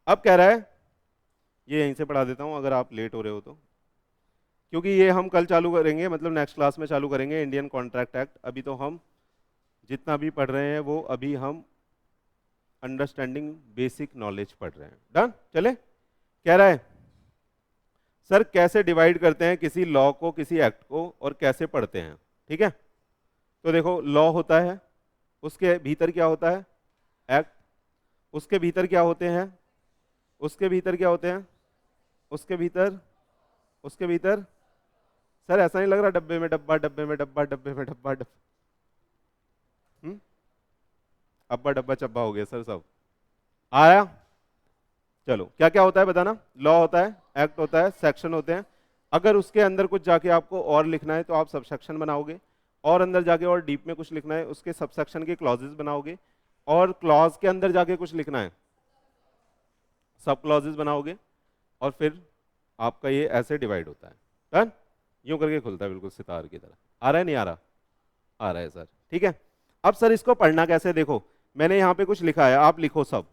अब कह रहा है, ये यहीं से पढ़ा देता हूं अगर आप लेट हो रहे हो तो, क्योंकि ये हम कल चालू करेंगे, मतलब नेक्स्ट क्लास में चालू करेंगे इंडियन कॉन्ट्रैक्ट एक्ट। अभी तो हम जितना भी पढ़ रहे हैं वो अभी हम अंडरस्टैंडिंग बेसिक नॉलेज पढ़ रहे हैं। डन? चले, कह रहा है सर कैसे डिवाइड करते हैं किसी लॉ को, किसी एक्ट को, और कैसे पढ़ते हैं। ठीक है, तो देखो लॉ होता है, उसके भीतर क्या होता है? एक्ट। उसके भीतर क्या होते हैं? उसके भीतर क्या होते हैं? उसके भीतर, उसके भीतर, सर ऐसा नहीं लग रहा डब्बे में डब्बा, डब्बे में डब्बा, डब्बे में डब्बा, अब्बा डब्बा चब्बा हो गया सर सब। आया? चलो, क्या क्या होता है बताना। लॉ होता है, एक्ट होता है, सेक्शन होते हैं। अगर उसके अंदर कुछ जाके आपको और लिखना है तो आप सब सेक्शन बनाओगे, और अंदर जाके और डीप में कुछ लिखना है उसके सब सेक्शन के क्लॉजेस बनाओगे, और क्लॉज के अंदर जाके कुछ लिखना है सब क्लॉजेस बनाओगे, और फिर आपका ये ऐसे डिवाइड होता है। डन? यूं करके खुलता है बिल्कुल सितार की तरह। आ रहा है नहीं आ रहा? आ रहा है सर, ठीक है। अब सर इसको पढ़ना कैसे? देखो मैंने यहाँ पे कुछ लिखा है, आप लिखो सब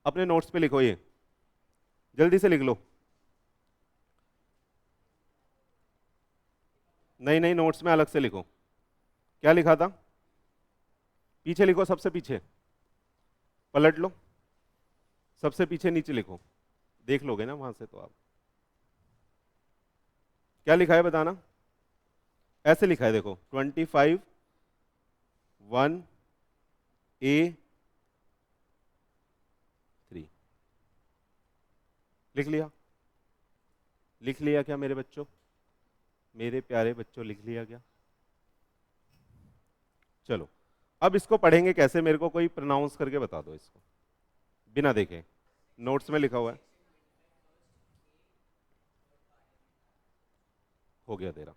अपने नोट्स पे लिखो, ये जल्दी से लिख लो। नहीं नहीं, नोट्स में अलग से लिखो। क्या लिखा था? पीछे लिखो, सबसे पीछे पलट लो, सबसे पीछे नीचे लिखो, देख लोगे ना वहां से तो आप। क्या लिखा है बताना? ऐसे लिखा है देखो, 25 1A3। लिख लिया? लिख लिया क्या मेरे बच्चों, मेरे प्यारे बच्चों, लिख लिया क्या? चलो, अब इसको पढ़ेंगे कैसे, मेरे को कोई प्रोनाउंस करके बता दो इसको, बिना देखे। नोट्स में लिखा हुआ है, हो गया तेरा।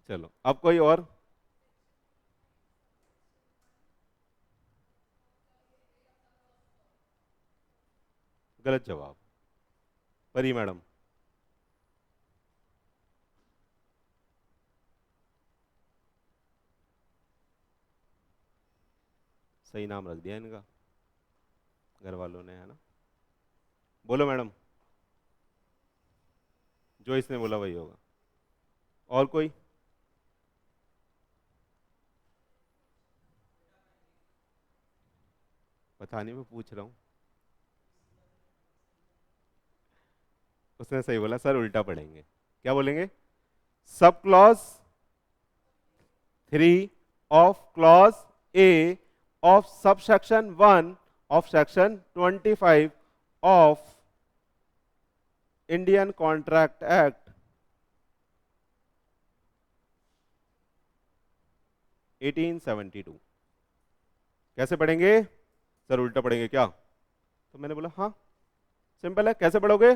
चलो अब कोई और? गलत जवाब, परी मैडम। सही नाम रख दिया इनका घर वालों ने, है ना? बोलो मैडम, जो इसने बोला वही होगा। और कोई? पता नहीं, मैं पूछ रहा हूँ। उसने सही बोला सर, उल्टा पढ़ेंगे। क्या बोलेंगे? Sub clause 3 of clause A of sub section 1 of section 25 of Indian contract act 1872। कैसे पढ़ेंगे सर? उल्टा पढ़ेंगे क्या? तो मैंने बोला हाँ सिंपल है। कैसे पढ़ोगे?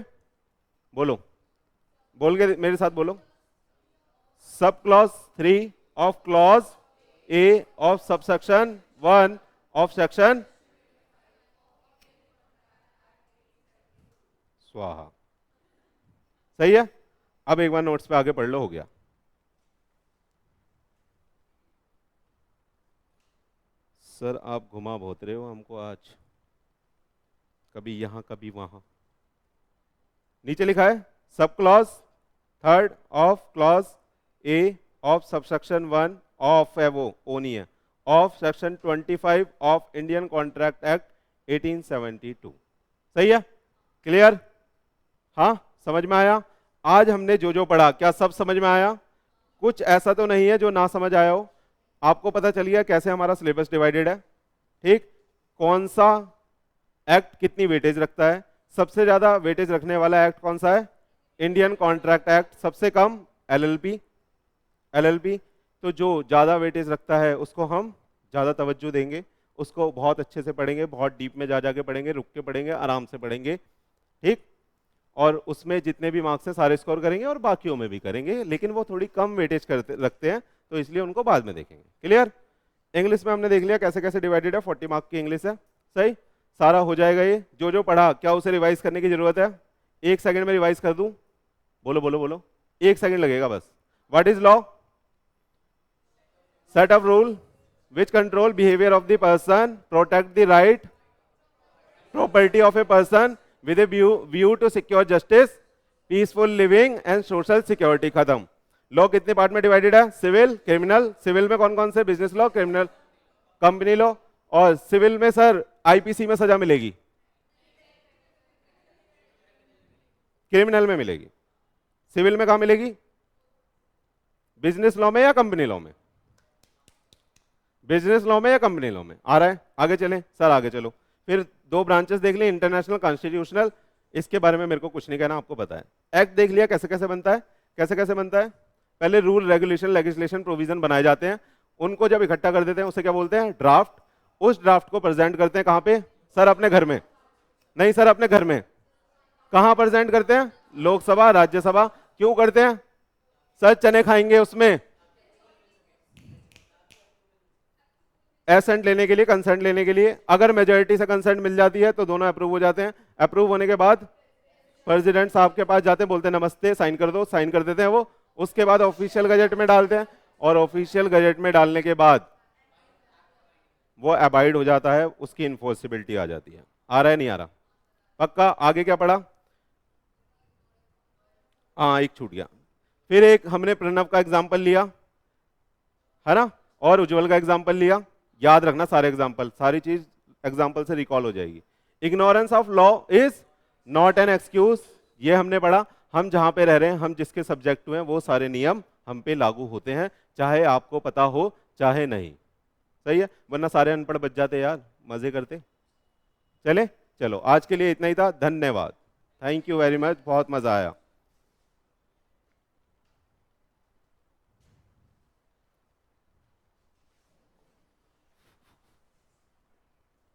बोलो, बोल के मेरे साथ बोलो। Sub clause 3 of clause A of subsection 1 of section स्वाहा। सही है। अब एक बार नोट्स पे आगे पढ़ लो, हो गया। सर आप घुमा बहुत रहे हो हमको आज, कभी यहां कभी वहां। नीचे लिखा है sub clause 3rd of clause A of subsection 1 of है, वो ओ नहीं है, of section 25 of Indian contract act 1872। सही है? क्लियर? हाँ समझ में आया? आज हमने जो जो पढ़ा क्या सब समझ में आया? कुछ ऐसा तो नहीं है जो ना समझ आया हो? आपको पता चल गया कैसे हमारा सिलेबस डिवाइडेड है, ठीक? कौन सा एक्ट कितनी वेटेज रखता है? सबसे ज्यादा वेटेज रखने वाला एक्ट कौन सा है? Indian contract act. सबसे कम एलएलपी। एलएलपी तो जो ज्यादा वेटेज रखता है उसको हम ज्यादा तवज्जो देंगे, उसको बहुत अच्छे से पढ़ेंगे, बहुत डीप में जा जाके पढ़ेंगे, रुक के पढ़ेंगे, आराम से पढ़ेंगे, ठीक? और उसमें जितने भी मार्क्स हैं सारे स्कोर करेंगे और बाकियों में भी करेंगे, लेकिन वो थोड़ी कम वेटेज करते रखते हैं तो इसलिए उनको बाद में देखेंगे। क्लियर? इंग्लिश में हमने देख लिया कैसे कैसे डिवाइडेड है, 40 मार्क की इंग्लिश है। सही, सारा हो जाएगा। ये जो जो पढ़ा क्या उसे रिवाइज करने की जरूरत है? 1 सेकंड में रिवाइज कर दूं? बोलो बोलो बोलो, 1 सेकंड लगेगा बस। What is law? Set of rule which control behaviour of the person, protect the right property of a person with a view to secure justice, peaceful living and social security। खत्म। Law कितने part में divided है? Civil, criminal. Civil में कौन कौन से? Business law, criminal, company law. और civil में सर आईपीसी में सजा मिलेगी, क्रिमिनल में मिलेगी। सिविल में कहां मिलेगी? बिजनेस लॉ में या कंपनी लॉ में? बिजनेस लॉ में या कंपनी लॉ में? आ रहा है? आगे चलें सर, आगे चलो। फिर 2 ब्रांचेस देख लिए, इंटरनेशनल, कॉन्स्टिट्यूशनल। इसके बारे में मेरे को कुछ नहीं कहना, आपको पता है। एक्ट देख लिया कैसे कैसे बनता है, कैसे कैसे बनता है। पहले रूल, रेगुलेशन, लेजिस्लेशन, प्रोविजन बनाए जाते हैं, उनको जब इकट्ठा कर देते हैं उसे क्या बोलते हैं? ड्राफ्ट। उस ड्राफ्ट को प्रेजेंट करते हैं कहां पे? सर अपने घर में। नहीं सर, अपने घर में। कहां प्रेजेंट करते हैं? लोकसभा, राज्यसभा। क्यों करते हैं? सर चने खाएंगे उसमें, एसेंट लेने के लिए, कंसेंट लेने के लिए। अगर मेजोरिटी से कंसेंट मिल जाती है तो दोनों अप्रूव हो जाते हैं। अप्रूव होने के बाद प्रेसिडेंट साहब के पास जाते हैं, बोलते हैं नमस्ते, साइन कर दो, साइन कर देते हैं वो। उसके बाद ऑफिशियल गजेट में डालते हैं और ऑफिशियल गजेट में डालने के बाद वो अबाइड हो जाता है, उसकी इन्फोर्सिबिलिटी आ जाती है। आ रहा है नहीं आ रहा? पक्का? आगे क्या पढ़ा? हाँ एक छूट गया। फिर एक हमने प्रणव का एग्जाम्पल लिया है ना, और उज्जवल का एग्जाम्पल लिया। याद रखना सारे एग्जाम्पल, सारी चीज एग्जाम्पल से रिकॉल हो जाएगी। Ignorance of law is not an excuse, ये हमने पढ़ा। हम जहां पे रह रहे हैं, हम जिसके सब्जेक्ट हुए हैं, वो सारे नियम हम पे लागू होते हैं, चाहे आपको पता हो चाहे नहीं। सही है? वरना सारे अनपढ़ बच जाते यार, मजे करते। चले, चलो आज के लिए इतना ही था। धन्यवाद, थैंक यू वेरी मच, बहुत मजा आया।